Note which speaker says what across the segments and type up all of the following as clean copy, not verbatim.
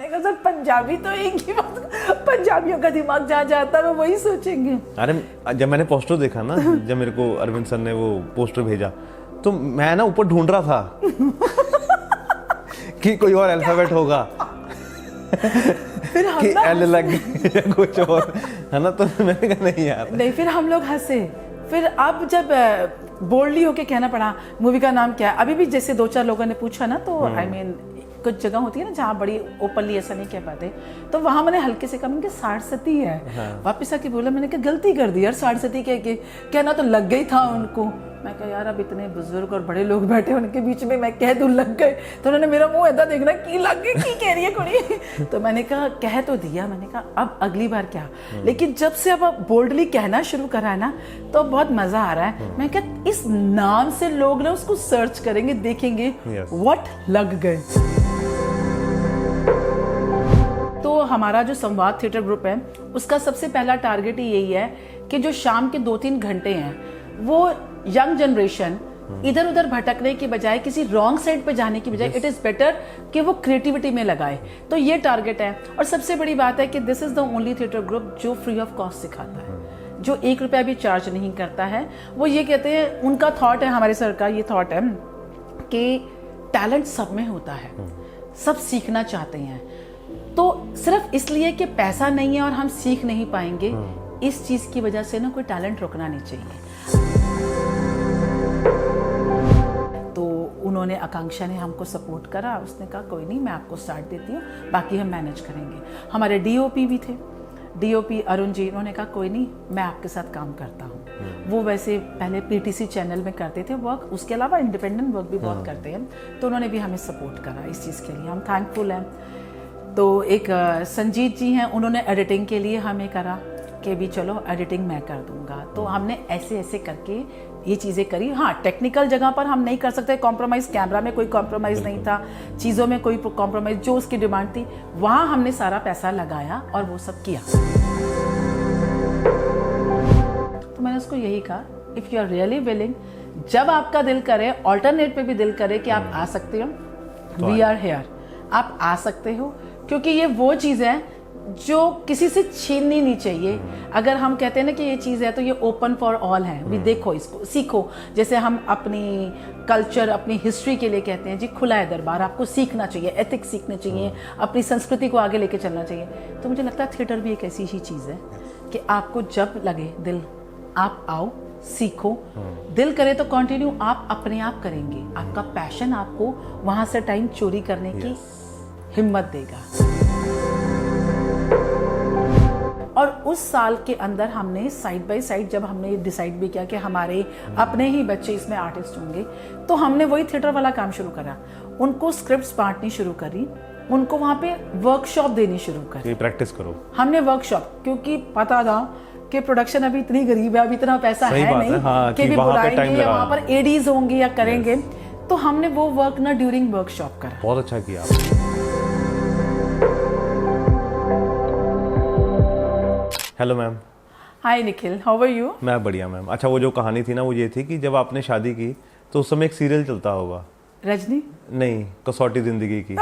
Speaker 1: मैंने कहा सर पंजाबी तो एक ही बात, पंजाबियों का दिमाग जहाँ जाता है वो वही सोचेंगे।
Speaker 2: अरे जब मैंने पोस्टर देखा ना, जब मेरे को अरविंद सर ने वो पोस्टर भेजा, तो मैं ना ऊपर ढूंढ रहा था कि कोई और अल्फाबेट होगा
Speaker 1: फिर हम
Speaker 2: कि
Speaker 1: ना
Speaker 2: एल लग गई या कुछ और, है ना। तो मैंने कहा नहीं यार,
Speaker 1: नहीं, फिर हम लोग हंसे। फिर अब जब बोल्डली होके कहना पड़ा मूवी का नाम क्या है, अभी भी जैसे 2-4 लोगों ने पूछा ना, तो आई मीन कुछ जगह होती है ना जहाँ बड़ी ओपनली ऐसा नहीं कह पाते, तो वहाँ मैंने हल्के से कहा, मैंने कहा 60 सती है। हाँ। वापिस आके बोला, मैंने कहा गलती कर दी यार, 60 सती कह के कहना तो लग गई था उनको। मैं कहा यार अब इतने बुजुर्ग और बड़े लोग बैठे उनके बीच में मैं कह दूं लग गए, तो उन्होंने मेरा मुंह ऐसा देखना की लग गए की कह रही है कुड़ी। तो मैंने कहा कह तो दिया, मैंने कहा अब अगली बार क्या। लेकिन जब से अब बोल्डली कहना शुरू करा है ना, तो बहुत मजा आ रहा है। मैं कहा इस नाम से लोग ना उसको सर्च करेंगे, देखेंगे व्हाट लग गए। तो हमारा जो संवाद थिएटर ग्रुप है उसका सबसे पहला टारगेट ही यही है कि जो शाम के 2-3 घंटे हैं वो यंग जनरेशन इधर उधर भटकने की बजाय, किसी रॉन्ग साइड पे जाने की बजाय, इट इज बेटर कि वो क्रिएटिविटी में लगाए। तो ये टारगेट है। और सबसे बड़ी बात है कि this is the only theatre group जो फ्री ऑफ कॉस्ट सिखाता है, जो 1 रुपया भी चार्ज नहीं करता है। वो ये कहते हैं, उनका थॉट है, हमारे सर का ये थॉट है कि टैलेंट सब में होता है, सब सीखना चाहते हैं, तो सिर्फ इसलिए कि पैसा नहीं है और हम सीख नहीं पाएंगे, इस चीज की वजह से ना कोई टैलेंट रुकना नहीं चाहिए। तो उन्होंने, आकांक्षा ने हमको सपोर्ट करा, उसने कहा कोई नहीं मैं आपको स्टार्ट देती हूँ, बाकी हम मैनेज करेंगे। हमारे डीओपी भी थे, डीओपी अरुण जी, उन्होंने कहा कोई नहीं मैं आपके साथ काम करता हूँ। वो वैसे पहले पीटीसी चैनल में करते थे वर्क, उसके अलावा इंडिपेंडेंट वर्क भी बहुत करते हैं, तो उन्होंने भी हमें सपोर्ट करा इस चीज़ के लिए, हम थैंकफुल हैं। तो एक संजीत जी हैं, उन्होंने एडिटिंग के लिए हमें करा कि भी चलो एडिटिंग मैं कर दूंगा। तो हमने ऐसे ऐसे करके ये चीज़ें करी। हाँ, टेक्निकल जगह पर हम नहीं कर सकते कॉम्प्रोमाइज़, कैमरा में कोई कॉम्प्रोमाइज़ नहीं था, चीज़ों में कोई कॉम्प्रोमाइज़, जो उसकी डिमांड थी वहाँ हमने सारा पैसा लगाया और वो सब किया। तो मैंने उसको यही कहा, if you are really willing, जब आपका दिल करे, ऑल्टरनेट पे भी दिल करे कि आप आ सकते हो, वी आर हेयर, आप आ सकते हो। क्योंकि ये वो चीज़ है जो किसी से छीननी नहीं चाहिए। अगर हम कहते हैं ना कि ये चीज़ है तो ये ओपन फॉर ऑल है, भी देखो इसको, सीखो। जैसे हम अपनी कल्चर, अपनी हिस्ट्री के लिए कहते हैं जी खुला है दरबार, आपको सीखना चाहिए, एथिक्स सीखने चाहिए, अपनी संस्कृति को आगे लेके चलना चाहिए। तो मुझे लगता है थिएटर भी एक ऐसी ही चीज़ है कि आपको जब लगे दिल, आप आओ, सीखो। दिल करे तो कंटिन्यू आप अपने आप करेंगे, आपका पैशन आपको वहाँ से टाइम चोरी करने की हिम्मत देगा। और उस साल के अंदर हमने साइड बाय साइड, जब हमने डिसाइड भी किया कि हमारे अपने ही बच्चे इसमें आर्टिस्ट होंगे, तो हमने वही थिएटर वाला काम शुरू करा, उनको स्क्रिप्ट्स बांटनी शुरू करी, उनको वहाँ पे वर्कशॉप देनी शुरू करी, प्रैक्टिस करो। हमने वर्कशॉप, क्योंकि पता था कि प्रोडक्शन अभी इतनी गरीब है, अभी इतना पैसा है नहीं
Speaker 2: हाँ,
Speaker 1: कि भी बुलाएंगे या वहाँ पर एडीज होंगे या करेंगे। तो हमने वो वर्क ना ड्यूरिंग वर्कशॉप करा।
Speaker 2: बहुत अच्छा किया आपने। Hello ma'am.
Speaker 1: Hi Nikhil, how are you?
Speaker 2: मैं बढ़िया मैम। अच्छा, वो जो कहानी थी ना वो ये थी कि जब आपने शादी की तो उस समय एक सीरियल चलता होगा,
Speaker 1: रजनी?
Speaker 2: नहीं, कसौटी जिंदगी की।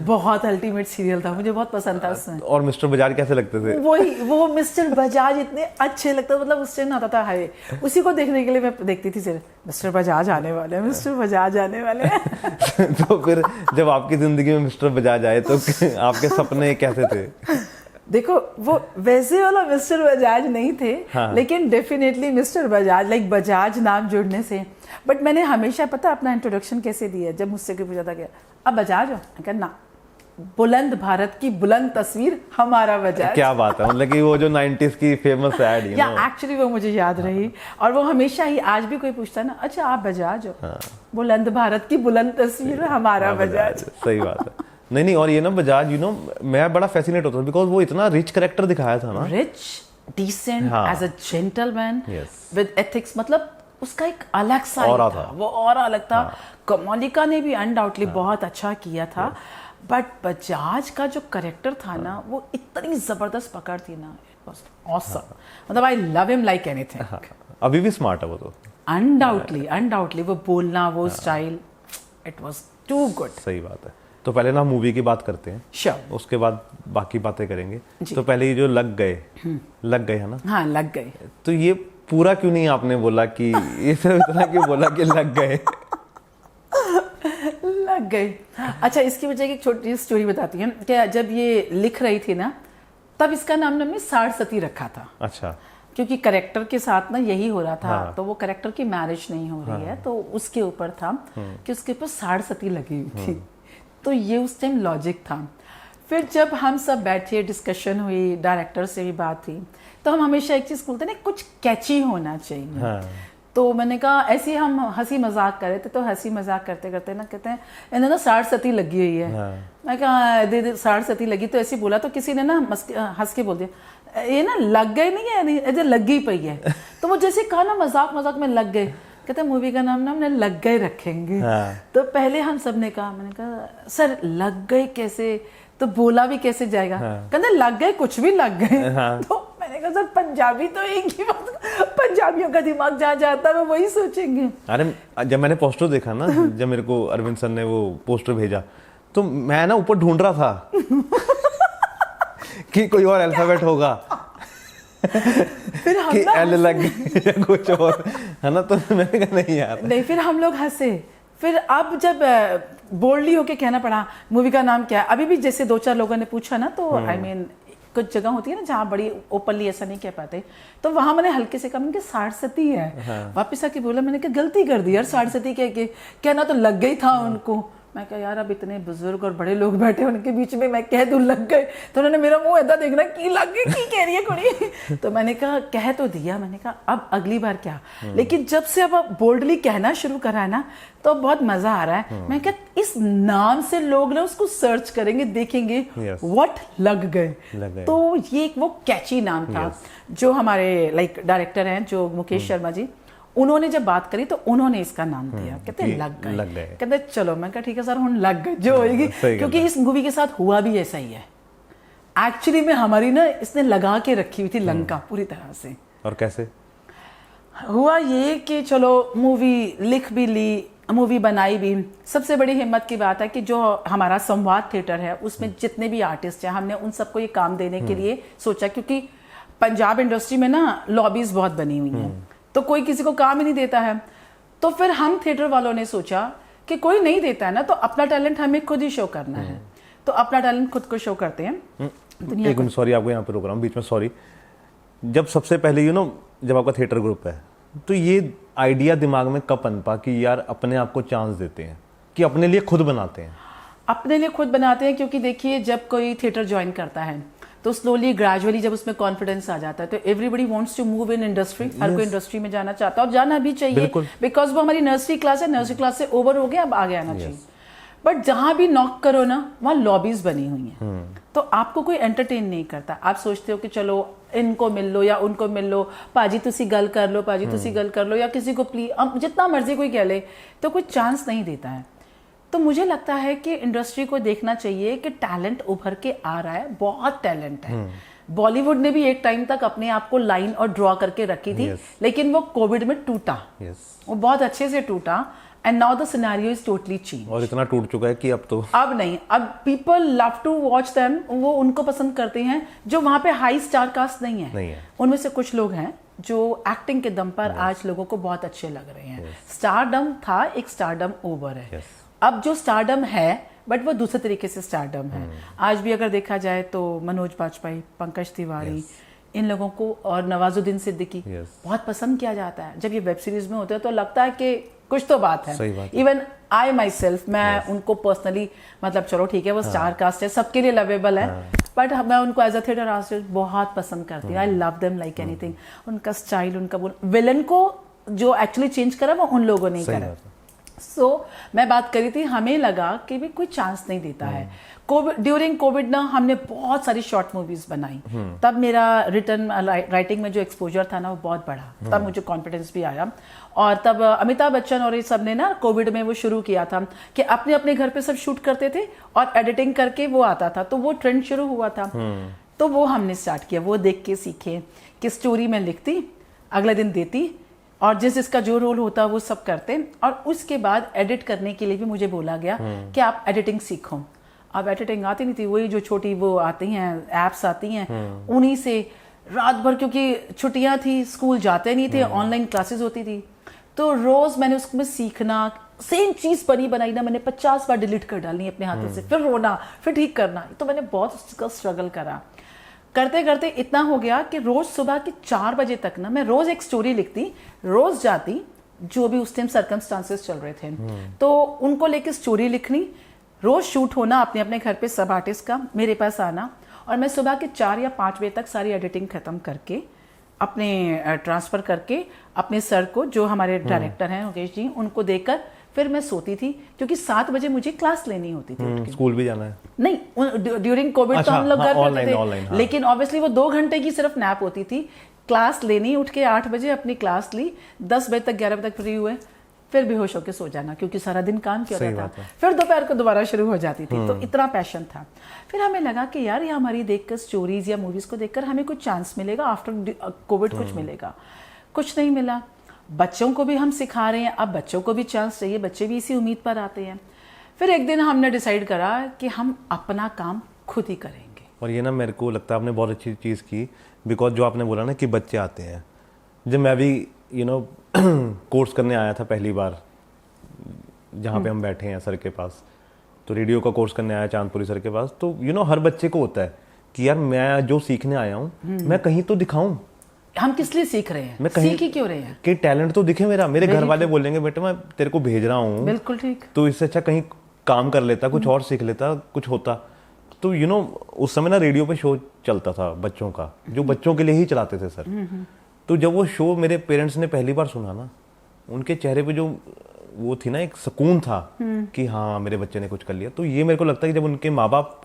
Speaker 1: बहुत अल्टीमेट सीरियल था, मुझे बहुत पसंद था उसमें।
Speaker 2: और मिस्टर बजाज कैसे लगते थे?
Speaker 1: वही, वो मिस्टर बजाज इतने अच्छे लगते, मतलब उस टाइम आता था, हाय उसी को देखने के लिए मैं देखती थी सीरियल, मिस्टर बजाज आने वाले हैं, मिस्टर बजाज आने वाले हैं।
Speaker 2: तो फिर जब आपकी जिंदगी में मिस्टर बजाज आए तो आपके सपने कैसे थे?
Speaker 1: देखो, वो वैसे वाला मिस्टर बजाज नहीं थे, हाँ। लेकिन definitely mister Bajaj, like Bajaj नाम जुड़ने से। बट मैंने हमेशा, पता अपना इंट्रोडक्शन कैसे दिया, जब मुझसे कोई पूछा था कि अब बजाज हो, मैं ना, बुलंद भारत की बुलंद तस्वीर हमारा बजाज।
Speaker 2: क्या बात है, मतलब कि वो जो 90s की फेमस एड,
Speaker 1: या एक्चुअली वो मुझे याद रही, और वो हमेशा ही, आज भी कोई पूछता ना, अच्छा आप बजाज हो, हाँ। बुलंद भारत की बुलंद तस्वीर हमारा बजाज।
Speaker 2: सही बात है। नहीं, और ये ना बजाज, मैं बड़ा फैसिनेट होता था बिकॉज वो इतना रिच कैरेक्टर दिखाया था ना,
Speaker 1: rich, decent, as a gentleman with ethics, मतलब उसका एक अलग सा था, वो और अलग था। कमलिका ने भी अनडाउटली बहुत अच्छा किया था, बट बजाज का जो कैरेक्टर था ना, वो इतनी जबरदस्त पकड़ थी ना, इट वाज ऑसम। मतलब I love him like anything.
Speaker 2: अभी भी स्मार्ट है वो तो,
Speaker 1: अनडाउटली वो बोलना, वो style, it was too good.
Speaker 2: सही बात है। तो पहले ना मूवी की बात करते हैं,
Speaker 1: श्योर।
Speaker 2: उसके बाद बाकी बातें करेंगे। तो पहले ये जो लग गए है ना,
Speaker 1: हाँ लग गए।
Speaker 2: तो ये पूरा क्यों नहीं आपने बोला कि ये सिर्फ इतना क्यों बोला कि लग गए?
Speaker 1: लग गए। अच्छा, इसकी वजह की एक छोटी स्टोरी बताती हूँ कि जब ये लिख रही थी ना, तब इसका नाम हमने सारस्वती रखा था।
Speaker 2: अच्छा।
Speaker 1: क्योंकि करेक्टर के साथ ना यही हो रहा था।
Speaker 2: हाँ।
Speaker 1: तो वो करेक्टर की मैरिज नहीं हो रही है, तो उसके ऊपर था कि उसके ऊपर सारस्वती लगी हुई थी। तो ये उस टाइम लॉजिक था। फिर जब हम सब बैठे, डिस्कशन हुई, डायरेक्टर से भी बात थी, तो हम हमेशा एक चीज बोलते ना, कुछ कैची होना चाहिए।
Speaker 2: हाँ।
Speaker 1: तो मैंने कहा, ऐसे ही हम हंसी मजाक कर रहे थे, तो हंसी मजाक करते करते ना कहते हैं इन्हें ना सारस्वती लगी हुई है।
Speaker 2: हाँ।
Speaker 1: मैं कहा दे सारस्वती लगी, तो ऐसे बोला, तो किसी ने ना हंस के बोल दिया, ये ना लग गए नहीं है, ऐसे लग गई पई है। तो वो जैसे कहा ना, मजाक मजाक में लग गए। कहते मूवी का नाम ना हमने लग गए रखेंगे।
Speaker 2: हाँ।
Speaker 1: तो पहले हम सब ने कहा, मैंने कहा सर लग गए कैसे, तो बोला भी कैसे जाएगा?
Speaker 2: हाँ।
Speaker 1: कहते लग गए, कुछ भी लग गए।
Speaker 2: हाँ।
Speaker 1: तो मैंने कहा सर पंजाबी तो एक ही बात, पंजाबियों का दिमाग जहाँ जाता है वो वही सोचेंगे।
Speaker 2: अरे जब मैंने पोस्टर देखा ना, जब मेरे को अरविंद सर ने वो पोस्टर भेजा, तो मैं ना ऊपर ढूंढ रहा था कि कोई और अल्फाबेट होगा
Speaker 1: फिर हम
Speaker 2: कि
Speaker 1: ना
Speaker 2: एल लग गई या कुछ और, है ना। तो मैंने कहा नहीं यार,
Speaker 1: नहीं, फिर हम लोग हंसे। फिर अब जब बोल्डली होके कहना पड़ा मूवी का नाम क्या है, अभी भी जैसे 2-4 लोगों ने पूछा ना, तो आई मीन कुछ जगह होती है ना जहाँ बड़ी ओपनली ऐसा नहीं कह पाते, तो वहां मैंने हल्के से कहा, मैंने कहा सारस्वती है।
Speaker 2: हाँ।
Speaker 1: वापिस आके बोला, मैंने कहा गलती कर दी यार, सारस्वती कह के कहना तो लग गई था उनको। मैं कहा यार, अब इतने बुजुर्ग और बड़े लोग बैठे, उनके बीच में मैं कह दूं लग गए, तो उन्होंने मेरा मुंह ऐसा देखना की लग गए, की कह रही है कुड़ी। तो मैंने कहा कह तो दिया, मैंने कहा अब अगली बार क्या। लेकिन जब से अब बोल्डली कहना शुरू करा है ना, तो बहुत मजा आ रहा है। मैं कहा इस नाम से लोग ना उसको सर्च करेंगे, देखेंगे व्हाट लग गए। तो ये एक वो कैची नाम था। जो हमारे डायरेक्टर हैं, जो मुकेश शर्मा जी, उन्होंने जब बात करी तो उन्होंने इसका नाम दिया, कहते लग गए। कहते चलो, मैं कहा ठीक है सर, हम लग गए जो होगी, क्योंकि इस मूवी के साथ हुआ भी ऐसा ही है। एक्चुअली में हमारी ना इसने लगा के रखी हुई थी लंका पूरी तरह से।
Speaker 2: और कैसे
Speaker 1: हुआ ये कि चलो मूवी लिख भी ली, मूवी बनाई भी। सबसे बड़ी हिम्मत की बात है कि जो हमारा संवाद थिएटर है, उसमें जितने भी आर्टिस्ट हैं, हमने उन सबको ये काम देने के लिए सोचा, क्योंकि पंजाब इंडस्ट्री में ना लॉबीज बहुत बनी हुई हैं, तो कोई किसी को काम ही नहीं देता है। तो फिर हम थिएटर वालों ने सोचा कि कोई नहीं देता है ना, तो अपना टैलेंट हमें खुद ही शो करना है। तो अपना टैलेंट खुद को शो करते हैं।
Speaker 2: एक मिनट, सॉरी आपको यहाँ पे रोक रहा हूँ बीच में, सॉरी। जब सबसे पहले जब आपका थिएटर ग्रुप है, तो ये आइडिया दिमाग में कब पनपा कि यार अपने आप को चांस देते हैं, कि अपने लिए खुद बनाते हैं?
Speaker 1: अपने लिए खुद बनाते हैं, क्योंकि देखिए जब कोई थिएटर ज्वाइन करता है तो स्लोली ग्रेजुअली जब उसमें कॉन्फिडेंस आ जाता है, तो everybody wants to move in industry. हर कोई इंडस्ट्री में जाना चाहता है, और जाना भी चाहिए, बिकॉज वो हमारी नर्सरी क्लास है, नर्सरी क्लास से ओवर हो गया, अब आगे आना चाहिए। बट जहां भी नॉक करो ना, वहां लॉबीज बनी हुई हैं। तो आपको कोई एंटरटेन नहीं करता। आप सोचते हो कि चलो इनको मिल लो या उनको मिल लो, पाजी तुसी गल कर लो, पाजी तुसी गल कर लो, या किसी को प्लीज, जितना मर्जी कोई कह ले, तो कोई चांस नहीं देता है। तो मुझे लगता है कि इंडस्ट्री को देखना चाहिए कि टैलेंट उभर के आ रहा है, बहुत टैलेंट है। बॉलीवुड ने भी एक टाइम तक अपने आप को लाइन और ड्रॉ करके रखी थी, लेकिन वो कोविड में टूटा, वो बहुत अच्छे से टूटा। And now the scenario is totally change.
Speaker 2: और इतना टूट चुका है कि अब
Speaker 1: नहीं, अब people love to watch them, वो उनको पसंद करते हैं जो वहां पे हाई स्टार कास्ट नहीं है। उनमें से कुछ लोग हैं जो एक्टिंग के दम पर आज लोगों को बहुत अच्छे लग रहे हैं। स्टारडम था, एक स्टारडम ओवर है। अब जो स्टारडम है, बट वो दूसरे तरीके से स्टारडम है। आज भी अगर देखा जाए तो मनोज बाजपेयी, पंकज तिवारी, इन लोगों को और नवाजुद्दीन सिद्दीकी बहुत पसंद किया जाता है। जब ये वेब सीरीज में होते हैं तो लगता है कि कुछ तो बात है। इवन आई माई सेल्फ, मैं उनको पर्सनली, मतलब चलो ठीक है वो स्टार कास्ट है, सबके लिए लवेबल है, बट मैं उनको एज अ थिएटर आर्टिस्ट बहुत पसंद करती हूँ। I love them like anything. उनका स्टाइल, उनका विलन को जो एक्चुअली चेंज करा वो उन लोगों ने करा। सो मैं बात करी थी, हमें लगा कि भी कोई चांस नहीं देता है। ड्यूरिंग कोविड ना हमने बहुत सारी शॉर्ट मूवीज बनाई, तब मेरा रिटर्न राइटिंग में जो एक्सपोजर था ना वो बहुत बढ़ा, तब मुझे कॉन्फिडेंस भी आया। और तब अमिताभ बच्चन और ये सब ने ना कोविड में वो शुरू किया था कि अपने अपने घर पे सब शूट करते थे और एडिटिंग करके वो आता था, तो वो ट्रेंड शुरू हुआ था। तो वो हमने स्टार्ट किया, वो देख के सीखे कि स्टोरी में लिखती, अगले दिन देती, और जिसका जो रोल होता है वो सब करते हैं। और उसके बाद एडिट करने के लिए भी मुझे बोला गया कि आप एडिटिंग सीखो। अब एडिटिंग आती नहीं थी, वही जो छोटी वो आती हैं एप्स आती हैं, उन्हीं से रात भर, क्योंकि छुट्टियां थी, स्कूल जाते नहीं थे, ऑनलाइन क्लासेस होती थी, तो रोज मैंने उसमें सीखना, सेम चीज बनाई ना मैंने 50 बार डिलीट कर डालनी अपने हाथों से, फिर रोना, फिर ठीक करना। तो मैंने बहुत उसका स्ट्रगल करा। करते करते इतना हो गया कि रोज सुबह के 4 बजे तक ना मैं रोज एक स्टोरी लिखती, रोज जाती, जो भी उस टाइम सर्कमस्टांसेस चल रहे थे तो उनको लेके स्टोरी लिखनी, रोज शूट होना अपने अपने घर पे सब आर्टिस्ट का, मेरे पास आना, और मैं सुबह के 4 या 5 बजे तक सारी एडिटिंग खत्म करके अपने ट्रांसफर करके अपने सर को, जो हमारे डायरेक्टर हैं मुकेश जी, उनको देकर फिर मैं सोती थी, क्योंकि 7 बजे मुझे क्लास लेनी होती थी।
Speaker 2: स्कूल भी जाना है?
Speaker 1: नहीं, ड्यूरिंग कोविड तो हम लोग घर पे थे, लेकिन ऑब्वियसली वो 2 घंटे की सिर्फ नैप होती थी। क्लास लेनी, उठ के 8 बजे अपनी क्लास ली, 10 बजे तक 11 बजे तक फ्री हुए, फिर बेहोश होकर सो जाना, क्योंकि सारा दिन काम किया रहा था। फिर दोपहर को दोबारा शुरू हो जाती थी। तो इतना पैशन था। फिर हमें लगा कि यार ये हमारी देखकर स्टोरीज या मूवीज को देखकर हमें कुछ चांस मिलेगा, आफ्टर कोविड कुछ मिलेगा। कुछ नहीं मिला। बच्चों को भी हम सिखा रहे हैं, अब बच्चों को भी चांस चाहिए, बच्चे भी इसी उम्मीद पर आते हैं। फिर एक दिन हमने डिसाइड करा कि हम अपना काम खुद ही करेंगे।
Speaker 2: और ये ना मेरे को लगता है आपने बहुत अच्छी चीज़ की, बिकॉज जो आपने बोला ना कि बच्चे आते हैं, जब मैं भी कोर्स करने आया था पहली बार जहाँ पे हम बैठे हैं सर के पास, तो रेडियो का कोर्स करने आया चांदपुरी सर के पास, तो हर बच्चे को होता है कि यार मैं जो सीखने आया हूँ मैं कहीं तो दिखाऊं,
Speaker 1: हम किस लिए सीख रहे हैं,
Speaker 2: मैं कहीं
Speaker 1: सीख ही क्यों रहे हैं,
Speaker 2: कि टैलेंट तो दिखे मेरा, मेरे घर वाले बोलेंगे बेटे मैं तेरे को भेज रहा हूँ,
Speaker 1: बिल्कुल ठीक,
Speaker 2: तो इससे अच्छा कहीं काम कर लेता, कुछ और सीख लेता, कुछ होता। तो उस समय ना रेडियो पे शो चलता था बच्चों का, जो बच्चों के लिए ही चलाते थे सर। तो जब वो शो मेरे पेरेंट्स ने पहली बार सुना ना, उनके चेहरे पे जो वो थी ना, एक सुकून था कि हाँ मेरे बच्चे ने कुछ कर लिया। तो ये मेरे को लगता है कि जब उनके माँ बाप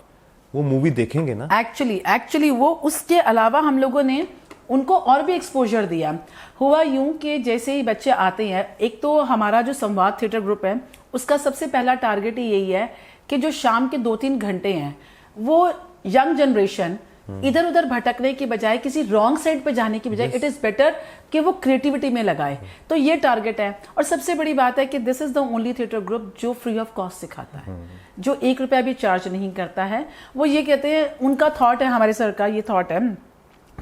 Speaker 2: वो मूवी देखेंगे ना,
Speaker 1: एक्चुअली वो, उसके अलावा हम लोगों ने उनको और भी एक्सपोजर दिया। हुआ यूं कि जैसे ही बच्चे आते हैं, एक तो हमारा जो संवाद थिएटर ग्रुप है उसका सबसे पहला टारगेट ही यही है कि जो शाम के 2-3 घंटे हैं वो यंग जनरेशन इधर उधर भटकने की बजाय, किसी रॉन्ग साइड पे जाने की बजाय, इट इज बेटर कि वो क्रिएटिविटी में लगाए। तो ये टारगेट है। और सबसे बड़ी बात है कि this is the only theatre group जो फ्री ऑफ कॉस्ट सिखाता है, जो 1 रुपया भी चार्ज नहीं करता है। वो ये कहते हैं, उनका थॉट है, हमारे सर का ये थॉट है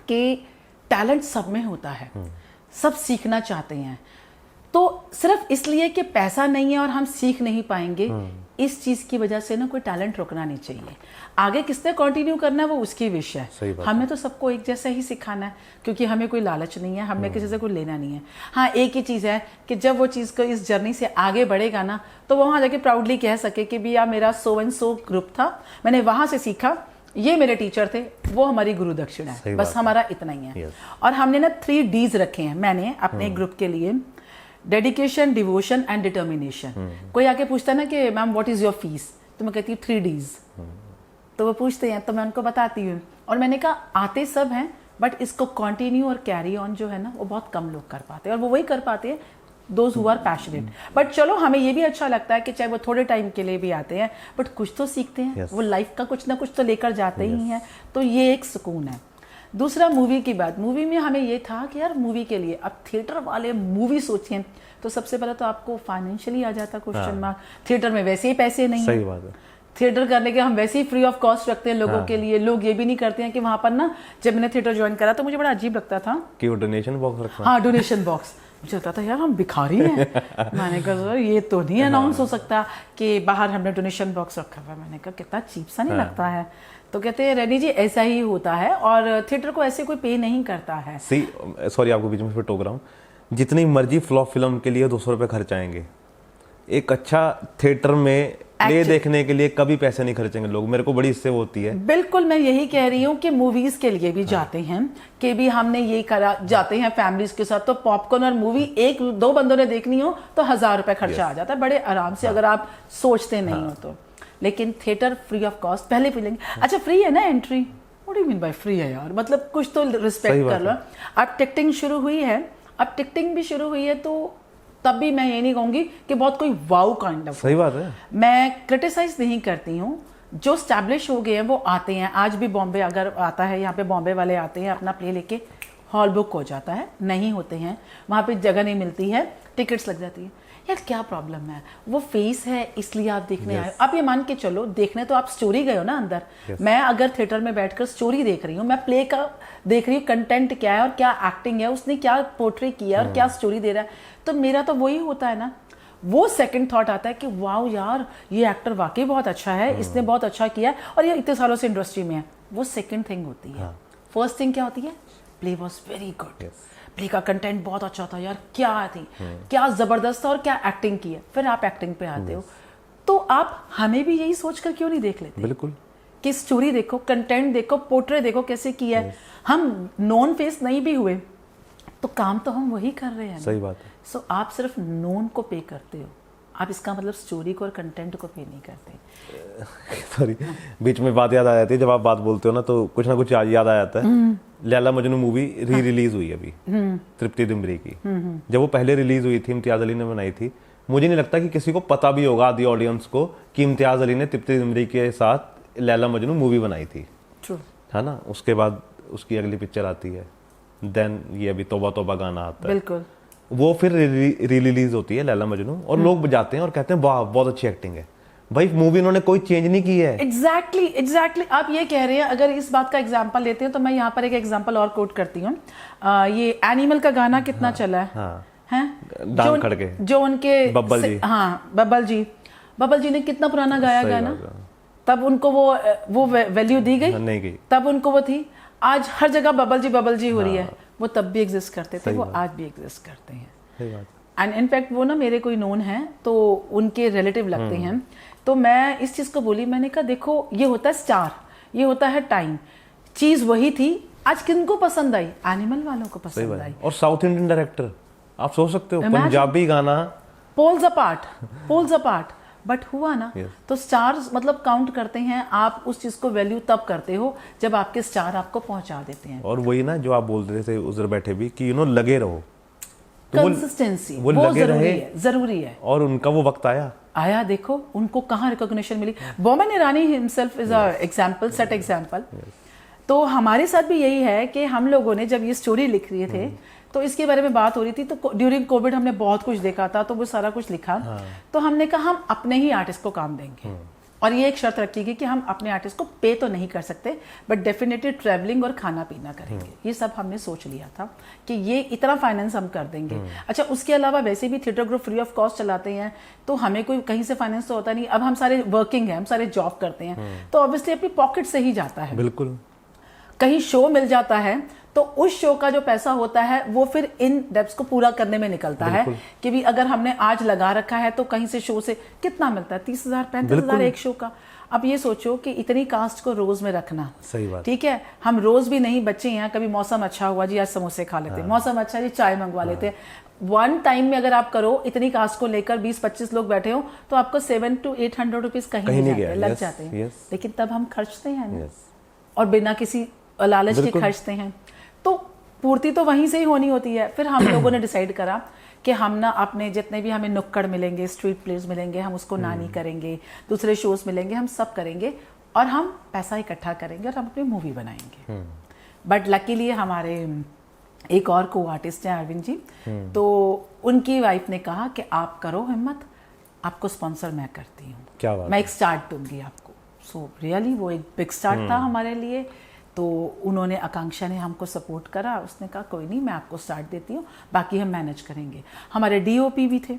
Speaker 1: कि टैलेंट सब में होता है, सब सीखना चाहते हैं, तो सिर्फ इसलिए कि पैसा नहीं है और हम सीख नहीं पाएंगे, इस चीज की वजह से ना कोई टैलेंट रोकना नहीं चाहिए। आगे किसने कंटिन्यू करना है वो उसकी विश है, हमें तो सबको एक जैसा ही सिखाना है, क्योंकि हमें कोई लालच नहीं है, हमें किसी से कोई लेना नहीं है। हाँ, एक ही चीज है कि जब वो चीज को इस जर्नी से आगे बढ़ेगा ना, तो वहां जाके प्राउडली कह सके कि भैया मेरा सो एंड सो ग्रुप था, मैंने वहां से सीखा, ये मेरे टीचर थे, वो हमारी गुरु दक्षिणा है, बस हमारा इतना ही है। और हमने ना 3 Ds रखे हैं मैंने अपने ग्रुप के लिए, डेडिकेशन, डिवोशन एंड डिटर्मिनेशन। कोई आके पूछता है ना कि ma'am what is your fees, तो मैं कहती हूँ 3 Ds। तो वो पूछते हैं तो मैं उनको बताती हूँ, और मैंने कहा आते सब हैं, बट इसको कंटिन्यू और कैरी ऑन जो है ना वो बहुत कम लोग कर पाते हैं, और वो वही कर पाते हैं those who are passionate. But चलो, हमें ये भी अच्छा लगता है कि चाहे वो थोड़े टाइम के लिए भी आते हैं, बट कुछ तो सीखते हैं, वो लाइफ का कुछ ना कुछ तो लेकर जाते ही हैं, तो ये एक सुकून है। दूसरा, मूवी की बात। मूवी में हमें ये था कि यार मूवी के लिए, अब थिएटर वाले मूवी सोचें तो सबसे पहले तो आपको फाइनेंशियली आ जाता क्वेश्चन मार्क। थिएटर में वैसे ही पैसे नहीं,
Speaker 2: सही बात है,
Speaker 1: थिएटर करने के हम वैसे ही फ्री ऑफ कॉस्ट रखते हैं लोगों के लिए। लोग ये भी नहीं करते हैं कि वहां पर ना, जब मैंने थिएटर ज्वाइन करा तो मुझे बड़ा अजीब लगता था
Speaker 2: कि वो डोनेशन बॉक्स रखना।
Speaker 1: हाँ, डोनेशन बॉक्स, मुझे लगता था यार हम भिखारी हैं। मैंने कहा ये तो नहीं अनाउंस हो सकता कि बाहर हमने डोनेशन बॉक्स रखा हुआ है। मैंने कहा कितना चीप सा नहीं लगता है। तो कहते हैं रैनी जी ऐसा ही होता है, और थिएटर को ऐसे कोई पे नहीं करता है।
Speaker 2: सॉरी आपको बीच में फिर टोक रहा हूँ, जितनी मर्जी फ्लॉप फिल्म के लिए 200 रुपये खर्च आएंगे, एक अच्छा थिएटर में प्ले देखने के लिए कभी पैसे नहीं खर्चेंगे लोग। मेरे को बड़ी इससे वो होती है।
Speaker 1: बिल्कुल, मैं यही कह रही हूँ कि मूवीज के लिए भी जाते हैं, कि भी हमने ये करा, जाते हैं फैमिलीज के साथ, तो पॉपकॉर्न और मूवी 1-2 बंदों ने देखनी हो तो 1000 रुपए खर्चा आ जाता है बड़े आराम से, अगर आप सोचते नहीं हो तो। लेकिन थिएटर फ्री ऑफ कॉस्ट, पहले फीलिंग अच्छा फ्री है ना entry, what do you mean by free है यार, मतलब कुछ तो रिस्पेक्ट कर लो। अब टिकटिंग शुरू हुई है, अब टिकटिंग भी शुरू हुई है, तो तब भी मैं ये नहीं कहूंगी कि बहुत कोई वाउ काइंड ऑफ।
Speaker 2: सही बात है,
Speaker 1: मैं क्रिटिसाइज नहीं करती हूँ, जो स्टैब्लिश हो गए हैं वो आते हैं। आज भी बॉम्बे अगर आता है, यहाँ पे बॉम्बे वाले आते हैं अपना प्ले लेके, हॉल बुक हो जाता है, नहीं होते हैं, वहाँ पे जगह नहीं मिलती है, टिकट्स लग जाती है। यार क्या प्रॉब्लम है, वो फेस है इसलिए आप देखने आए। आप ये मान के चलो, देखने तो आप स्टोरी गए हो ना अंदर। मैं अगर थिएटर में बैठकर स्टोरी देख रही हूँ, मैं प्ले का देख रही हूँ, कंटेंट क्या है और क्या एक्टिंग है, उसने क्या पोर्ट्रे किया और क्या स्टोरी दे रहा है, तो मेरा तो वही होता है ना। वो सेकंड थॉट आता है कि वाओ यार, ये एक्टर वाकई बहुत अच्छा है, इसने बहुत अच्छा किया है और ये इतने सालों से इंडस्ट्री में है। वो सेकंड थिंग होती है। फर्स्ट थिंग क्या होती है, play was very good, play का कंटेंट बहुत अच्छा था यार, क्या थी, क्या जबरदस्त था और क्या एक्टिंग की है। फिर आप एक्टिंग पे आते हो, तो आप हमें भी यही सोचकर क्यों नहीं देख लेते?
Speaker 2: बिल्कुल,
Speaker 1: कि स्टोरी देखो, कंटेंट देखो, पोर्ट्रे देखो कैसे किया है। हम नॉन फेस नहीं भी हुए तो काम तो हम वही कर रहे हैं।
Speaker 2: सही बात है।
Speaker 1: सो आप सिर्फ नोन को पे करते हो, आप इसका मतलब स्टोरी को और कंटेंट को पे नहीं करते।
Speaker 2: सॉरी, बीच में बात याद आ जाती है, जब आप बात बोलते हो ना तो कुछ ना कुछ याद आ जाता है। लैला मजनू मूवी रिलीज हुई अभी, तृप्ति डिम्बरी की। जब वो पहले रिलीज हुई थी, इम्तियाज अली ने बनाई थी, मुझे नहीं लगता कि किसी को पता भी होगा, आदि ऑडियंस को, कि इम्तियाज अली ने तृप्ति डिम्बरी के साथ लैला मजनू मूवी बनाई थी।
Speaker 1: ट्रू
Speaker 2: है ना। उसके बाद उसकी अगली पिक्चर आती है, देन ये अभी तौबा तौबा गाना आता है।
Speaker 1: बिल्कुल।
Speaker 2: वो फिर रिलीज होती है लैला मजनू, और लोग बजाते हैं और कहते हैं वाह बहुत अच्छी एक्टिंग है। भाई मूवी इन्होंने कोई चेंज नहीं की है।
Speaker 1: एग्जैक्टली आप ये कह रहे हैं। अगर इस बात का एग्जांपल लेते हैं तो मैं यहाँ पर एक एग्जांपल और कोट करती हूँ। ये एनिमल का गाना कितना चला है, हैं?
Speaker 2: डांग खड़के,
Speaker 1: जो उनके
Speaker 2: बब्बल जी,
Speaker 1: हाँ बब्बल जी ने कितना पुराना गाया गाना, तब उनको वो वैल्यू दी गई
Speaker 2: नहीं गई,
Speaker 1: तब उनको वो थी। आज हर जगह बबल जी हो रही है। वो तब भी एग्जिस्ट करते थे, वो आज भी एग्जिस्ट करते हैं।
Speaker 2: सही बात।
Speaker 1: एंड इनफैक्ट वो ना मेरे कोई नोन है तो उनके रिलेटिव लगते हैं। तो मैं इस चीज को बोली, मैंने कहा देखो ये होता है स्टार, ये होता है टाइम। चीज वही थी, आज किनको पसंद आई? एनिमल वालों को पसंद आई।
Speaker 2: और साउथ इंडियन डायरेक्टर, आप सोच सकते हो, पंजाबी गाना,
Speaker 1: पोल्स अपार्ट बट हुआ ना। तो स्टार्स मतलब काउंट करते हैं, आप उस चीज को वैल्यू तब करते हो जब आपके स्टार आपको पहुंचा देते हैं।
Speaker 2: और वही ना जो आप बोल रहे थे उधर बैठे भी कि लगे रहो,
Speaker 1: तो कंसिस्टेंसी वो जरूरी है।
Speaker 2: और उनका वो वक्त आया।
Speaker 1: देखो उनको कहाँ रिकॉग्निशन मिली। Boman Irani himself is a example, set example. तो हमारे साथ भी यही है कि हम लोगों ने जब ये स्टोरी लिख रहे थे तो इसके बारे में बात हो रही थी, तो ड्यूरिंग कोविड हमने बहुत कुछ देखा था, तो वो सारा कुछ लिखा। तो हमने कहा हम अपने ही आर्टिस्ट को काम देंगे, और ये एक शर्त रखी गई कि हम अपने आर्टिस्ट को पे तो नहीं कर सकते, बट डेफिनेटली ट्रैवलिंग और खाना पीना करेंगे। ये सब हमने सोच लिया था कि ये इतना फाइनेंस हम कर देंगे। अच्छा, उसके अलावा वैसे भी theatre group free of cost चलाते हैं, तो हमें कोई कहीं से फाइनेंस तो होता नहीं। अब हम सारे वर्किंग हैं, हम सारे जॉब करते हैं, तो ऑब्वियसली अपनी पॉकेट से ही जाता है।
Speaker 2: बिल्कुल।
Speaker 1: कहीं शो मिल जाता है तो उस शो का जो पैसा होता है वो फिर इन डेब्ट्स को पूरा करने में निकलता है कि भी अगर हमने आज लगा रखा है तो कहीं से शो से कितना मिलता है, 30,000 35,000 एक शो का। अब ये सोचो कि इतनी कास्ट को रोज में रखना,
Speaker 2: सही बात,
Speaker 1: ठीक है। हम रोज भी नहीं, बच्चे यहाँ कभी मौसम अच्छा हुआ जी आज समोसे खा लेते, मौसम अच्छा जी चाय मंगवा लेते। वन टाइम में अगर आप करो, इतनी कास्ट को लेकर 20-25 लोग बैठे हो, तो आपको 700 to 800 रुपीज कहीं लग जाते हैं। लेकिन तब हम खर्चते हैं और बिना किसी लालच के खर्चते हैं, तो पूर्ति तो वहीं से ही होनी होती है। फिर हम लोगों ने डिसाइड करा कि हम ना अपने जितने भी हमें नुक्कड़ मिलेंगे, स्ट्रीट प्लेस मिलेंगे, हम उसको नानी करेंगे, दूसरे शोज मिलेंगे, हम सब करेंगे और हम पैसा इकट्ठा करेंगे और हम अपनी मूवी बनाएंगे। बट लकीली हमारे एक और को आर्टिस्ट हैं अरविंद जी, तो उनकी वाइफ ने कहा कि आप करो हिम्मत, आपको स्पॉन्सर मैं करती हूँ,
Speaker 2: क्या बात,
Speaker 1: मैं एक स्टार्ट दूंगी आपको। सो रियली वो एक बिग स्टार्ट था हमारे लिए। तो उन्होंने, आकांक्षा ने हमको सपोर्ट करा, उसने कहा कोई नहीं मैं आपको स्टार्ट देती हूँ, बाकी हम मैनेज करेंगे। हमारे डीओपी भी थे,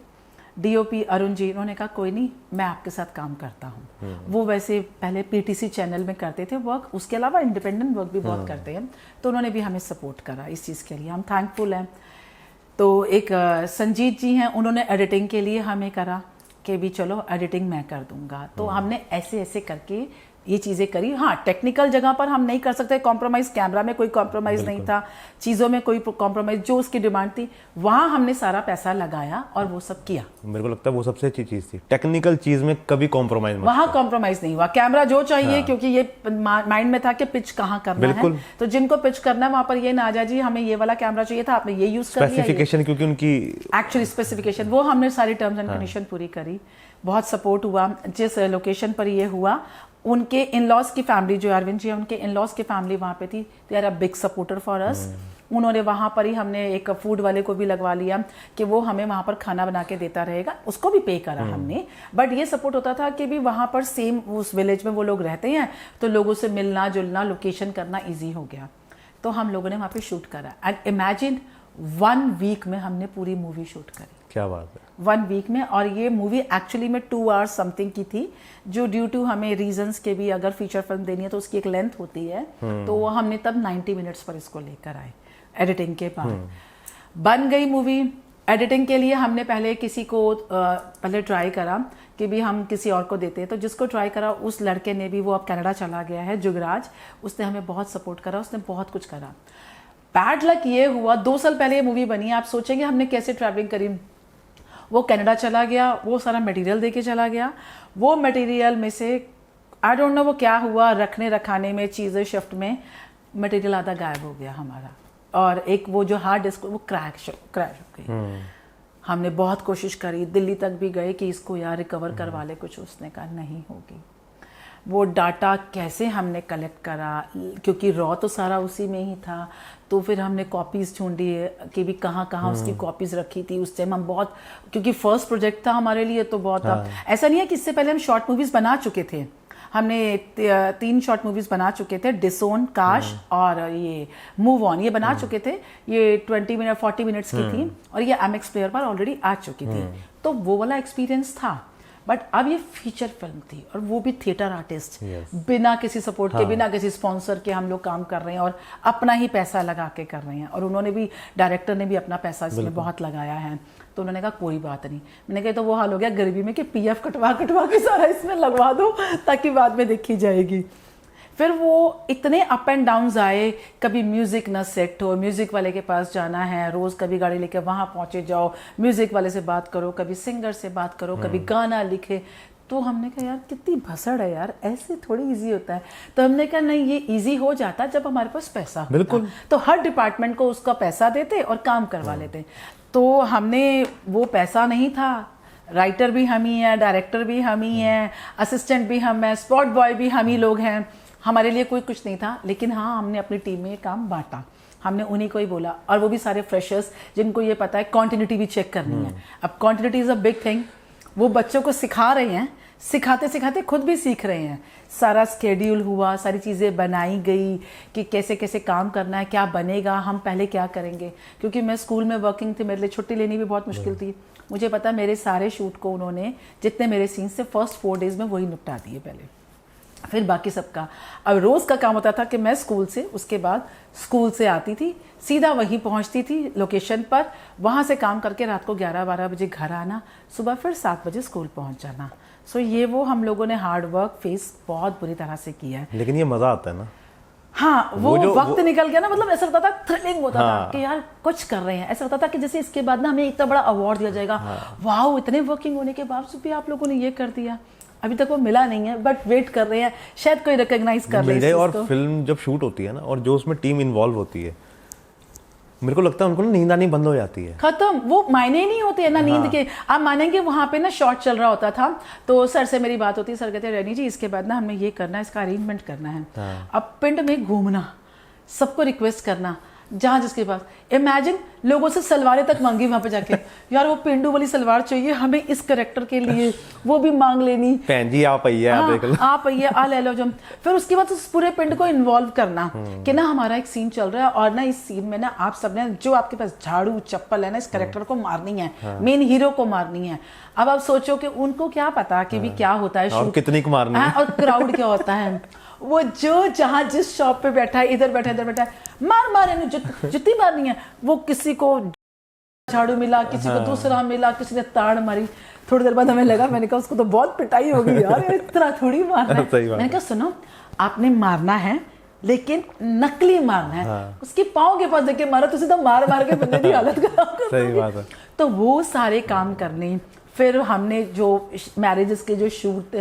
Speaker 1: डीओपी अरुण जी, उन्होंने कहा कोई नहीं मैं आपके साथ काम करता हूँ। वो वैसे पहले पीटीसी चैनल में करते थे वर्क, उसके अलावा इंडिपेंडेंट वर्क भी बहुत करते हैं, तो उन्होंने भी हमें सपोर्ट करा इस चीज़ के लिए, हम थैंकफुल हैं। तो एक संजीत जी हैं, उन्होंने एडिटिंग के लिए हमें करा कि भी चलो एडिटिंग मैं कर दूंगा। तो हमने ऐसे ऐसे करके ये चीज़ें करी। हाँ, टेक्निकल जगह पर हम नहीं कर सकते कॉम्प्रोमाइज़, कैमरा में कोई कॉम्प्रोमाइज़ नहीं था, चीज़ों में कोई कॉम्प्रोमाइज़, जो उसकी डिमांड थी वहाँ हमने सारा पैसा लगाया और वो सब किया।
Speaker 2: मेरे को लगता है वो सबसे अच्छी चीज़ थी, टेक्निकल चीज़ में कभी कॉम्प्रोमाइज़,
Speaker 1: वहाँ कॉम्प्रोमाइज़ नहीं हुआ। कैमरा जो चाहिए, क्योंकि ये माइंड में था कि पिच कहाँ करना है, तो जिनको पिच करना है वहाँ पर ये ना आ जाए जी हमें ये वाला कैमरा चाहिए था, आपने ये यूज़ कर लिया।
Speaker 2: स्पेसिफिकेशन, क्योंकि उनकी
Speaker 1: एक्चुअली स्पेसिफिकेशन, वो हमने सारी टर्म्स एंड कंडीशन पूरी करी। बहुत सपोर्ट हुआ। जिस लोकेशन पर ये हुआ, उनके इन लॉज की फैमिली, जो अरविंद जी है उनके इन लॉज की फैमिली वहाँ पे थी, they are a big supporter for us. उन्होंने वहाँ पर ही हमने एक फूड वाले को भी लगवा लिया कि वो हमें वहाँ पर खाना बना के देता रहेगा, उसको भी पे करा हमने। बट ये सपोर्ट होता था कि भी वहाँ पर सेम उस विलेज में वो लोग रहते हैं तो लोगों से मिलना जुलना, लोकेशन करना ईजी हो गया। तो हम लोगों ने वहाँ पे शूट करा एंड इमेजिन 1 वीक में हमने पूरी मूवी शूट करी।
Speaker 2: क्या बात है।
Speaker 1: 1 वीक में। और ये मूवी एक्चुअली में 2 आवर्स समथिंग की थी, जो ड्यू टू हमें रीजंस के भी, अगर फीचर फिल्म देनी है तो उसकी एक लेंथ होती है, तो वो हमने तब 90 मिनट्स पर इसको लेकर आए एडिटिंग के बाद। बन गई मूवी। एडिटिंग के लिए हमने पहले किसी को पहले ट्राई करा कि भी हम किसी और को देते हैं, तो जिसको ट्राई करा उस लड़के ने भी, वो अब कनाडा चला गया है, जुगराज, उसने हमें बहुत सपोर्ट करा, उसने बहुत कुछ करा। बैड लक ये हुआ, 2 साल पहले ये मूवी बनी है, आप सोचेंगे हमने कैसे ट्रैवलिंग करी। वो कनाडा चला गया, वो सारा मटेरियल दे के चला गया, वो मटेरियल में से आई डोंट नो वो क्या हुआ, रखने रखाने में, चीज़ें शिफ्ट में मटेरियल आधा गायब हो गया हमारा, और एक वो जो हार्ड डिस्क वो क्रैश हो गई। हमने बहुत कोशिश करी, दिल्ली तक भी गए कि इसको यार रिकवर करवा ले कुछ, उसने कहा नहीं होगी। वो डाटा कैसे हमने कलेक्ट करा, क्योंकि रॉ तो सारा उसी में ही था, तो फिर हमने कॉपीज़ ढूंढी कि भी कहाँ कहाँ उसकी कॉपीज़ रखी थी। उस टाइम हम बहुत, क्योंकि फर्स्ट प्रोजेक्ट था हमारे लिए तो बहुत, ऐसा नहीं है कि इससे पहले हम शॉर्ट मूवीज़ बना चुके थे, हमने 3 शॉर्ट मूवीज़ बना चुके थे, डिसोन, काश और ये मूव ऑन, ये बना चुके थे, ये 20 मिनट 40 मिनट्स की थी, और ये एमएक्स प्लेयर पर ऑलरेडी आ चुकी थी, तो वो वाला एक्सपीरियंस था। बट अब ये फीचर फिल्म थी, और वो भी थिएटर आर्टिस्ट, बिना किसी सपोर्ट के, बिना किसी स्पॉन्सर के हम लोग काम कर रहे हैं, और अपना ही पैसा लगा के कर रहे हैं, और उन्होंने भी, डायरेक्टर ने भी अपना पैसा इसमें बहुत लगाया है। तो उन्होंने कहा कोई बात नहीं। मैंने कहा तो वो हाल हो गया गरीबी में कि पीएफ कटवा के सारा इसमें लगवा दो ताकि बाद में देखी जाएगी। फिर वो इतने अप एंड डाउन्स आए, कभी म्यूजिक ना सेट हो, म्यूजिक वाले के पास जाना है रोज, कभी गाड़ी लेके वहां पहुंचे जाओ, म्यूजिक वाले से बात करो, कभी सिंगर से बात करो, कभी गाना लिखे। तो हमने कहा यार कितनी भसड़ है यार, ऐसे थोड़ी इजी होता है। तो हमने कहा नहीं, ये इजी हो जाता जब हमारे पास पैसा होता।
Speaker 2: बिल्कुल।
Speaker 1: तो हर डिपार्टमेंट को उसका पैसा देते और काम करवा लेते। तो हमने, वो पैसा नहीं था, राइटर भी हम ही हैं, डायरेक्टर भी हम ही हैं, असिस्टेंट भी हम हैं, स्पॉट बॉय भी हम ही लोग हैं, हमारे लिए कोई कुछ नहीं था। लेकिन हाँ, हमने अपनी टीम में ये काम बांटा, हमने उन्हीं को ही बोला, और वो भी सारे फ्रेशर्स जिनको ये पता है कॉन्टिन्यूटी भी चेक करनी है। अब continuity is a big thing, वो बच्चों को सिखा रहे हैं, सिखाते सिखाते खुद भी सीख रहे हैं। सारा स्केड्यूल हुआ, सारी चीज़ें बनाई गई कि कैसे कैसे काम करना है, क्या बनेगा, हम पहले क्या करेंगे। क्योंकि मैं स्कूल में वर्किंग थी, मेरे लिए छुट्टी लेनी भी बहुत मुश्किल थी। मुझे पता मेरे सारे शूट को उन्होंने, जितने मेरे सीन्स थे, फर्स्ट 4 डेज में वही निपटा दिए पहले, फिर बाकी सबका। अब रोज़ का काम होता था कि मैं स्कूल से, उसके बाद स्कूल से आती थी, सीधा वहीं पहुंचती थी लोकेशन पर, वहाँ से काम करके रात को 11-12 बजे घर आना, सुबह फिर 7 बजे स्कूल पहुंच जाना। सो ये वो हम लोगों ने हार्ड वर्क फेस बहुत बुरी तरह से किया है।
Speaker 2: लेकिन ये मज़ा आता है ना।
Speaker 1: हाँ, वो वक्त निकल गया ना, मतलब ऐसा लगता था, थ्रिलिंग होता था कि यार कुछ कर रहे हैं। ऐसा लगता था कि जैसे इसके बाद ना हमें इतना बड़ा अवार्ड दिया जाएगा, वाह, इतने वर्किंग होने के बावजूद भी आप लोगों ने ये कर दिया। अभी तक वो मिला नहीं है, बट वेट कर रहे हैं, शायद कोई रिकॉग्नाइज कर ले।
Speaker 2: और फिल्म जब शूट होती है ना, और जो उसमें टीम इन्वॉल्व होती है, मेरे को लगता है उनको ना नींद आनी बंद हो जाती है,
Speaker 1: खत्म। वो मायने नहीं होते हैं ना नींद के। आप मानेंगे वहां पे ना शॉट चल रहा होता था, तो सर से मेरी बात होती है, सर कहते हैं रैनी जी इसके बाद ना हमें ये करना है, इसका अरेंजमेंट करना है। अब पिंड में घूमना, सबको रिक्वेस्ट करना, जहाँ जिसके पास, इमेजिन लोगों से सलवारें तक मांगी वहां पे जाके, यार वो पेंडू वाली सलवार चाहिए हमें इस कैरेक्टर के लिए, वो भी मांग लेनी,
Speaker 2: भैन जी आप आइए,
Speaker 1: आप आइए, आ ले लो जम। फिर उसके बाद उस पूरे पिंड को इन्वॉल्व करना कि ना हमारा एक सीन चल रहा है, और ना इस सीन में ना आप सबने जो आपके पास झाड़ू चप्पल है ना, इस कैरेक्टर को मारनी है, मेन हीरो को मारनी है। अब आप सोचो कि उनको क्या पता कि भी क्या होता है शूट,
Speaker 2: कितनी को मारनी है,
Speaker 1: और क्राउड क्या होता है। वो जो जहाँ जिस शॉप पे बैठा है, इधर बैठा है, मार जितनी मारनी है। वो किसी को झाड़ू मिला, किसी को दूसरा मिला, किसी ने ताड़ मारी। थोड़ी देर बाद हमें लगा, मैंने कहा उसको तो बहुत पिटाई होगी यार, इतना थोड़ी मारना है। मैंने कहा सुनो, आपने मारना है लेकिन नकली मारना है, उसके पाँव के पास देके मारो तो सीधा मार मार के बंदे की हालत खराब कर
Speaker 2: सही बात है।
Speaker 1: तो वो सारे काम करने, फिर हमने जो मैरिजेस के जो शूट,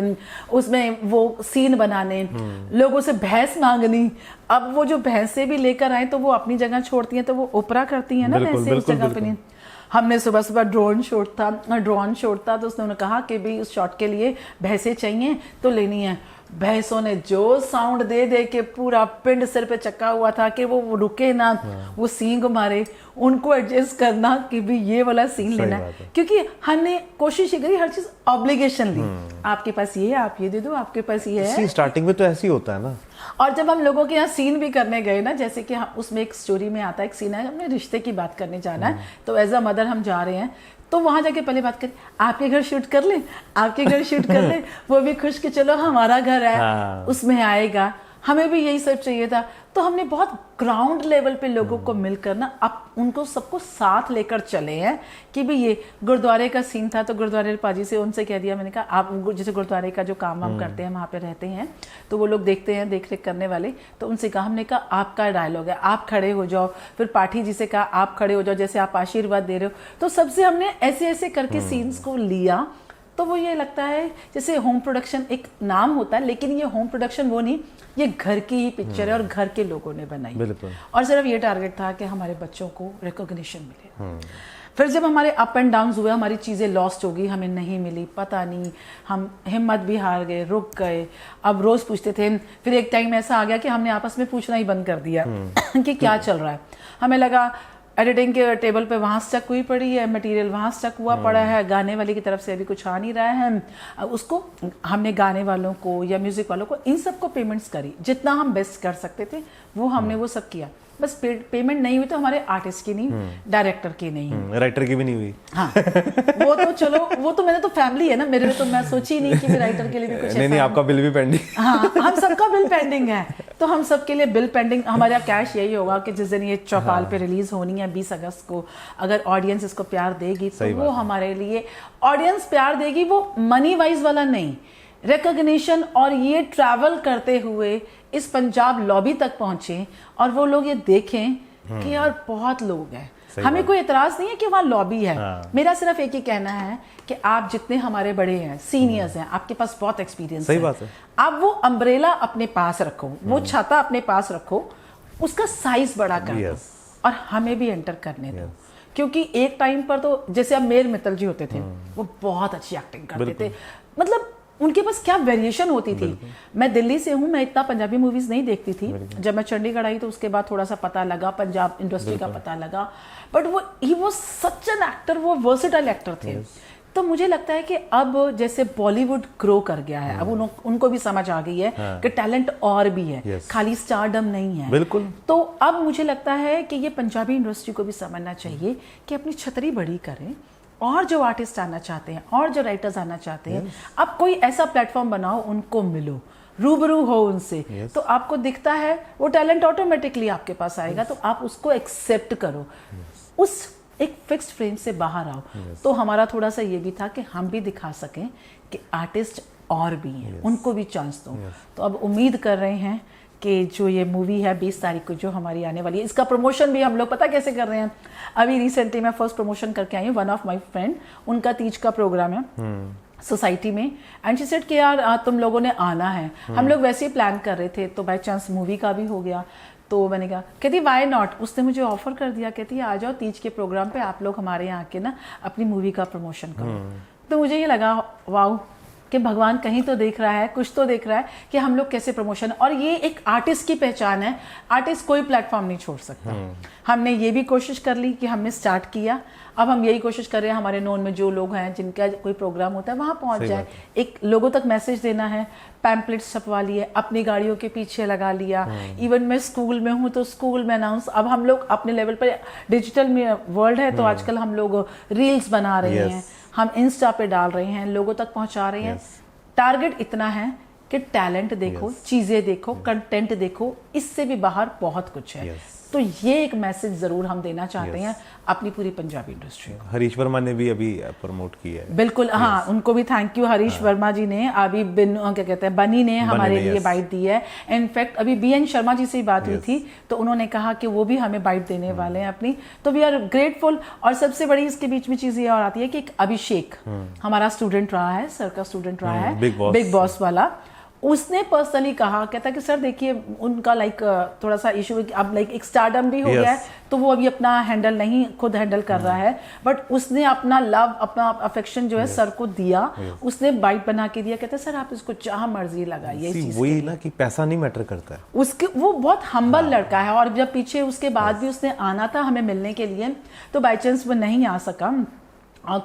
Speaker 1: उसमें वो सीन बनाने, लोगों से भैंस मांगनी। अब वो जो भैंसे भी लेकर आए तो वो अपनी जगह छोड़ती हैं, तो वो ओपरा करती हैं ना वैसे उस जगह पे नहीं। हमने सुबह सुबह ड्रोन शॉट था, तो उसने कहा कि भी उस शॉट के लिए भैंसे चाहिए तो लेनी है। भैंसों ने जो साउंड दे दे के पूरा पिंड सिर पे चक्का हुआ था कि वो रुके ना, वो सींग मारे, उनको एडजस्ट करना कि भी ये वाला सीन लेना है, क्योंकि हमने कोशिश ही करी, हर चीज ऑब्लिगेशन ली, आपके पास ये है आप ये दे दो, आपके पास ये है।
Speaker 2: स्टार्टिंग में तो ऐसे ही होता है ना।
Speaker 1: और जब हम लोगों के यहाँ सीन भी करने गए ना, जैसे कि हम उसमें एक स्टोरी में आता है, एक सीन है, हमने रिश्ते की बात करने जाना है, तो एज अ मदर हम जा रहे हैं, तो वहां जाके पहले बात करें, आपके घर शूट कर लें, आपके घर शूट कर लें, वो भी खुश कि चलो हमारा घर है,
Speaker 2: हाँ।
Speaker 1: उसमें आएगा, हमें भी यही सब चाहिए था। तो हमने बहुत ग्राउंड लेवल पे लोगों को मिलकर ना अब उनको सबको साथ लेकर चले हैं कि भी ये गुरुद्वारे का सीन था, तो गुरुद्वारे पाजी से उनसे कह दिया, मैंने कहा आप जैसे गुरुद्वारे का जो काम हम करते हैं वहाँ पे रहते हैं, तो वो लोग देखते हैं देख रेख करने वाले, तो उनसे कहा, हमने कहा आपका डायलॉग है, आप खड़े हो जाओ, फिर पाठी जी से कहा आप खड़े हो जाओ, जैसे आप आशीर्वाद दे रहे हो, तो सबसे हमने ऐसे ऐसे करके सीन्स को लिया। तो वो ये लगता है जैसे होम प्रोडक्शन एक नाम होता है, लेकिन ये होम प्रोडक्शन वो नहीं, ये घर की ही पिक्चर है और घर के लोगों ने बनाई।
Speaker 2: बिल्कुल।
Speaker 1: और सिर्फ ये टारगेट था कि हमारे बच्चों को रिकॉग्निशन मिले। फिर जब हमारे अप एंड डाउन हुए, हमारी चीज़ें लॉस्ट हो गई, हमें नहीं मिली, पता नहीं, हम हिम्मत भी हार गए, रुक गए। अब रोज़ पूछते थे, फिर एक टाइम ऐसा आ गया कि हमने आपस में पूछना ही बंद कर दिया कि क्या चल रहा है। हमें लगा एडिटिंग के टेबल पे वहाँ स्टक हुई पड़ी है, मटेरियल वहाँ स्टक हुआ पड़ा है, गाने वाले की तरफ से अभी कुछ आ नहीं रहा है। उसको हमने गाने वालों को या म्यूजिक वालों को इन सबको पेमेंट्स करी, जितना हम बेस्ट कर सकते थे वो हमने वो सब किया। बस पेमेंट नहीं हुई तो हमारे आर्टिस्ट की नहीं, डायरेक्टर की नहीं,
Speaker 2: राइटर की भी नहीं हुई।
Speaker 1: हाँ, वो तो चलो, वो तो मैंने तो फैमिली है ना मेरे में, तो मैं सोची नहीं कि राइटर के लिए भी कुछ
Speaker 2: नहीं, आपका बिल भी पेंडिंग।
Speaker 1: हाँ, हम सबका बिल पेंडिंग है, तो हम सबके लिए बिल पेंडिंग। हमारा कैश यही होगा कि जिस दिन ये चौपाल पे रिलीज होनी है 20 अगस्त को, अगर ऑडियंस इसको प्यार देगी तो वो हमारे लिए, ऑडियंस प्यार देगी, वो मनी वाइज वाला नहीं, रिकॉग्निशन। और ये ट्रैवल करते हुए इस पंजाब लॉबी तक पहुंचे और वो लोग ये देखें कि यार बहुत लोग हैं, हमें कोई एतराज नहीं है कि वहाँ लॉबी है। मेरा सिर्फ एक ही कहना है कि आप जितने हमारे बड़े हैं, सीनियर्स हैं, आपके पास बहुत एक्सपीरियंस है,
Speaker 2: बात है।
Speaker 1: आप वो अम्ब्रेला अपने पास रखो, वो छाता अपने पास रखो, उसका साइज बड़ा कर दो और हमें भी एंटर करने दो। क्योंकि एक टाइम पर तो जैसे अब मेर मित्तल जी होते थे, वो बहुत अच्छी एक्टिंग करते थे, मतलब उनके पास क्या वेरिएशन होती थी। मैं दिल्ली से हूँ, मैं इतना पंजाबी मूवीज नहीं देखती थी, जब मैं चंडीगढ़ आई तो उसके बाद थोड़ा सा पता लगा, पंजाब इंडस्ट्री का पता लगा, बट वो ही वो सच एन एक्टर, वो वर्सेटाइल एक्टर थे। तो मुझे लगता है कि अब जैसे बॉलीवुड ग्रो कर गया है, अब उनको भी समझ आ गई है कि टैलेंट और भी है, खाली स्टारडम नहीं है।
Speaker 2: बिल्कुल।
Speaker 1: तो अब मुझे लगता है कि ये पंजाबी इंडस्ट्री को भी समझना चाहिए कि अपनी छतरी बड़ी करें, और जो आर्टिस्ट आना चाहते हैं और जो राइटर्स आना चाहते हैं, अब कोई ऐसा प्लेटफॉर्म बनाओ, उनको मिलो, रूबरू हो उनसे, तो आपको दिखता है वो टैलेंट ऑटोमेटिकली आपके पास आएगा, तो आप उसको एक्सेप्ट करो, उस एक फिक्स्ड फ्रेम से बाहर आओ। तो हमारा थोड़ा सा ये भी था कि हम भी दिखा सकें कि आर्टिस्ट और भी हैं, उनको भी चांस दो। तो अब उम्मीद कर रहे हैं कि जो ये मूवी है 20 तारीख को जो हमारी आने वाली है, इसका प्रमोशन भी हम लोग पता कैसे कर रहे हैं। अभी रिसेंटली मैं फर्स्ट प्रमोशन करके आई हूँ, वन ऑफ माय फ्रेंड, उनका तीज का प्रोग्राम है सोसाइटी में, एंड शी सेड कि यार तुम लोगों ने आना है। हम लोग वैसे ही प्लान कर रहे थे, तो बाय चांस मूवी का भी हो गया, तो मैंने कहा, कहती वाई नॉट, उसने मुझे ऑफर कर दिया, कहती आ जाओ तीज के प्रोग्राम पे, आप लोग हमारे यहाँ के ना अपनी मूवी का प्रमोशन करो। तो मुझे ये लगा वाओ कि भगवान कहीं तो देख रहा है, कुछ तो देख रहा है कि हम लोग कैसे प्रमोशन, और ये एक आर्टिस्ट की पहचान है, आर्टिस्ट कोई प्लेटफॉर्म नहीं छोड़ सकता। हमने ये भी कोशिश कर ली कि हमने स्टार्ट किया, अब हम यही कोशिश कर रहे हैं हमारे नोन में जो लोग हैं जिनका कोई प्रोग्राम होता है वहाँ पहुँच जाए, एक लोगों तक मैसेज देना है, पैम्पलेट्स छपवा लिए, अपनी गाड़ियों के पीछे लगा लिया। इवन मैं स्कूल में हूँ तो स्कूल में अनाउंस, अब हम लोग अपने लेवल पर, डिजिटल वर्ल्ड है तो आजकल हम लोग रील्स बना रहे हैं, हम इंस्टा पे डाल रहे हैं, लोगों तक पहुंचा रहे हैं। टारगेट इतना है कि टैलेंट देखो, चीजें देखो, कंटेंट देखो, इससे भी बाहर बहुत कुछ है। तो ये एक मैसेज जरूर हम देना चाहते हैं अपनी पूरी पंजाबी इंडस्ट्री को।
Speaker 2: हरीश वर्मा ने भी अभी प्रमोट किया है।
Speaker 1: बिल्कुल, हाँ, उनको भी थैंक यू। हरीश वर्मा जी ने अभी क्या कहते हैं, बनी ने हमारे लिए बाइट दी है। इनफैक्ट अभी BN शर्मा जी से ही बात हुई थी, तो उन्होंने कहा कि वो भी हमें बाइट देने वाले हैं अपनी, तो वी आर ग्रेटफुल। और सबसे बड़ी इसके बीच में चीज ये और आती है कि एक अभिषेक हमारा स्टूडेंट रहा है, सर का स्टूडेंट रहा है, बिग बॉस वाला, उसने पर्सनली कहा, कहता कि सर देखिए उनका लाइक थोड़ा सा इशू अब लाइक एक स्टारडम भी हो गया है, तो वो अभी अपना हैंडल नहीं खुद हैंडल कर रहा है, बट उसने अपना लव अपना अफेक्शन जो है सर को दिया, उसने बाइट बना के दिया। कहते सर आप इसको जहां मर्जी लगाइए। इस चीज
Speaker 2: वही ना कि पैसा नहीं मैटर करता है।
Speaker 1: उसके वो बहुत हम्बल लड़का है, और जब पीछे उसके बाद भी उसने आना था हमें मिलने के लिए, तो बाई चांस वो नहीं आ सका,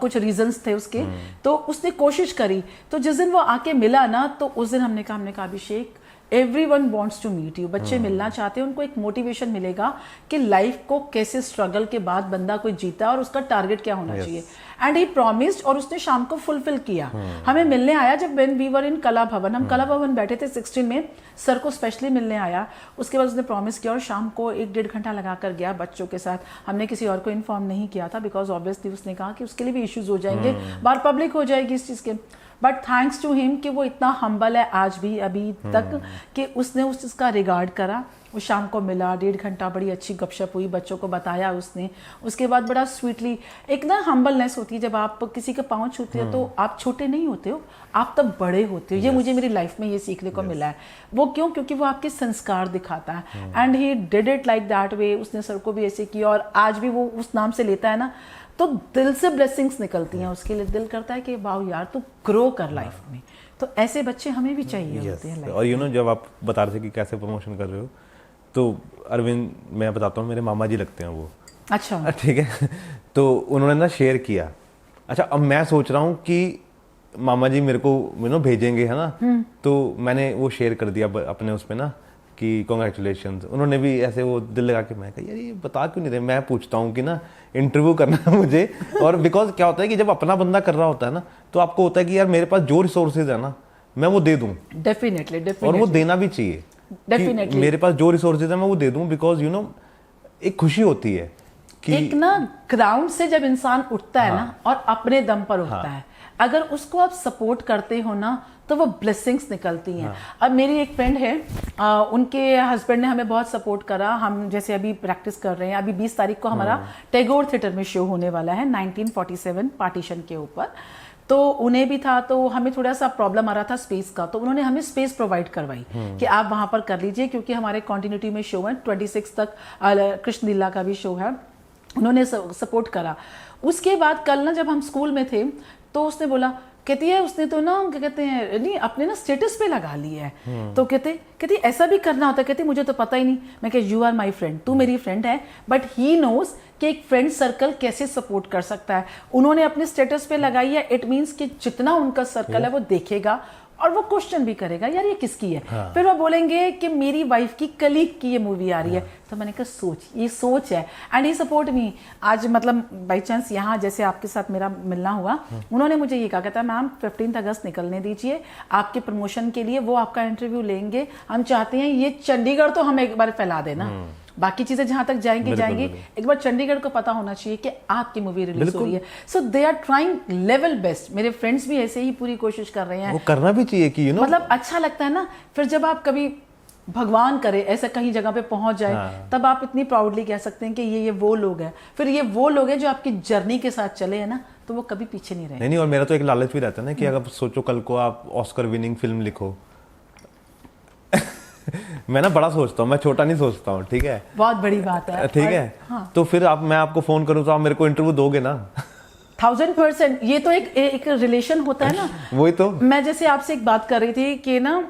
Speaker 1: कुछ रीजंस थे उसके, तो उसने कोशिश करी। तो जिस दिन वो आके मिला ना, तो उस दिन हमने कहा Abhishek everyone wants to meet you. बच्चे मिलना चाहते हैं, उनको एक मोटिवेशन मिलेगा कि लाइफ को कैसे स्ट्रगल के बाद बंदा कोई जीता है और उसका टारगेट क्या होना चाहिए। एंड ही प्रॉमिस्ड, और उसने शाम को फुलफिल किया। हमें मिलने आया जब व्हेन वी वर इन कला भवन, हम कला भवन बैठे थे 16 में, सर को स्पेशली मिलने आया। उसके बाद उसने प्रॉमिस किया और शाम को 1-1.5 घंटा लगा कर गया बच्चों के साथ। हमने किसी और को इन्फॉर्म नहीं किया था, बिकॉज ऑब्वियसली उसने कहा कि उसके लिए भी इश्यूज हो जाएंगे, बाहर पब्लिक हो जाएगी इस चीज़ के। बट थैंक्स टू हिम कि वो इतना हम्बल है आज भी अभी तक, कि उसने उस चीज़ का रिगार्ड करा। वो शाम को मिला, 1.5 घंटा बड़ी अच्छी गपशप हुई, बच्चों को बताया उसने। उसके बाद बड़ा स्वीटली, एक ना हम्बलनेस होती है जब आप किसी के पाँव छूते हो, तो आप छोटे नहीं होते हो, आप तब बड़े होते हो। ये मुझे मेरी लाइफ में ये सीखने को मिला है। वो क्यों? क्योंकि वो आपके संस्कार दिखाता है। And he did it like that way. उसने सर को भी ऐसे किया, और आज भी वो उस नाम से लेता है ना, तो दिल से ब्लेसिंग्स निकलती हैं उसके लिए। दिल करता है कि वाओ यार तू ग्रो कर लाइफ में। तो ऐसे बच्चे हमें भी चाहिए होते हैं।
Speaker 2: और यू नो जब आप बता रहे थे कि कैसे प्रमोशन कर रहे हो, तो अरविंद, मैं बताता हूँ, मेरे मामा जी लगते हैं वो।
Speaker 1: अच्छा,
Speaker 2: ठीक है। तो उन्होंने ना शेयर किया। अच्छा, अब मैं सोच रहा हूँ कि मामा जी मेरे को भेजेंगे, है ना। तो मैंने वो शेयर कर दिया अपने उस पर ना कि कॉन्ग्रेचुलेशन। उन्होंने भी ऐसे वो दिल लगा के, मैं कहा यार ये बता क्यों नहीं रहे, मैं पूछता हूँ कि ना इंटरव्यू करना है मुझे। और बिकॉज क्या होता है कि जब अपना बंदा कर रहा होता है ना, तो आपको होता है कि यार मेरे पास जो रिसोर्सेज है ना, मैं वो दे दूँ।
Speaker 1: डेफिनेटली।
Speaker 2: और वो देना भी चाहिए। डेफिनेटली मेरे पास जो रिसोर्सेज है मैं वो दे दूं, बिकॉज एक खुशी होती है कि
Speaker 1: एक ना ग्राउंड से जब इंसान उठता है ना, और अपने दम पर उठता है, अगर उसको आप सपोर्ट करते हो ना, तो वो ब्लेसिंग्स निकलती हैं। अब मेरी एक फ्रेंड है, उनके हस्बैंड ने हमें बहुत सपोर्ट करा। हम जैसे अभी प्रैक्टिस कर रहे हैं, अभी 20 तारीख को हमारा टैगोर थिएटर में शो होने वाला है 1947 पार्टीशन के ऊपर। तो उन्हें भी था, तो हमें थोड़ा सा प्रॉब्लम आ रहा था स्पेस का, तो उन्होंने हमें स्पेस प्रोवाइड करवाई कि आप वहां पर कर लीजिए, क्योंकि हमारे कॉन्टिन्यूटी में शो है 26 तक, कृष्ण लीला का भी शो है। उन्होंने सपोर्ट करा। उसके बाद कल ना जब हम स्कूल में थे, तो उसने बोला, कहती है उसने तो ना क्या कहते हैं नहीं अपने ना स्टेटस पे लगा लिया है। तो कहती ऐसा भी करना होता है। कहती मुझे तो पता ही नहीं। मैं कह यू आर माई फ्रेंड, तू मेरी फ्रेंड है, बट ही नोज कि एक फ्रेंड सर्कल कैसे सपोर्ट कर सकता है। उन्होंने अपने स्टेटस पे लगाई है, इट मीन्स कि जितना उनका सर्कल है वो देखेगा, और वो क्वेश्चन भी करेगा यार ये किसकी है। फिर वो बोलेंगे कि मेरी वाइफ की कलीग की ये मूवी आ रही है। तो मैंने कहा ये सोच है। And he support me. आज मतलब बाई चांस यहाँ जैसे आपके साथ मेरा मिलना हुआ, उन्होंने मुझे ये कहा, कहता है मैम 15 अगस्त निकलने दीजिए आपके प्रमोशन के लिए, वो आपका इंटरव्यू लेंगे। हम चाहते हैं ये चंडीगढ़ तो हम एक बार फैला देना, बाकी चीजें जहां तक जाएंगी, एक बार चंडीगढ़ को पता होना चाहिए कि आपकी मूवी रिलीज हो रही है। So they are trying level best. मेरे फ्रेंड्स भी ऐसे ही पूरी कोशिश कर रहे हैं।
Speaker 2: वो करना भी चाहिए कि
Speaker 1: मतलब अच्छा लगता है ना। फिर जब आप कभी भगवान करे ऐसा कहीं जगह पे पहुंच जाए, तब आप इतनी प्राउडली कह सकते हैं कि ये वो लोग हैं। फिर ये वो लोग हैं जो आपकी जर्नी के साथ चले हैं ना, तो वो कभी पीछे नहीं रहे।
Speaker 2: नहीं, और मेरा तो एक लालच भी रहता है ना कि अगर सोचो कल को आप ऑस्कर विनिंग फिल्म लिखो। मैं ना बड़ा सोचता हूँ, मैं छोटा नहीं सोचता हूँ। ठीक है,
Speaker 1: बहुत बड़ी बात है।
Speaker 2: ठीक है। तो फिर मैं आपको फोन करूँ तो आप मेरे को इंटरव्यू दोगे ना?
Speaker 1: 1000%। ये तो एक रिलेशन होता है ना।
Speaker 2: वही तो
Speaker 1: मैं जैसे आपसे एक बात कर रही थी कि ना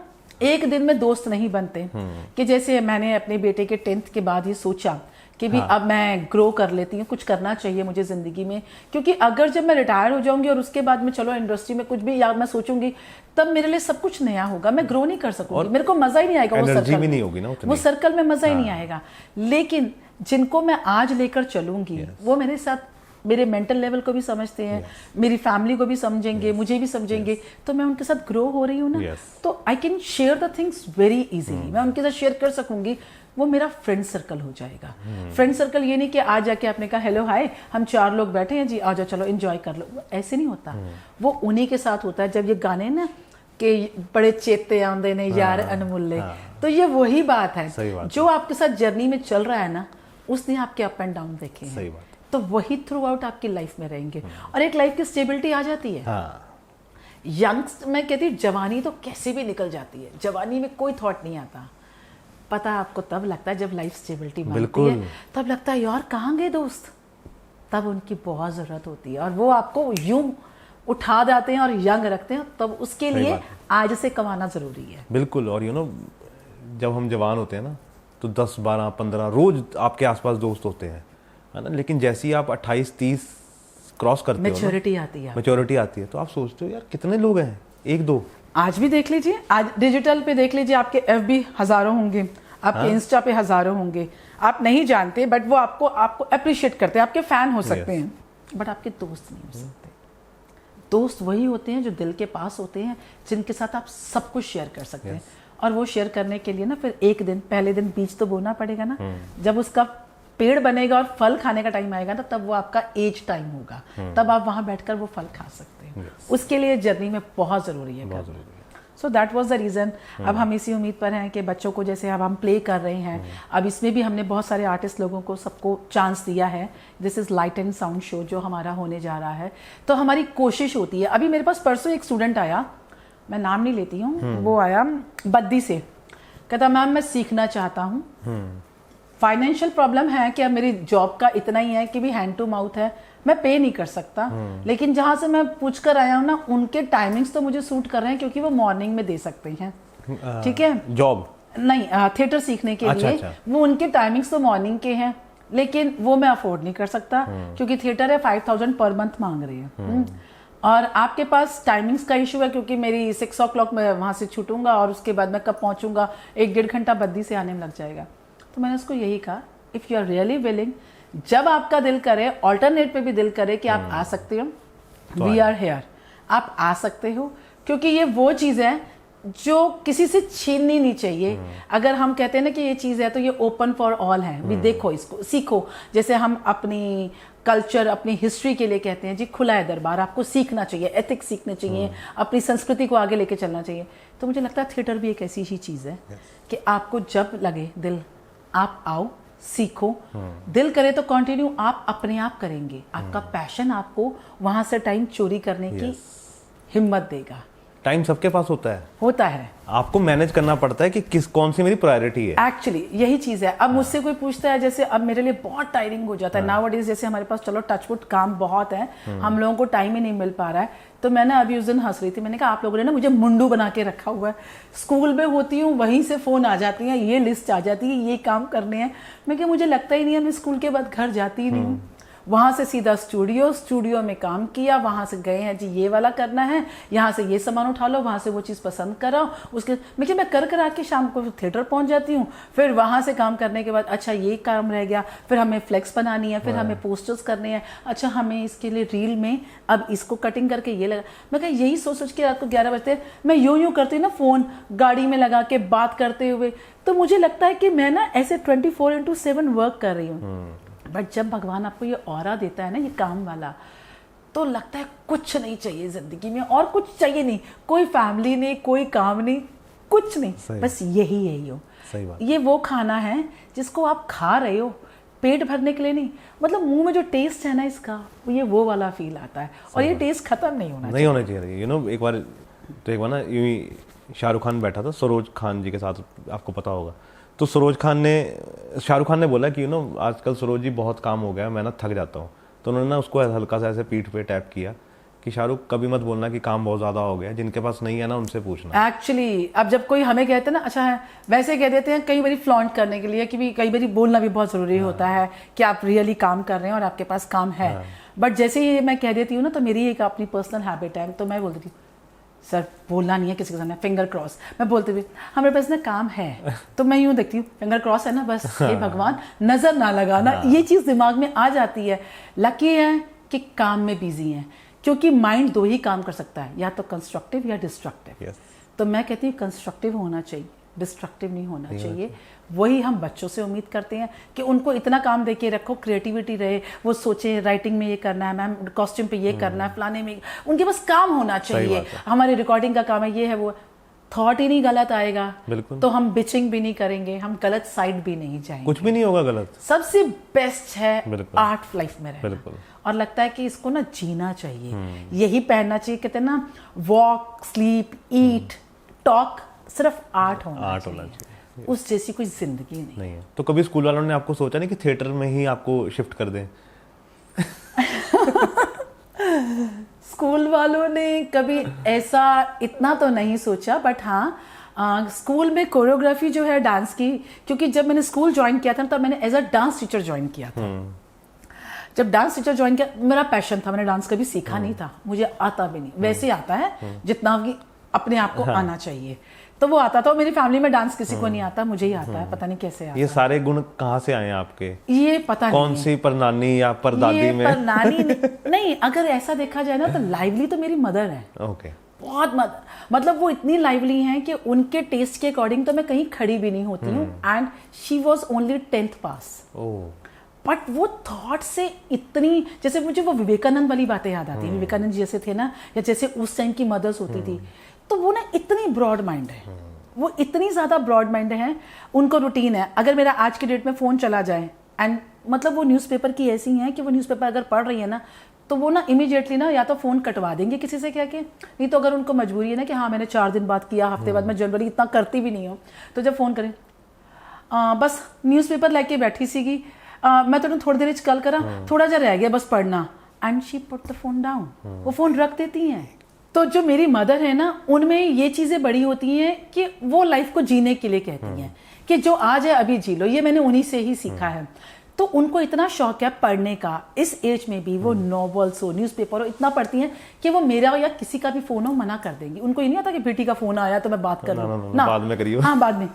Speaker 1: एक दिन में दोस्त नहीं बनते। कि जैसे मैंने अपने बेटे के 10th के बाद ये सोचा कि भी अब मैं ग्रो कर लेती हूँ, कुछ करना चाहिए मुझे जिंदगी में। क्योंकि अगर जब मैं रिटायर हो जाऊंगी और उसके बाद में चलो इंडस्ट्री में कुछ भी यार मैं सोचूंगी, तब मेरे लिए सब कुछ नया होगा, मैं ग्रो नहीं कर सकूंगी, मेरे को मजा ही नहीं आएगा। वो सर्कल
Speaker 2: भी नहीं होगी ना उतनी।
Speaker 1: वो सर्कल में मजा ही नहीं आएगा। लेकिन जिनको मैं आज लेकर चलूंगी, वो मेरे साथ मेरे मेंटल लेवल को भी समझते हैं, मेरी फैमिली को भी समझेंगे, मुझे भी समझेंगे, तो मैं उनके साथ ग्रो हो रही हूँ ना। तो I can share the things very easily. मैं उनके साथ शेयर कर सकूंगी। वो मेरा फ्रेंड सर्कल हो जाएगा। फ्रेंड सर्कल ये नहीं कि आज जाके आपने कहा हेलो हाय हम 4 लोग बैठे हैं जी, आ जाओ चलो एंजॉय कर लो। वो ऐसे नहीं होता। वो उन्हीं के साथ होता है। जब ये गाने ना कि बड़े चेते आंदे ने यार अनमुल्ले, तो ये वही बात है। जो आपके साथ जर्नी में चल रहा है ना, उसने आपके अप एंड डाउन देखे हैं, तो वही थ्रू आउट आपकी लाइफ में रहेंगे। और एक लाइफ की स्टेबिलिटी आ जाती है। यंग मैं कहती हूँ जवानी तो कैसे भी निकल जाती है, जवानी में कोई थॉट नहीं आता। पता आपको तब लगता है जब लाइफ स्टेबिलिटी मिलती है, तब लगता है यार कहाँ गए दोस्त, तब उनकी बहुत ज़रूरत होती है और वो आपको यूं उठा जाते हैं और यंग रखते हैं। तब उसके लिए आज से कमाना ज़रूरी है।
Speaker 2: बिल्कुल। और जब हम जवान होते हैं ना तो 10, 12, 15 रोज आपके आसपास दोस्त होते हैं, है ना। लेकिन जैसे ही आप 28, 30 क्रॉस करते हो,
Speaker 1: मैच्योरिटी
Speaker 2: आती है तो आप सोचते हो यार कितने लोग हैं, 1-2।
Speaker 1: आज भी देख लीजिए, आज डिजिटल पे देख लीजिए, आपके FB हजारों होंगे, आपके इंस्टा पे हजारों होंगे, आप नहीं जानते बट वो आपको अप्रिशिएट करते हैं, आपके फैन हो सकते हैं, बट आपके दोस्त नहीं हो सकते। दोस्त वही होते हैं जो दिल के पास होते हैं, जिनके साथ आप सब कुछ शेयर कर सकते हैं। और वो शेयर करने के लिए ना फिर एक दिन, पहले दिन बीज तो बोना पड़ेगा ना। जब उसका पेड़ बनेगा और फल खाने का टाइम आएगा ना, तब वो आपका एज टाइम होगा, तब आप वहां बैठकर वो फल खा सकते हैं। उसके लिए जर्नी में बहुत जरूरी है। So that was the reason. अब हम इसी उम्मीद पर हैं कि बच्चों को, जैसे अब हम प्ले कर रहे हैं, अब इसमें भी हमने बहुत सारे आर्टिस्ट लोगों को सबको चांस दिया है। This is light and sound show जो हमारा होने जा रहा है। तो हमारी कोशिश होती है, अभी मेरे पास परसों एक स्टूडेंट आया, मैं नाम नहीं लेती हूँ, वो आया बद्दी से, कहता मैम मैं सीखना चाहता हूँ, फाइनेंशियल प्रॉब्लम है कि अब मेरी जॉब का इतना ही है कि भी हैंड टू माउथ है, मैं पे नहीं कर सकता, लेकिन जहां से मैं पूछ कर आया हूँ ना, उनके टाइमिंग्स तो मुझे सूट कर रहे हैं क्योंकि वो मॉर्निंग में दे सकते हैं। ठीक है,
Speaker 2: जॉब नहीं,
Speaker 1: थिएटर सीखने के लिए वो उनके टाइमिंग्स तो मॉर्निंग के हैं, लेकिन वो मैं अफोर्ड नहीं कर सकता क्योंकि थिएटर है 5000 पर मंथ मांग रहे हैं। और आपके पास टाइमिंग्स का इशू है क्योंकि मेरी 6 o'clock मैं वहां से छूटूंगा और उसके बाद मैं कब पहुंचूंगा, 1-1.5 घंटा बद्दी से आने में लग जाएगा। तो मैंने उसको यही कहा, if you are really willing, जब आपका दिल करे, ऑल्टरनेट पे भी दिल करे कि आप आ सकते हो, वी आर हेयर, आप आ सकते हो। क्योंकि ये वो चीज़ है जो किसी से छीननी नहीं चाहिए। अगर हम कहते हैं ना कि ये चीज़ है तो ये ओपन फॉर ऑल है, भी देखो इसको, सीखो। जैसे हम अपनी कल्चर, अपनी हिस्ट्री के लिए कहते हैं जी खुला है दरबार, आपको सीखना चाहिए, एथिक्स सीखने चाहिए, अपनी संस्कृति को आगे लेके चलना चाहिए। तो मुझे लगता है थिएटर भी एक ऐसी ही चीज़ है कि आपको जब लगे दिल, आप आओ, सीखो। दिल करे तो कंटिन्यू आप अपने आप करेंगे, आपका पैशन आपको वहां से टाइम चोरी करने की हिम्मत देगा।
Speaker 2: टाइम सबके पास होता है, आपको मैनेज करना पड़ता है कि कौन सी मेरी प्रायोरिटी है।
Speaker 1: एक्चुअली यही चीज है। अब मुझसे कोई पूछता है, जैसे अब मेरे लिए बहुत टायरिंग हो जाता है नाउअडेज, जैसे हमारे पास चलो टचवुड काम बहुत है, हम लोगों को टाइम ही नहीं मिल पा रहा है। तो मैं ना अभी उस दिन हंस रही थी, मैंने कहा आप लोगों ने ना मुझे मुंडू बना के रखा हुआ है, स्कूल में होती हूँ वहीं से फोन आ जाती है, ये लिस्ट आ जाती है, ये काम करने हैं। मैं क्या, मुझे लगता ही नहीं है, मैं स्कूल के बाद घर जाती ही नहीं हूँ। वहां से सीधा स्टूडियो में काम किया, वहां से गए हैं जी ये वाला करना है, यहाँ से ये सामान उठा लो, वहां से वो चीज़ पसंद करो, उसके मैं कर आके शाम को थिएटर पहुंच जाती हूँ। फिर वहां से काम करने के बाद अच्छा ये काम रह गया, फिर हमें फ्लेक्स बनानी है, फिर हमें पोस्टर्स करने हैं, अच्छा हमें इसके लिए रील में अब इसको कटिंग करके ये लगा। मैं कहा यही सोच के रात को 11 बजते मैं यूं करती हूँ ना, फोन गाड़ी में लगा के बात करते हुए। तो मुझे लगता है कि मैं ना ऐसे 24/7 वर्क कर रही हूँ। बट जब भगवान आपको ये ऑरा देता है ना, ये काम वाला, तो लगता है कुछ नहीं चाहिए जिंदगी में, और कुछ चाहिए नहीं, कोई फैमिली नहीं, कोई काम नहीं, कुछ नहीं, बस यही हो।
Speaker 2: सही बात।
Speaker 1: ये वो खाना है जिसको आप खा रहे हो पेट भरने के लिए नहीं, मतलब मुंह में जो टेस्ट है ना इसका, वो वाला फील आता है, और ये टेस्ट खत्म नहीं होना चाहिए।
Speaker 2: एक बार ना यूं ही शाहरुख खान बैठा था सरोज खान जी के साथ, आपको पता होगा। तो शाहरुख खान ने बोला कि आजकल सरोज जी बहुत काम हो गया, मैं ना थक जाता हूँ। तो उन्होंने ना उसको हल्का सा ऐसे पीठ पे टैप किया कि शाहरुख कभी मत बोलना कि काम बहुत ज़्यादा हो गया, जिनके पास नहीं है ना उनसे पूछना।
Speaker 1: एक्चुअली अब जब कोई हमें कहते हैं ना, अच्छा है वैसे कह देते हैं कई बारी फ्लॉन्ट करने के लिए कि भी कई बारी बोलना भी बहुत ज़रूरी होता है कि आप रियली काम कर रहे हैं और आपके पास काम है। बट जैसे ही मैं कह देती हूँ ना, तो मेरी एक अपनी पर्सनल हैबिट है, तो मैं बोल देती हूँ सर बोलना नहीं है किसी के सामने, फिंगर क्रॉस। मैं बोलती हुई हमारे पास ना काम है, तो मैं यूं देखती हूँ फिंगर क्रॉस है ना, बस हे भगवान नजर ना लगाना, ये चीज दिमाग में आ जाती है। लकी है कि काम में बिजी है, क्योंकि माइंड 2 ही काम कर सकता है, या तो कंस्ट्रक्टिव या डिस्ट्रक्टिव। तो मैं कहती हूँ कंस्ट्रक्टिव होना चाहिए, डिस्ट्रक्टिव नहीं होना चाहिए। वही हम बच्चों से उम्मीद करते हैं कि उनको इतना काम दे के रखो, क्रिएटिविटी रहे, वो सोचे राइटिंग में ये करना है मैम, कॉस्ट्यूम पे ये करना है, फलाने में, उनके पास काम होना चाहिए। हमारी रिकॉर्डिंग का काम है, ये है वो। थॉट ही नहीं गलत आएगा
Speaker 2: बिल्कुल।
Speaker 1: तो हम बिचिंग भी नहीं करेंगे, हम गलत साइड भी नहीं जाएंगे,
Speaker 2: कुछ भी नहीं होगा गलत।
Speaker 1: सबसे बेस्ट है
Speaker 2: बिल्कुल।
Speaker 1: आर्ट लाइफ में रहना।
Speaker 2: बिल्कुल।
Speaker 1: और लगता है कि इसको ना जीना चाहिए, यही पहनना चाहिए। कहते हैं ना वॉक स्लीप ईट टॉक, सिर्फ आर्ट होना चाहिए। उस जैसी कोई जिंदगी नहीं
Speaker 2: है। तो कभी स्कूल वालों ने आपको सोचा नहीं कि थिएटर में ही आपको शिफ्ट कर दें?
Speaker 1: स्कूल वालों ने कभी ऐसा इतना तो नहीं सोचा, बट हाँ स्कूल में कोरियोग्राफी जो है डांस की, क्योंकि जब मैंने स्कूल ज्वाइन किया था तब मैंने as a dance teacher join किया था। जब डांस टीचर ज्वाइन किया, मेरा पैशन था, मैंने डांस कभी सीखा नहीं था, मुझे आता भी नहीं, वैसे आता है जितना कि अपने आप को आना चाहिए, तो वो आता था। मेरी फैमिली में डांस किसी को नहीं आता, मुझे ही आता है, पता नहीं कैसे आता।
Speaker 2: ये सारे गुण कहाँ से आए हैं आपके?
Speaker 1: ये पता
Speaker 2: कौन सी परनानी या परदादी में?
Speaker 1: परनानी नहीं, अगर ऐसा देखा जाए ना तो लाइवली तो मेरी मदर है।
Speaker 2: ओके।
Speaker 1: बहुत मतलब वो इतनी लाइवली हैं कि उनके टेस्ट के अकॉर्डिंग तो मैं कहीं खड़ी भी नहीं होती हूँ। And she was only 10th pass. But वो थॉट से इतनी, जैसे मुझे वो विवेकानंद वाली बातें याद आती है। विवेकानंद जैसे थे ना, या जैसे उस टाइम की मदर्स होती थी, तो वो ना इतनी ब्रॉड माइंड है, वो इतनी ज्यादा ब्रॉड माइंड है। उनको रूटीन है, अगर मेरा आज की डेट में फोन चला जाए, एंड मतलब वो न्यूज़पेपर की ऐसी है कि वो न्यूज़पेपर अगर पढ़ रही है ना, तो वो ना इमीडिएटली ना या तो फोन कटवा देंगे किसी से कह के, नहीं तो अगर उनको मजबूरी है ना कि हाँ मैंने 4 दिन बाद किया, हफ्ते बाद, मैं जनरली इतना करती भी नहीं हूँ, तो जब फोन करें बस न्यूज़पेपर लेके बैठी सीगी, मैं तो थोड़ी देर कल करा, थोड़ा जा रह गया बस पढ़ना, and she put the phone down, वो फोन रख देती हैं। तो जो मेरी मदर है ना, उनमें ये चीजें बड़ी होती हैं कि वो लाइफ को जीने के लिए कहती हैं कि जो आज है अभी जी लो, ये मैंने उन्हीं से ही सीखा है। तो उनको इतना शौक है पढ़ने का, इस एज में भी वो नॉवेल्स हो, न्यूज़पेपर हो, इतना पढ़ती हैं कि वो मेरा या किसी का भी फोन हो मना कर देंगी। उनको ये नहीं आता कि बेटी का फोन आया तो मैं बात कर लूं, ना
Speaker 2: बाद में करियो।
Speaker 1: हाँ बाद में।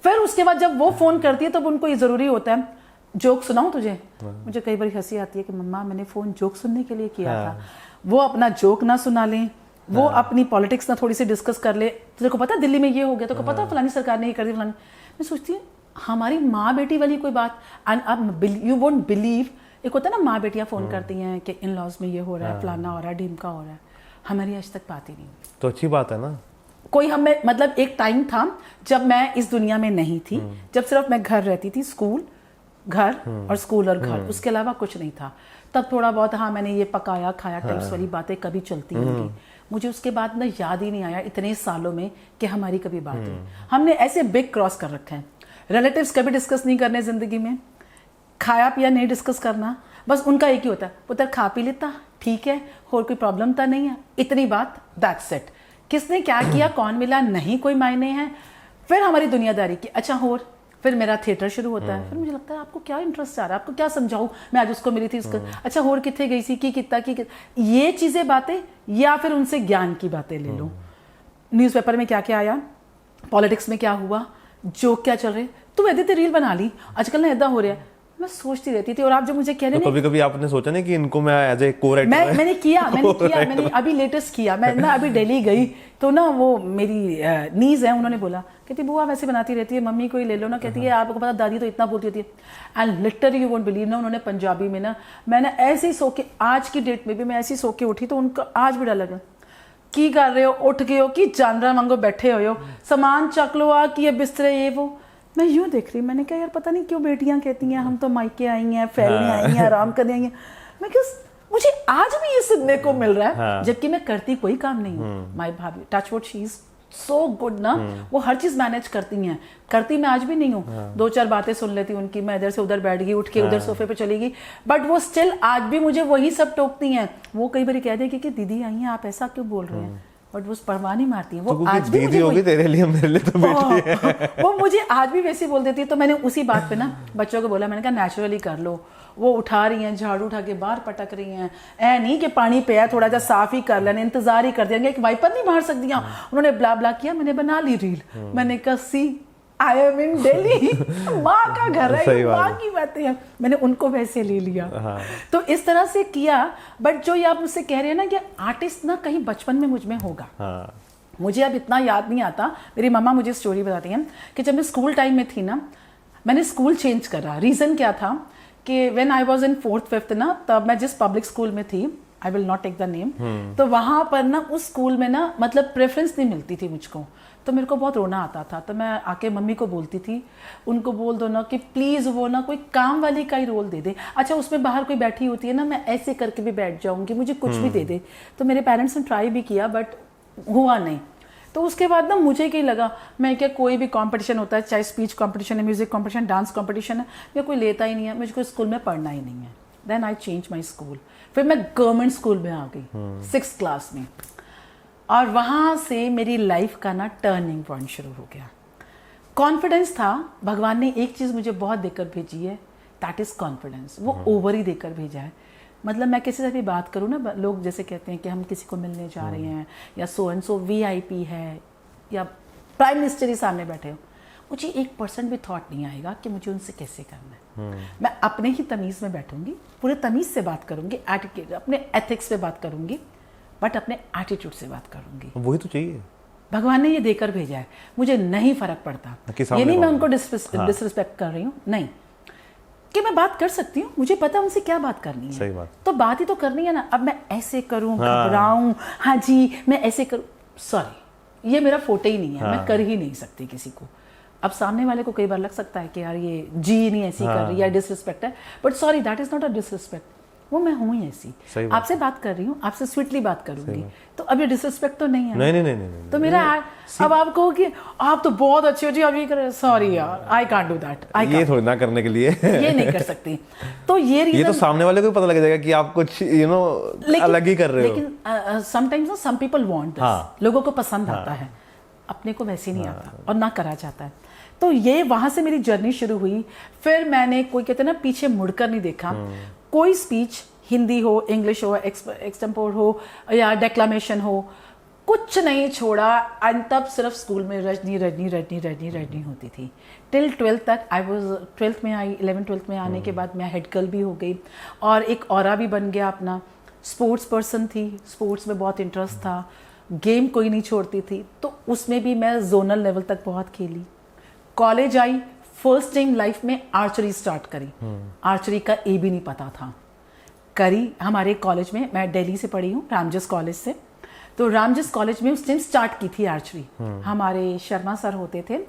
Speaker 1: फिर उसके बाद जब वो फोन करती है तो उनको ये जरूरी होता है, जोक सुनाऊं तुझे? मुझे कई बार हंसी आती है कि मम्मा मैंने फोन जोक सुनने के लिए किया था। वो अपना जोक ना सुना लें, वो अपनी पॉलिटिक्स ना थोड़ी सी डिस्कस कर ले, तुझे को पता दिल्ली में ये हो गया, तो को पता फलानी सरकार ने ये कर दी, फलानी। मैं सोचती हूँ हमारी माँ बेटी वाली कोई बात, एंड अब यू वोंट बिलीव, एक होता है ना माँ बेटियाँ फोन करती हैं कि इन लॉज में ये हो रहा है, फलाना हो रहा है, ढीमका हो रहा है, हमारी आज तक बात ही नहीं।
Speaker 2: तो अच्छी बात है ना।
Speaker 1: कोई हमें, मतलब एक टाइम था जब मैं इस दुनिया में नहीं थी, जब सिर्फ मैं घर रहती थी, स्कूल घर और स्कूल और घर, उसके अलावा कुछ नहीं था। तब थोड़ा बहुत हाँ मैंने ये पकाया खाया टाइप्स वाली बातें कभी चलती होंगी। मुझे उसके बाद ना याद ही नहीं आया इतने सालों में कि हमारी कभी बात हुई। हमने ऐसे बिग क्रॉस कर रखा है, रिलेटिव्स कभी डिस्कस नहीं करने जिंदगी में, खाया पिया नहीं डिस्कस करना, बस उनका एक ही होता है, पुत्र खा पी लेता ठीक है, और कोई प्रॉब्लम तो नहीं है, इतनी बात, दैट्स इट। किसने क्या किया, कौन मिला, नहीं कोई मायने हैं। फिर हमारी दुनियादारी की, अच्छा और फिर मेरा थिएटर शुरू होता है। फिर मुझे लगता है आपको क्या इंटरेस्ट आ रहा है, आपको क्या समझाऊं, मैं आज उसको मिली थी उसको, अच्छा और कितने गई सी, की कितना की, ये चीजें बातें, या फिर उनसे ज्ञान की बातें ले लो। न्यूज़पेपर में क्या क्या आया, पॉलिटिक्स में क्या हुआ, जोक क्या चल रहे, तू एदी रील बना ली आजकल ना, ऐदा हो रहा है, मैं सोचती रहती थी। और आप जो मुझे कह रहे हैं,
Speaker 2: तो कभी कभी आपने सोचा नहीं कि इनको मैं एज ए को-राइटर,
Speaker 1: मैंने किया मैंने अभी लेटेस्ट किया, मैं ना अभी दिल्ली गई तो ना वो मेरी नीज है, उन्होंने बोला, कहती बुआ वैसे बनाती रहती है, मम्मी को ही ले लो ना, कहती है आपको पता दादी तो इतना बोलती होती है। And literally you won't believe ना, उन्होंने पंजाबी में ना, मैंने ऐसे ही सो के, आज की डेट में भी मैं ऐसी सो के उठी तो उनका आज भी डर लगा, की कर रहे हो, उठ गए हो कि जानवर वांगो बैठे हो, सामान चक लो आ कि ये बिस्तरे ये वो। मैं यूं देख रही, मैंने कहा यार पता नहीं क्यों बेटियां कहती हैं हम तो मायके आई हैं, फैलने आई हैं, आराम करने आई हैं। मैं क्या, मुझे आज भी ये सुनने को मिल रहा है, जबकि मैं करती कोई काम नहीं हूँ। माय भाभी touch wood, she is so good ना, वो हर चीज मैनेज करती हैं, करती मैं आज भी नहीं हूँ। 2-4 बातें सुन लेती हूँ उनकी, मैं इधर से उधर बैठ गई, उठ के उधर सोफे पे चली गई, बट वो स्टिल आज भी मुझे वही सब टोकती हैं। वो कई बार कह देगी कि दीदी आई हैं आप ऐसा क्यों बोल रहे हैं, बट वो परवाह नहीं मारती है। वो
Speaker 2: तो
Speaker 1: आज भी
Speaker 2: दीदी होगी तेरे लिए, मेरे लिए तो बेटी है।
Speaker 1: वो मुझे आज भी वैसे बोल देती है। तो मैंने उसी बात पे ना बच्चों को बोला, मैंने कहा नेचुरली कर लो। वो उठा रही हैं, झाड़ू उठा के बाहर पटक रही हैं, ऐ नहीं कि पानी पे है थोड़ा सा साफ ही कर लेने, इंतजार ही कर देंगे, एक वाइपर नहीं बाहर सकती। उन्होंने ब्ला ब्ला किया, मैंने बना ली रील। मैंने कहा सी आई एम इन दिल्ली, माँ का घर है, माँ की बातें हैं, मैंने उनको वैसे ले लिया। तो इस तरह से किया। बट जो ये आप मुझसे कह रहे हैं ना कि आर्टिस्ट ना कहीं बचपन में मुझ में होगा, मुझे अब इतना याद नहीं आता। मेरी मम्मा मुझे स्टोरी बताती हैं कि जब मैं स्कूल टाइम में थी ना, मैंने स्कूल चेंज करा। रीज़न क्या था कि when I was in 4th-5th ना, तब मैं जिस पब्लिक स्कूल में थी, I will not take the name, तो वहाँ पर ना उस स्कूल में ना मतलब प्रेफरेंस नहीं मिलती थी मुझको। तो मेरे को बहुत रोना आता था, तो मैं आके मम्मी को बोलती थी, उनको बोल दो ना कि प्लीज़ वो ना कोई काम वाली का ही रोल दे दे। अच्छा उसमें बाहर कोई बैठी होती है ना, मैं ऐसे करके भी बैठ जाऊंगी, मुझे कुछ भी दे दे। तो मेरे पेरेंट्स ने ट्राई भी किया बट हुआ नहीं। तो उसके बाद ना मुझे क्या लगा, मैं क्या कोई भी कंपटीशन होता है, चाहे स्पीच कंपटीशन है, म्यूजिक कंपटीशन, डांस कंपटीशन है, या कोई लेता ही नहीं है, मुझको स्कूल में पढ़ना ही नहीं है। Then I change my school. फिर मैं गवर्नमेंट स्कूल में आ गई 6th क्लास में, और वहाँ से मेरी लाइफ का ना टर्निंग पॉइंट शुरू हो गया। कॉन्फिडेंस था, भगवान ने एक चीज़ मुझे बहुत देकर भेजी है, दैट इज़ कॉन्फिडेंस। वो ओवर ही देकर भेजा है। मतलब मैं किसी से भी बात करूँ ना, लोग जैसे कहते हैं कि हम किसी को मिलने जा रहे हैं, या सो एंड सो VIP है, या प्राइम मिनिस्टर ही सामने बैठे हो, मुझे 1% भी थॉट नहीं आएगा कि मुझे उनसे कैसे करना है। मैं अपने ही तमीज़ में बैठूंगी, पूरे तमीज़ से बात करूंगी, एटिट्यूड अपने एथिक्स पे बात करूंगी, बट अपने एटीट्यूड से बात करूंगी।
Speaker 2: वही तो चाहिए,
Speaker 1: भगवान ने ये देकर भेजा है, मुझे नहीं फर्क पड़ता। ये नहीं मैं उनको डिसरिस्पेक्ट कर रही हूँ, नहीं, कि मैं बात कर सकती हूँ, मुझे पता उनसे क्या बात करनी है।
Speaker 2: सही बात।
Speaker 1: तो बात ही तो करनी है ना। अब मैं ऐसे करूँ, घबराऊँ, हाँ जी मैं ऐसे करूँ, सॉरी ये मेरा फोटे ही नहीं है। मैं कर ही नहीं सकती किसी को। अब सामने वाले को कई बार लग सकता है कि यार ये जी नहीं ऐसी कर रही है, डिसरिस्पेक्ट है, but sorry that is not a disrespect. वो मैं हूँ ही ऐसी, आपसे बात कर रही हूँ, आपसे स्वीटली बात करूंगी, तो अब ये डिसरिस्पेक्ट तो नहीं है।
Speaker 2: नहीं।
Speaker 1: तो मेरा अब आप कहो कि आप तो बहुत अच्छे हो जी, अब ये कर, सॉरी यार आई कांट डू दैट,
Speaker 2: ये थोड़ी ना करने के लिए
Speaker 1: ये नहीं कर सकती। तो ये
Speaker 2: तो सामने वाले को भी पता लग जाएगा कि आप कुछ अलग ही कर रहे हो।
Speaker 1: लेकिन समटाइम्स ना सम पीपल वांट दिस, लोगों को पसंद आता है, अपने को वैसे नहीं आता और ना करा जाता है। तो ये वहां से मेरी जर्नी शुरू हुई। फिर मैंने, कोई कहते ना पीछे मुड़कर नहीं देखा। कोई स्पीच, हिंदी हो, इंग्लिश हो, एक्सटेम्पोर हो या डेक्लामेशन हो, कुछ नहीं छोड़ा। एंड तब सिर्फ स्कूल में रजनी होती थी टिल 12th तक। आई वॉज 12th में आई, 11th-12th में आने के बाद मैं हेड गर्ल भी हो गई और एक ऑरा भी बन गया अपना। स्पोर्ट्स पर्सन थी, स्पोर्ट्स में बहुत इंटरेस्ट था, गेम कोई नहीं छोड़ती थी, तो उसमें भी मैं जोनल लेवल तक बहुत खेली। कॉलेज आई, फर्स्ट टाइम लाइफ में आर्चरी स्टार्ट करी। आर्चरी का ए भी नहीं पता था, करी हमारे कॉलेज में। मैं दिल्ली से पढ़ी हूँ, रामजस कॉलेज से। तो रामजस कॉलेज में उस टाइम स्टार्ट की थी आर्चरी। हमारे शर्मा सर होते थे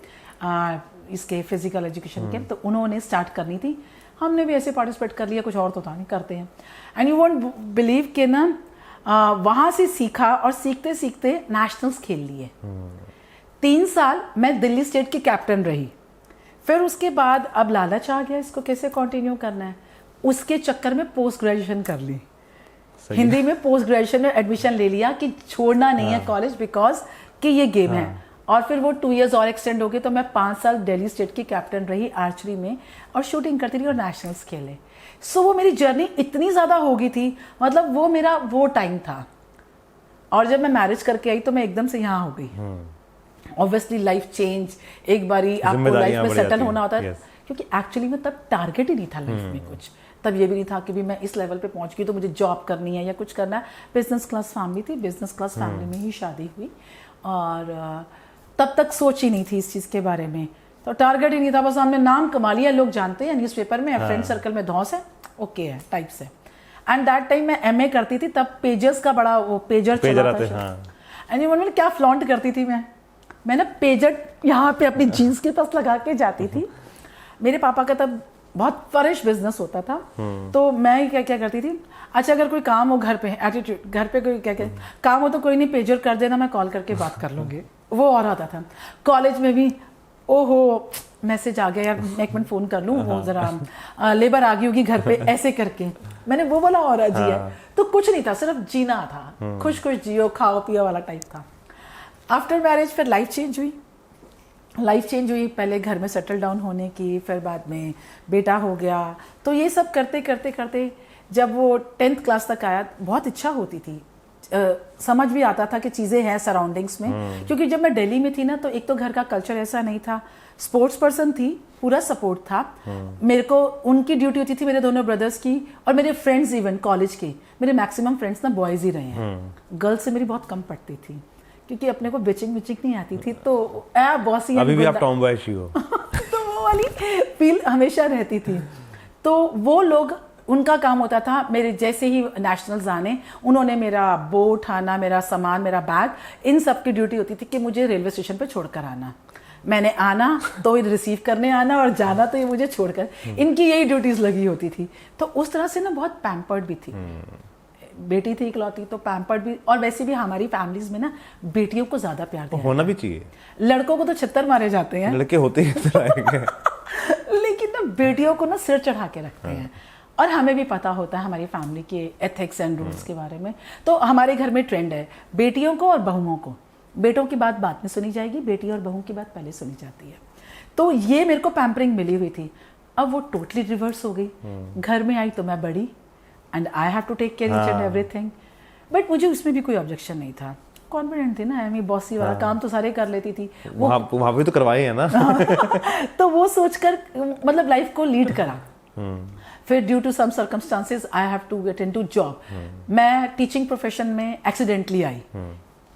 Speaker 1: इसके फिजिकल एजुकेशन के, तो उन्होंने स्टार्ट करनी थी। हमने भी ऐसे पार्टिसिपेट कर लिया, कुछ और तो था नहीं, करते हैं। एंड यू वोंट बिलीव के ना वहाँ से सीखा और सीखते सीखते नेशनल्स खेल लिए। 3 साल मैं दिल्ली स्टेट की कैप्टन रही। फिर उसके बाद अब लालच आ गया, इसको कैसे कंटिन्यू करना है, उसके चक्कर में पोस्ट ग्रेजुएशन कर ली। हिंदी में पोस्ट ग्रेजुएशन में एडमिशन ले लिया कि छोड़ना नहीं है कॉलेज, बिकॉज कि ये गेम है। और फिर वो 2 years और एक्सटेंड हो गए, तो मैं 5 साल दिल्ली स्टेट की कैप्टन रही आर्चरी में और शूटिंग करती रही और नेशनल्स खेले। सो वो मेरी जर्नी इतनी ज़्यादा हो गई थी, मतलब वो मेरा वो टाइम था। और जब मैं मैरिज करके आई तो मैं एकदम से यहाँ हो गई। ऑब्वियसली लाइफ चेंज, एक बारी आपको लाइफ में सेटल होना होता है, क्योंकि एक्चुअली में तब टारगेट ही नहीं था लाइफ में कुछ। तब ये भी नहीं था कि भी मैं इस लेवल पे पहुंच गई तो मुझे जॉब करनी है या कुछ करना है। बिजनेस क्लास फैमिली थी, बिजनेस क्लास फैमिली में ही शादी हुई, और तब तक सोच ही नहीं थी इस चीज़ के बारे में। तो टारगेट ही नहीं था, बस हमने नाम कमा लिया, लोग जानते हैं न्यूज़पेपर में, फ्रेंड सर्कल में धौस है, ओके है टाइप से। एंड दैट टाइम मैं MA करती थी, तब पेजर्स का बड़ा वो पेजर चला था। एंड क्या फ्लॉन्ट करती थी मैं ना पेजर यहाँ पे अपनी जीन्स के पास लगा के जाती थी। मेरे पापा का तब बहुत फरिश बिजनेस होता था, तो मैं क्या क्या करती थी, अच्छा अगर कोई काम हो घर पे, एटीट्यूड घर पे कोई क्या काम हो तो कोई नहीं, पेजर कर देना, मैं कॉल करके बात कर लूँगी, वो और आता था। कॉलेज में भी ओहो मैसेज आ गया यार, मैं 1 मिनट फ़ोन कर लूँ, वो ज़रा लेबर आ गई होगी घर पे, ऐसे करके मैंने वो बोला और जी है। तो कुछ नहीं था, सिर्फ जीना था, खुश खुश जियो, खाओ पियो वाला टाइप था। आफ्टर मैरिज फिर लाइफ चेंज हुई, पहले घर में सेटल डाउन होने की, फिर बाद में बेटा हो गया। तो ये सब करते करते करते जब वो 10th क्लास तक आया, बहुत इच्छा होती थी, समझ भी आता था कि चीज़ें हैं सराउंडिंग्स में, क्योंकि जब मैं दिल्ली में थी ना, तो एक तो घर का कल्चर ऐसा नहीं था, स्पोर्ट्स पर्सन थी, पूरा सपोर्ट था मेरे को। उनकी ड्यूटी होती थी मेरे दोनों ब्रदर्स की, और मेरे फ्रेंड्स इवन कॉलेज के, मेरे मैक्सिमम फ्रेंड्स ना बॉयज़ ही रहे हैं, गर्ल्स से मेरी बहुत कम पड़ती थी, क्योंकि अपने को बिचिंग नहीं आती थी। तो बॉस ही
Speaker 2: अभी भी आप टॉम बॉय ही हो
Speaker 1: तो वो वाली फील हमेशा रहती थी। तो वो लोग उनका काम होता था मेरे जैसे ही नेशनल्स आने, उन्होंने मेरा बोर्ड उठाना, मेरा सामान, मेरा बैग, इन सब की ड्यूटी होती थी कि मुझे रेलवे स्टेशन पर छोड़कर आना। मैंने आना तो ये रिसीव करने आना और जाना तो ये मुझे छोड़कर, इनकी यही ड्यूटीज लगी होती थी। तो उस तरह से ना बहुत पैम्पर्ड भी थी, बेटी थी इकलौती, तो पैम्पर्ड भी। और वैसे भी हमारी फैमिलीज में ना बेटियों को ज्यादा प्यार दिया
Speaker 2: होना भी चाहिए।
Speaker 1: लड़कों को तो छित्तर मारे जाते हैं,
Speaker 2: लड़के होते ही इस तरह के।
Speaker 1: लेकिन ना बेटियों को ना सिर चढ़ा के रखते हैं। और हमें भी पता होता है हमारी फैमिली के एथिक्स एंड रूल्स के बारे में। तो हमारे घर में ट्रेंड है बेटियों को और बहुओं को, बेटों की बात बाद में सुनी जाएगी, बेटी और बहू की बात पहले सुनी जाती है। तो ये मेरे को पैम्परिंग मिली हुई थी। अब वो टोटली रिवर्स हो गई। घर में आई तो मैं बड़ी and I have to take care each and everything. But मुझे उसमें भी कोई ऑब्जेक्शन नहीं था, कॉन्फिडेंट थी ना, मैं बॉसी वाला काम तो सारे कर लेती थी।
Speaker 2: वहाँ भी तो करवाए हैं ना।
Speaker 1: तो वो सोचकर मतलब लाइफ को लीड करा। फिर due to some circumstances I have to get into job. मैं टीचिंग प्रोफेशन में एक्सीडेंटली आई,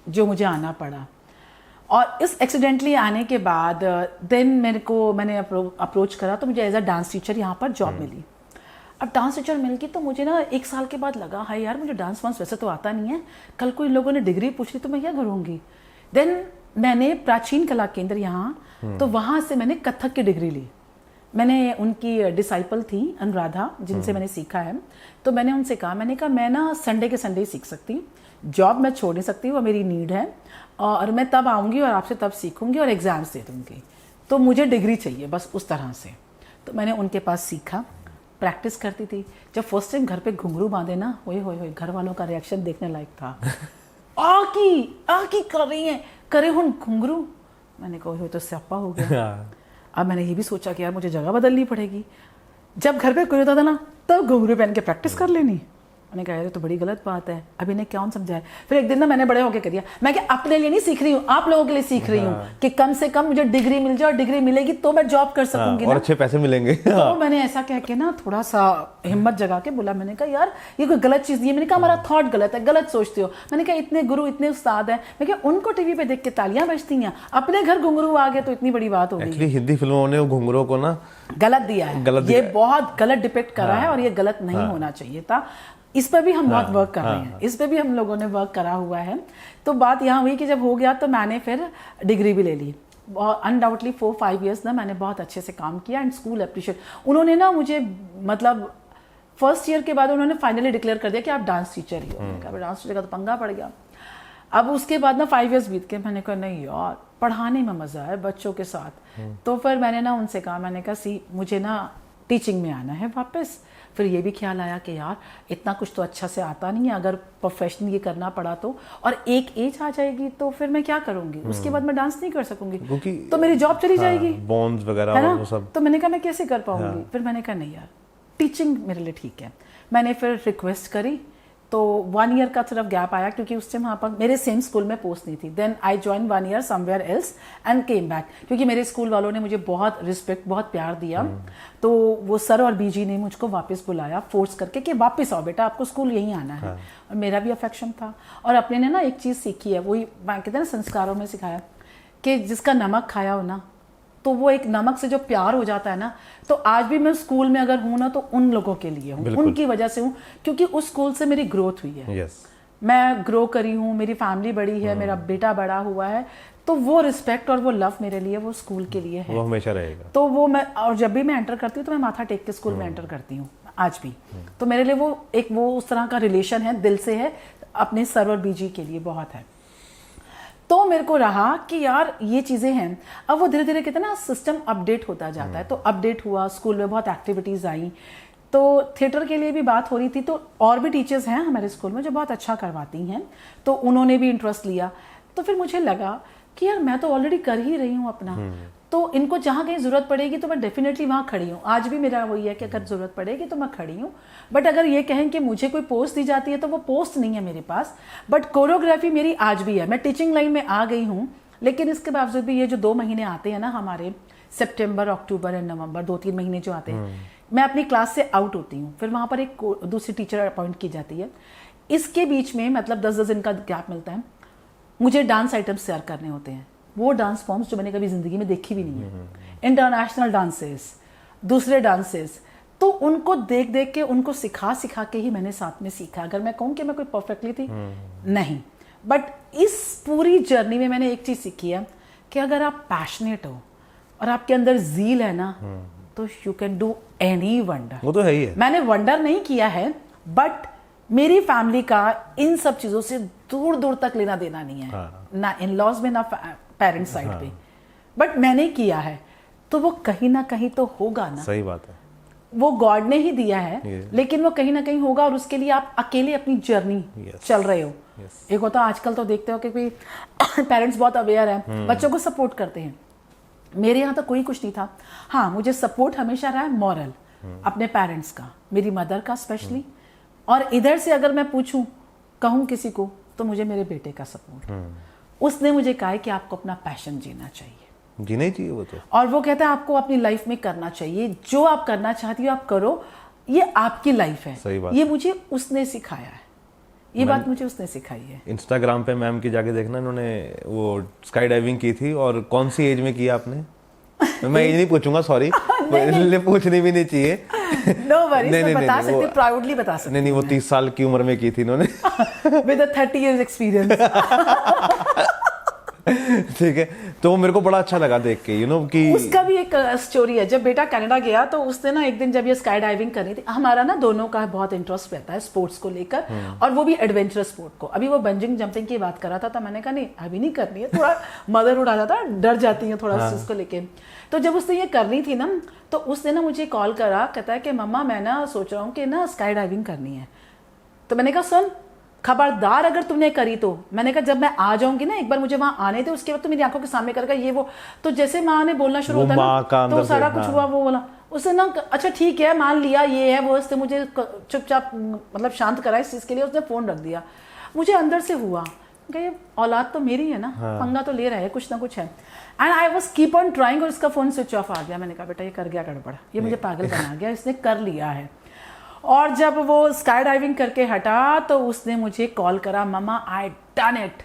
Speaker 1: जो मुझे आना पड़ा। और इस एक्सीडेंटली आने के बाद देन मैंने अप्रोच करा, तो मुझे एज अ डांस टीचर यहाँ पर जॉब मिली। अब डांस टीचर मिल गई तो मुझे ना 1 साल के बाद लगा, हाय यार मुझे डांस वांस वैसे तो आता नहीं है, कल को इन लोगों ने डिग्री पूछ ली तो मैं क्या करूँगी। देन मैंने प्राचीन कला केंद्र यहाँ, तो वहाँ से मैंने कथक की डिग्री ली। मैंने उनकी डिसाइपल थी अनुराधा, जिनसे मैंने सीखा है। तो मैंने उनसे कहा, मैं ना संडे के संडे ही सीख सकती हूँ, जॉब मैं छोड़ नहीं सकती, वो मेरी नीड है, और मैं तब आऊँगी और आपसे तब सीखूंगी और एग्ज़ाम्स दे दूँगी, तो मुझे डिग्री चाहिए बस उस तरह से। तो मैंने उनके पास सीखा, प्रैक्टिस करती थी। जब फर्स्ट टाइम घर पे घुंघरू बांधे ना, होए घर वालों का रिएक्शन देखने लायक था। आ की कर रही हैं, करे हुन घुंघरू। मैंने कहा तो स्यापा हो गया। अब मैंने ये भी सोचा कि यार मुझे जगह बदलनी पड़ेगी। जब घर पे कोई होता था ना, तब घुंघरू पहन के प्रैक्टिस कर लेनी। मैंने कहा यार तो बड़ी गलत बात है, अभी इन्हें कौन समझाए। फिर एक दिन ना मैंने बड़े होके कर दिया, मैं क्या अपने लिए नहीं सीख रही हूँ, आप लोगों के लिए सीख रही हूँ कि कम से कम मुझे डिग्री मिल जाए, और डिग्री मिलेगी तो मैं जॉब कर सकूंगी
Speaker 2: और अच्छे पैसे मिलेंगे।
Speaker 1: तो मैंने ऐसा कह के ना थोड़ा सा हिम्मत जगा के बोला, मैंने कहा यार ये कोई गलत चीज नहीं है। मैंने कहा हमारा थॉट गलत है, गलत सोचते हो। मैंने कहा इतने गुरु इतने उस्ताद हैं, मैं कहा उनको टीवी पे देख के तालियां बजती हैं, अपने घर घुंघरू आ गए तो इतनी बड़ी बात हो गई।
Speaker 2: एक्चुअली हिंदी फिल्मों ने घुंघरू को ना
Speaker 1: गलत दिया है, ये बहुत गलत डिपिक्ट करा है, और ये गलत नहीं होना चाहिए था। इस पर भी हम बहुत वर्क कर रहे हैं, इस पर भी हम लोगों ने वर्क करा हुआ है। तो बात यहाँ हुई कि जब हो गया तो मैंने फिर डिग्री भी ले ली। अनडाउटली 4-5 ईयर्स ना मैंने बहुत अच्छे से काम किया एंड स्कूल अप्रिशिएट। उन्होंने ना मुझे मतलब फर्स्ट ईयर के बाद उन्होंने फाइनली डिक्लेयर कर दिया कि आप डांस टीचर ही हो। मैंने कहा डांस टीचर का तो पंगा पड़ गया। अब उसके बाद ना 5 ईयर्स बीत के, मैंने कहा नहीं यार पढ़ाने में मज़ा है बच्चों के साथ। तो फिर मैंने ना उनसे कहा, मैंने कहा मुझे ना टीचिंग में आना है वापस। फिर ये भी ख्याल आया कि यार इतना कुछ तो अच्छा से आता नहीं है, अगर प्रोफेशनल ये करना पड़ा तो, और एक एज आ जाएगी तो फिर मैं क्या करूंगी, उसके बाद मैं डांस नहीं कर सकूंगी, तो मेरी जॉब चली जाएगी,
Speaker 2: बॉन्ड्स वगैरह वो सब।
Speaker 1: तो मैंने कहा मैं कैसे कर पाऊंगी। फिर मैंने कहा नहीं यार टीचिंग मेरे लिए ठीक है। मैंने फिर रिक्वेस्ट करी, तो 1 ईयर का सिर्फ गैप आया क्योंकि उस टाइम वहाँ पर मेरे सेम स्कूल में पोस्ट नहीं थी। Then I join 1 year somewhere else and came back, क्योंकि मेरे स्कूल वालों ने मुझे बहुत रिस्पेक्ट बहुत प्यार दिया। तो वो सर और बीजी ने मुझको वापस बुलाया फोर्स करके कि वापस आओ बेटा, आपको स्कूल यहीं आना है। और मेरा भी अफेक्शन था। और अपने ने ना एक चीज़ सीखी है, वही कहते हैं ना संस्कारों में सिखाया कि जिसका नमक खाया हो ना, तो वो एक नमक से जो प्यार हो जाता है ना, तो आज भी मैं स्कूल में अगर हूँ ना तो उन लोगों के लिए हूँ, उनकी वजह से हूँ, क्योंकि उस स्कूल से मेरी ग्रोथ हुई है। मैं ग्रो करी हूँ, मेरी फैमिली बड़ी है, मेरा बेटा बड़ा हुआ है, तो वो रिस्पेक्ट और वो लव मेरे लिए वो स्कूल के लिए है,
Speaker 2: वो हमेशा रहेगा।
Speaker 1: तो वो मैं, और जब भी मैं एंटर करती हूँ तो मैं माथा टेक के स्कूल में एंटर करती हूँ आज भी। तो मेरे लिए वो उस तरह का रिलेशन है, दिल से है, अपने सर और बीजी के लिए बहुत है। तो मेरे को रहा कि यार ये चीज़ें हैं। अब वो धीरे धीरे कहते हैं ना सिस्टम अपडेट होता जाता है, तो अपडेट हुआ, स्कूल में बहुत एक्टिविटीज़ आई, तो थिएटर के लिए भी बात हो रही थी। तो और भी टीचर्स हैं हमारे स्कूल में जो बहुत अच्छा करवाती हैं, तो उन्होंने भी इंटरेस्ट लिया। तो फिर मुझे लगा कि यार मैं तो ऑलरेडी कर ही रही हूँ अपना, तो इनको जहाँ कहीं ज़रूरत पड़ेगी तो मैं डेफिनेटली वहाँ खड़ी हूँ। आज भी मेरा वही है कि अगर ज़रूरत पड़ेगी तो मैं खड़ी हूँ। बट अगर ये कहें कि मुझे कोई पोस्ट दी जाती है तो वो पोस्ट नहीं है मेरे पास, बट कोरियोग्राफी मेरी आज भी है। मैं टीचिंग लाइन में आ गई हूँ, लेकिन इसके बावजूद भी ये जो 2 महीने आते हैं ना हमारे, सितंबर, अक्टूबर एंड नवंबर, 2-3 महीने जो आते हैं, मैं अपनी क्लास से आउट होती हूँ। फिर वहाँ पर एक दूसरी टीचर अपॉइंट की जाती है। इसके बीच में मतलब 10-10 दिन का गैप मिलता है, मुझे डांस आइटम्स तैयार करने होते हैं। वो डांस फॉर्म्स जो मैंने कभी ज़िंदगी में देखी भी नहीं है, इंटरनेशनल डांसेस, दूसरे डांसेस, तो उनको देख देख के, उनको सिखा सिखा के ही मैंने साथ में सीखा। अगर मैं कहूँ कि मैं कोई परफेक्टली थी, नहीं, बट इस पूरी जर्नी में मैंने एक चीज सीखी है कि अगर आप पैशनेट हो और आपके अंदर ज़ील है ना, तो you can do any wonder.
Speaker 2: वो तो है ही है।
Speaker 1: मैंने वंडर नहीं किया है, बट मेरी फैमिली का इन सब चीजों से दूर दूर तक लेना देना नहीं है। ना इन लॉज में, ना पेरेंट्स साइड पे, बट मैंने किया है, तो वो कहीं ना कहीं तो होगा ना।
Speaker 2: सही बात है।
Speaker 1: वो गॉड ने ही दिया है, लेकिन वो कहीं ना कहीं होगा, और उसके लिए आप अकेले अपनी जर्नी चल रहे हो। एक होता आजकल तो देखते हो कि पेरेंट्स बहुत अवेयर है, बच्चों को सपोर्ट करते हैं। मेरे यहाँ तो कोई कुछ नहीं था। हाँ, मुझे सपोर्ट हमेशा रहा है मॉरल, अपने पेरेंट्स का, मेरी मदर का स्पेशली, और इधर से अगर मैं पूछूं, कहूं किसी को, तो मुझे मेरे बेटे का सपोर्ट। उसने मुझे कहा है कि आपको अपना पैशन जीना चाहिए,
Speaker 2: जीना ही चाहिए वो तो।
Speaker 1: और वो कहता है आपको अपनी लाइफ में करना चाहिए, जो आप करना चाहती हो आप करो, ये आपकी लाइफ है।
Speaker 2: सही बात।
Speaker 1: ये मुझे उसने सिखाया है, ये बात मुझे उसने सिखाई है।
Speaker 2: इंस्टाग्राम पे मैम की जाके देखना, इन्होंने वो स्काई डाइविंग की थी, और कौन सी एज में किया आपने? मैं एज नहीं पूछूंगा, सॉरी, इसलिए पूछनी भी नहीं चाहिए।
Speaker 1: नो वरीज, मैं बता सकती हूँ, प्राउडली बता सकती।
Speaker 2: नहीं, वो 30 साल की उम्र में की थी इन्होंने।
Speaker 1: With 30 years experience.
Speaker 2: ठीक है, तो मेरे को बड़ा अच्छा लगा देख के, यू नो, कि
Speaker 1: उसका भी एक स्टोरी है। जब बेटा कनाडा गया तो उसने ना एक दिन, जब ये स्काई डाइविंग करनी थी, हमारा ना दोनों का बहुत इंटरेस्ट रहता है स्पोर्ट्स को लेकर, और वो भी एडवेंचरस स्पोर्ट को। अभी वो बंजिंग जंपिंग की बात कर रहा था, तो मैंने कहा नहीं अभी नहीं करनी है, थोड़ा मदर उड़ा जाता, डर जाती है थोड़ा उस चीज को लेके। तो जब उसने ये करनी थी ना, तो उसने ना मुझे कॉल करा, कहता है कि मम्मा मैं ना सोच रहा हूँ कि ना स्काई डाइविंग करनी है। तो मैंने कहा सुन, खबरदार अगर तुमने करी तो, मैंने कहा जब मैं आ जाऊंगी ना, एक बार मुझे वहां आने दे, उसके बाद तो मेरी आंखों के सामने करेगा ये वो। तो जैसे माँ ने बोलना शुरू होता ना, तो सारा कुछ हुआ, वो बोला उसने ना, अच्छा ठीक है मान लिया ये है वो, उसने मुझे चुपचाप मतलब शांत करा इस चीज के लिए, उसने फोन रख दिया। मुझे अंदर से हुआ कि ये औलाद तो मेरी है ना, पंगा तो ले रहा है, कुछ ना कुछ है। And I was keep on trying, और इसका फोन स्विच ऑफ आ गया। मैंने कहा बेटा ये कर गया गड़बड़, ये मुझे पागल बना गया, इसने कर लिया है। और जब वो स्काई डाइविंग करके हटा, तो उसने मुझे कॉल करा, मम्मा आई डन इट।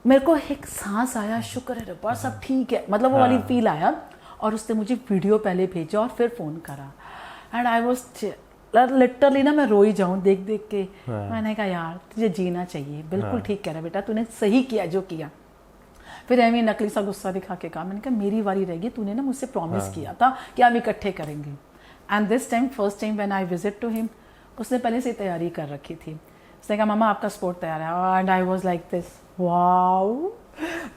Speaker 1: मेरे को एक सांस आया, शुक्र है रब्बा सब ठीक है, मतलब वो वाली फील आया। और उसने मुझे वीडियो पहले भेजा और फिर फोन करा, एंड आई वाज लिटरली ना, मैं रोई जाऊं देख देख के। मैंने कहा यार तुझे जीना चाहिए, बिल्कुल ठीक कह रहा बेटा, तूने सही किया जो किया। फिर एमी नकली सा गुस्सा दिखा के कहा, मैंने कहा मेरी बारी रहेगी, तूने ना मुझसे प्रॉमिस किया था कि हम इकट्ठे करेंगे। And this time, first time when I visit to him, उसने पहले से तैयारी कर रखी थी। उसने कहा मामा आपका स्पोर्ट तैयार है, and I was like this, wow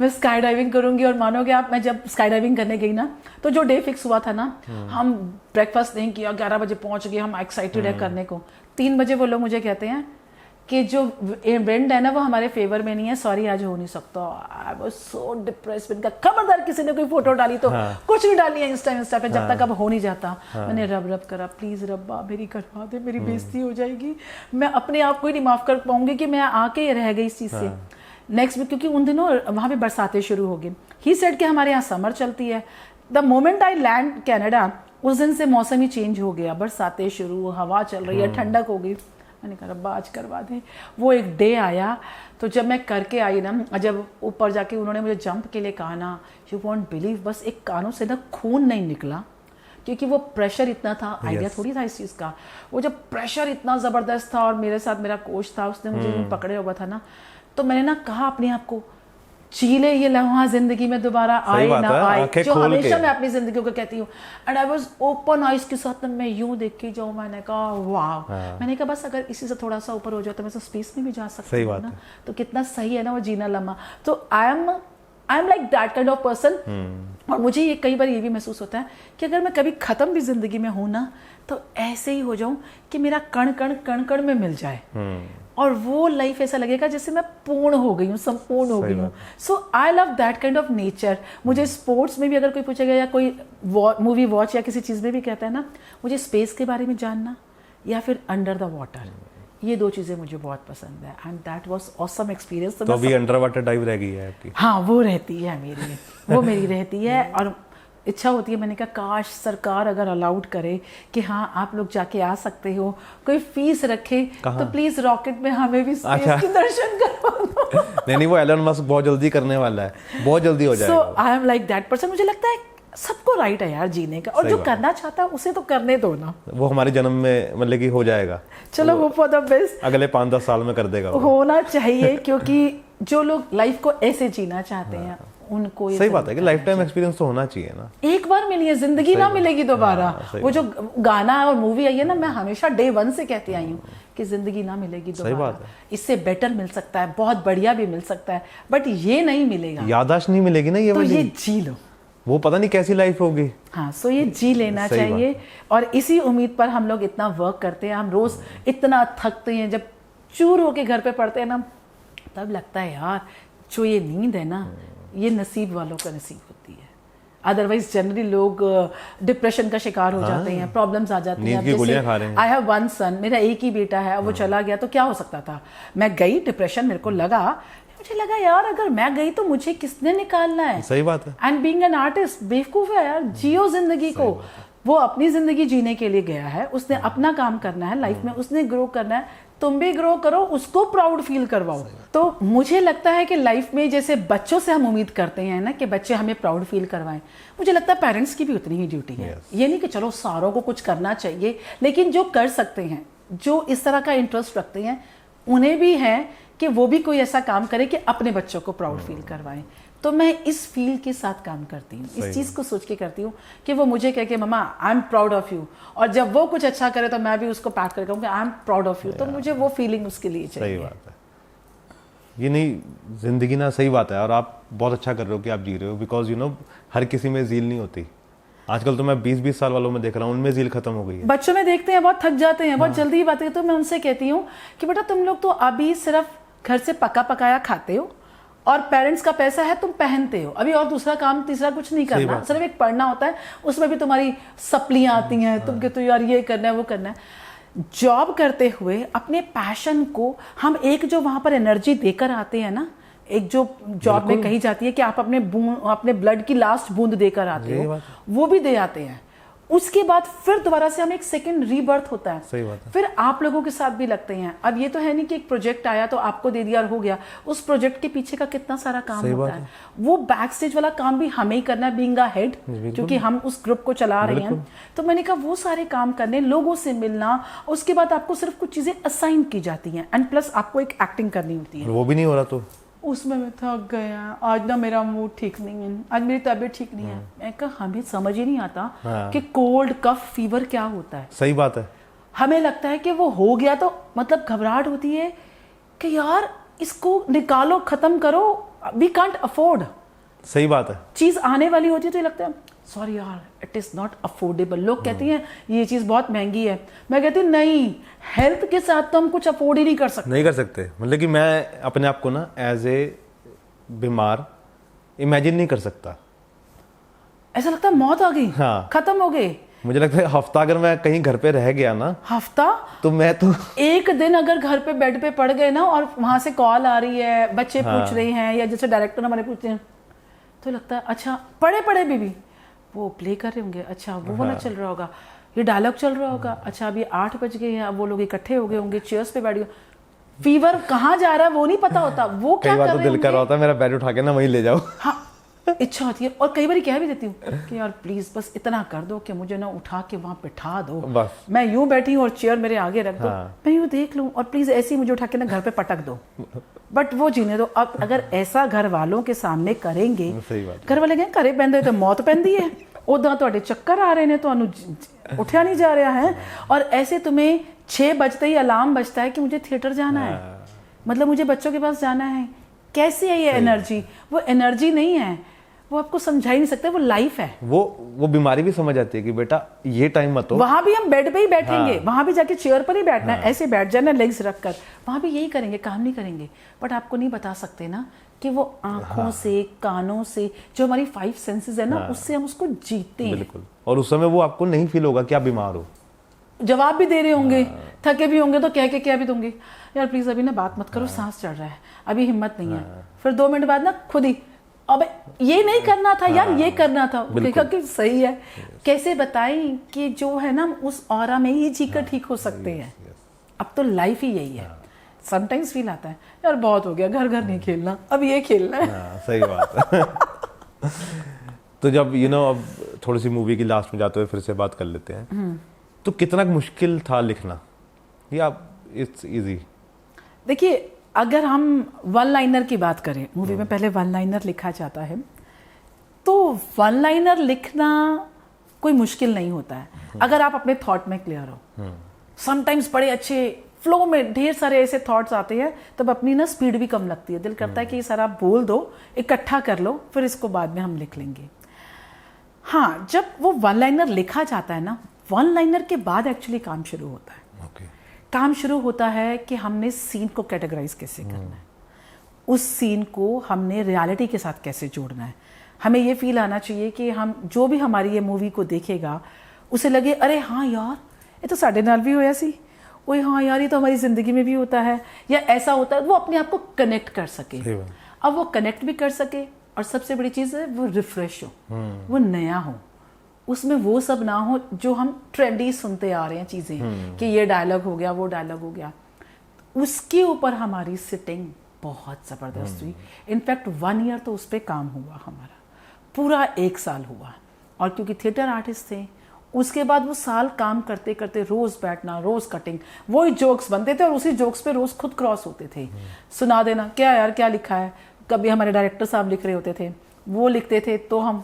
Speaker 1: मैं स्काई डाइविंग करूंगी। और मानोगे आप, मैं जब स्काई डाइविंग करने गई ना, तो जो डे फिक्स हुआ था ना, हम ब्रेकफास्ट नहीं किया, 11 बजे पहुंच गए, हम एक्साइटेड है करने को। 3 बजे वो लोग मुझे कहते हैं कि जो विंड है ना वो हमारे फेवर में नहीं है, सॉरी आज हो नहीं सकता। I was so depressed. इनका खबरदार किसी ने कोई फोटो डाली तो कुछ नहीं डाली है इंस्टा पे, जब तक अब हो नहीं जाता। मैंने रब करा, प्लीज रब्बा मेरी करवा दे, मेरी बेइज्जती हो जाएगी, मैं अपने आप को ही नहीं माफ कर पाऊंगी कि मैं आके रह गई इस चीज से। नेक्स्ट वीक, क्योंकि उन दिनों वहां पे बरसातें शुरू हो गई। ही सेड कि हमारे यहाँ समर चलती है। The moment I land Canada, उस दिन से मौसम ही चेंज हो गया, बरसातें शुरू, हवा चल रही है, ठंडक हो गई। मैंने कहा रब्बा आज करवा दे। वो एक डे आया, तो जब मैं करके आई ना, जब ऊपर जाके उन्होंने मुझे जंप के लिए कहा ना, यू वॉन्ट बिलीव, बस एक कानों से ना खून नहीं निकला, क्योंकि वो प्रेशर इतना था, आइडिया थोड़ी था इस चीज़ का। वो जब प्रेशर इतना ज़बरदस्त था, और मेरे साथ मेरा कोच था, उसने मुझे पकड़े हुआ था ना, तो मैंने ना कहा अपने आप को, चीले ये लम्हा जिंदगी में दोबारा आए ना आए, जो हमेशा मैं अपनी जिंदगी को कहती हूँ। And I was open eyes के साथ, मैं यूं देख के जाऊँ, मैंने कहा वाह। मैंने कहा बस अगर इसी से थोड़ा सा ऊपर हो जाए तो मैं तो स्पेस में भी जा सकती हूँ ना, तो कितना सही है ना वो जीना लम्हा। तो आई am like that kind of person. और मुझे ये कई बार ये भी महसूस होता है कि अगर मैं कभी खत्म भी जिंदगी में हूं ना, तो ऐसे ही हो जाऊं कि मेरा कण कण में मिल जाए, और वो लाइफ ऐसा लगेगा जैसे मैं पूर्ण हो गई हूँ, संपूर्ण हो गई हूँ। So I love that kind of nature. मुझे स्पोर्ट्स में भी अगर कोई पूछेगा, या कोई मूवी वॉच या किसी चीज़ में भी कहता है ना, मुझे स्पेस के बारे में जानना या फिर अंडर द वाटर, ये 2 चीज़ें मुझे बहुत पसंद है। And that was awesome experience. तो
Speaker 2: अभी अंडर वाटर डाइव रह गई है आपकी?
Speaker 1: हाँ वो रहती है मेरी, वो मेरी रहती है। और इच्छा होती है, मैंने कहा काश सरकार अगर अलाउड करे कि हाँ आप लोग जाके आ सकते हो, कोई फीस रखे, तो प्लीज रॉकेट में हमें भी स्पेस के दर्शन करवा दो।
Speaker 2: नहीं वो एलन मस्क बहुत जल्दी करने वाला है, बहुत जल्दी हो जाएगा।
Speaker 1: So I am like that person. मुझे लगता है सबको राइट है यार जीने का, और जो करना चाहता है उसे तो करने दो ना।
Speaker 2: वो हमारे जन्म में मतलब कि हो जाएगा,
Speaker 1: चलो होप फॉर द बेस्ट,
Speaker 2: अगले 5-10 साल में कर देगा वो।
Speaker 1: होना चाहिए, क्योंकि जो लोग लाइफ को ऐसे जीना चाहते हैं उनको
Speaker 2: सही बात है कि लाइफ टाइम एक्सपीरियंस तो होना चाहिए ना,
Speaker 1: एक बार मिली है जिंदगी, ना मिलेगी दोबारा। वो जो गाना और मूवी आई है ना, मैं हमेशा डे 1 से कहती आई हूँ कि जिंदगी ना मिलेगी दोबारा, इससे बेटर मिल सकता है, बहुत बढ़िया भी मिल सकता है, बट ये नहीं मिलेगा,
Speaker 2: याददाश्त नहीं मिलेगी ना ये
Speaker 1: तो
Speaker 2: वाली,
Speaker 1: ये जी लो,
Speaker 2: वो पता नहीं कैसी लाइफ होगी।
Speaker 1: हाँ, सो ये जी लेना चाहिए। और इसी उम्मीद पर हम लोग इतना वर्क करते हैं, हम रोज इतना थकते हैं, जब चूर होके घर पे पड़ते हैं ना, तब लगता है यार जो ये नींद है ना, ये नसीब वालों का नसीब होती है। अदरवाइज जनरली लोग डिप्रेशन का शिकार हो जाते हैं, प्रॉब्लम्स आ जाती हैं। जैसे आई हैव वन सन, मेरा एक ही बेटा है, वो चला गया तो क्या हो सकता था, मैं गई डिप्रेशन, मेरे को लगा, मुझे लगा यार अगर मैं गई तो मुझे किसने निकालना है।
Speaker 2: सही बात है।
Speaker 1: एंड बीइंग एन आर्टिस्ट बेवकूफ है यार, जियो जिंदगी को। वो अपनी जिंदगी जीने के लिए गया है, उसने अपना काम करना है लाइफ में, उसने ग्रो करना है, तुम भी ग्रो करो, उसको प्राउड फील करवाओ। तो मुझे लगता है कि लाइफ में जैसे बच्चों से हम उम्मीद करते हैं ना कि बच्चे हमें प्राउड फील करवाएं, मुझे लगता है पेरेंट्स की भी उतनी ही ड्यूटी है। ये नहीं कि चलो सारों को कुछ करना चाहिए, लेकिन जो कर सकते हैं, जो इस तरह का इंटरेस्ट रखते हैं, उन्हें भी है कि वो भी कोई ऐसा काम करे कि अपने बच्चों को प्राउड फील करवाएं। तो मैं इस फील के साथ काम करती हूँ, इस चीज़ को सोच के करती हूँ कि वो मुझे कहे कि मम्मा I am proud of you, और जब वो कुछ अच्छा करे तो मैं भी उसको पैट करके कहूँ कि आई एम प्राउड ऑफ यू। तो मुझे वो फीलिंग उसके लिए चाहिए।
Speaker 2: सही बात है, ये नहीं जिंदगी ना, सही बात है। और आप बहुत अच्छा कर रहे हो कि आप जी रहे हो, बिकॉज यू नो हर किसी में झील नहीं होती। आजकल तो मैं 20-20 साल वालों में देख रहा हूँ, उनमें झील खत्म हो गई है।
Speaker 1: बच्चों में देखते हैं बहुत थक जाते हैं, बहुत जल्दी बात करते, तो मैं उनसे कहती हूँ कि बेटा तुम लोग तो अभी सिर्फ घर से पका पकाया खाते हो और पेरेंट्स का पैसा है तुम पहनते हो, अभी और दूसरा काम तीसरा कुछ नहीं करना, सिर्फ एक पढ़ना होता है, उसमें भी तुम्हारी सप्लियां आती हैं, तुम कहते हो यार ये करना है वो करना है। जॉब करते हुए अपने पैशन को हम एक जो वहां पर एनर्जी देकर आते हैं ना, एक जो जॉब में कही जाती है कि आप अपने ब्लड की लास्ट बूंद देकर आते हो, वो भी दे आते हैं। उसके बाद फिर दोबारा से हमें एक सेकंड रीबर्थ होता है।
Speaker 2: सही बात है।
Speaker 1: फिर आप लोगों के साथ भी लगते हैं। अब ये तो है नहीं कि एक प्रोजेक्ट आया तो आपको दे दिया और हो गया, उस प्रोजेक्ट के पीछे का कितना सारा काम होता है, वो बैक स्टेज वाला काम भी हमें ही करना है, बीइंग अ हेड, क्योंकि हम उस ग्रुप को चला रहे हैं। तो मैंने कहा वो सारे काम करने, लोगों से मिलना, उसके बाद आपको सिर्फ कुछ चीजें असाइन की जाती हैं, एंड प्लस आपको एक एक्टिंग करनी होती है।
Speaker 2: वो भी नहीं हो रहा तो
Speaker 1: उसमें मैं थक गया, आज ना मेरा मूड ठीक नहीं है, आज मेरी तबीयत ठीक नहीं है। मैं कहा हमें समझ ही नहीं आता कि कोल्ड कफ फीवर क्या होता है।
Speaker 2: सही बात है।
Speaker 1: हमें लगता है कि वो हो गया तो मतलब घबराहट होती है कि यार इसको निकालो, खत्म करो, वी कांट अफोर्ड।
Speaker 2: सही बात है।
Speaker 1: चीज आने वाली होती है तो ये लगता है सॉरी यार इट इज नॉट अफोर्डेबल। लोग कहती हैं ये चीज बहुत महंगी है, मैं कहती हूँ नहीं, हेल्थ के साथ तो हम कुछ अफोर्ड ही नहीं कर सकते।
Speaker 2: नहीं कर सकते, मतलब कि मैं अपने आप को ना एज ए बीमार इमेजिन नहीं कर सकता।
Speaker 1: ऐसा लगता है मौत आ गई,
Speaker 2: हाँ,
Speaker 1: खत्म हो गए।
Speaker 2: मुझे लगता है हफ्ता अगर मैं कहीं घर पे रह गया ना,
Speaker 1: हफ्ता
Speaker 2: तो मैं तो
Speaker 1: एक दिन अगर घर पे बेड पे पड़ गए ना और वहां से कॉल आ रही है, बच्चे पूछ रहे हैं या जैसे डायरेक्टर हमारे पूछते हैं, तो लगता है अच्छा पड़े पड़े बेबी वो प्ले कर रहे होंगे, अच्छा वो वाला चल रहा होगा, ये डायलॉग चल रहा होगा, अच्छा अभी 8 बज गए हैं, अब वो लोग इकट्ठे हो गए होंगे, चेयर्स पे बैठ गए, फीवर कहाँ जा रहा है वो नहीं पता होता, वो क्या कर रहे होंगे।
Speaker 2: दिल कर रहा होता है मेरा बेड उठा के ना वहीं ले जाओ।
Speaker 1: हाँ, इच्छा होती है, और कई बार कह भी देती हूँ कि यार प्लीज बस इतना कर दो कि मुझे ना उठा के वहां बिठा दो,
Speaker 2: बस
Speaker 1: मैं यूं बैठी हूँ और चेयर मेरे आगे रख दो, मैं यूं देख लूं, और प्लीज ऐसे ही मुझे उठा के ना घर पे पटक दो, बट वो जीने दो। अब अगर ऐसा घर वालों के सामने करेंगे, घर वाले कहें करे पैंदे तो मौत पैंदी है, उदा ਤੁਹਾਡੇ ਚੱਕਰ आ रहे हैं, तो उठा नहीं जा रहा है, और ऐसे तुम्हें 6 बजते ही अलार्म बजता है कि मुझे थिएटर जाना है, मतलब मुझे बच्चों के पास जाना है। कैसे है ये एनर्जी? वो एनर्जी नहीं है, वो आपको समझा ही नहीं सकते, वो लाइफ है।
Speaker 2: वो बीमारी भी समझ आती है कि बेटा ये टाइम मत हो।
Speaker 1: वहां भी हम बेड पे ही बैठेंगे, वहां भी जाके चेयर पर ही बैठना है, ऐसे बैठ जाना लेग्स रखकर, वहां भी यही करेंगे, काम नहीं करेंगे। बट आपको नहीं बता सकते ना कि वो आंखों से, कानों से, जो हमारी 5 सेंसेस है ना, उससे हम उसको जीते हैं।
Speaker 2: बिल्कुल। और उस समय वो आपको नहीं फील होगा कि आप बीमार हो,
Speaker 1: जवाब भी दे रहे होंगे, थके भी होंगे तो कह के क्या भी दूंगे, यार प्लीज अभी ना बात मत करो, सांस चढ़ रहा है, अभी हिम्मत नहीं है। फिर 2 मिनट बाद ना खुद ही अब ये नहीं करना था यार, ये करना था, देखा कि सही है। कैसे बताएं कि जो है ना उस ऑरा में ही जीकर ठीक हो सकते हैं। अब तो लाइफ ही यही है। समटाइम्स फील आता है यार बहुत हो गया, घर घर नहीं खेलना, अब ये खेलना है।
Speaker 2: सही बात है। तो जब अब थोड़ी सी मूवी की लास्ट में जाते हुए फिर से बात कर लेते हैं, तो कितना मुश्किल था लिखना या इट्स इजी?
Speaker 1: देखिए, अगर हम वन लाइनर की बात करें, मूवी में पहले वन लाइनर लिखा जाता है, तो वन लाइनर लिखना कोई मुश्किल नहीं होता है अगर आप अपने थॉट में क्लियर हो। समटाइम्स बड़े अच्छे फ्लो में ढेर सारे ऐसे थॉट्स आते हैं, तब अपनी ना स्पीड भी कम लगती है, दिल करता है कि ये सारा आप बोल दो, इकट्ठा कर लो, फिर इसको बाद में हम लिख लेंगे। हाँ, जब वो वन लाइनर लिखा जाता है ना, वन लाइनर के बाद एक्चुअली काम शुरू होता है। काम शुरू होता है कि हमने सीन को कैटेगराइज कैसे करना है, उस सीन को हमने रियलिटी के साथ कैसे जोड़ना है। हमें ये फील आना चाहिए कि हम जो भी हमारी ये मूवी को देखेगा उसे लगे अरे हाँ यार, ये तो साढ़े नाल भी होया सी, ओए हाँ यार, ये तो हमारी जिंदगी में भी होता है, या ऐसा होता है। वो अपने आप को कनेक्ट कर सके। अब वो कनेक्ट भी कर सके, और सबसे बड़ी चीज़ है वो रिफ्रेश हो, वो नया हो, उसमें वो सब ना हो जो हम ट्रेंडी सुनते आ रहे हैं चीज़ें कि ये डायलॉग हो गया, वो डायलॉग हो गया। उसके ऊपर हमारी सिटिंग बहुत ज़बरदस्त हुई। इनफैक्ट 1 ईयर तो उस पर काम हुआ हमारा, पूरा 1 साल हुआ। और क्योंकि थिएटर आर्टिस्ट थे, उसके बाद वो साल काम करते करते रोज़ बैठना, रोज़ कटिंग, वही जोक्स बनते थे और उसी जोक्स पे रोज़ खुद क्रॉस होते थे। सुना देना, क्या यार क्या लिखा है। कभी हमारे डायरेक्टर साहब लिख रहे होते थे, वो लिखते थे तो हम,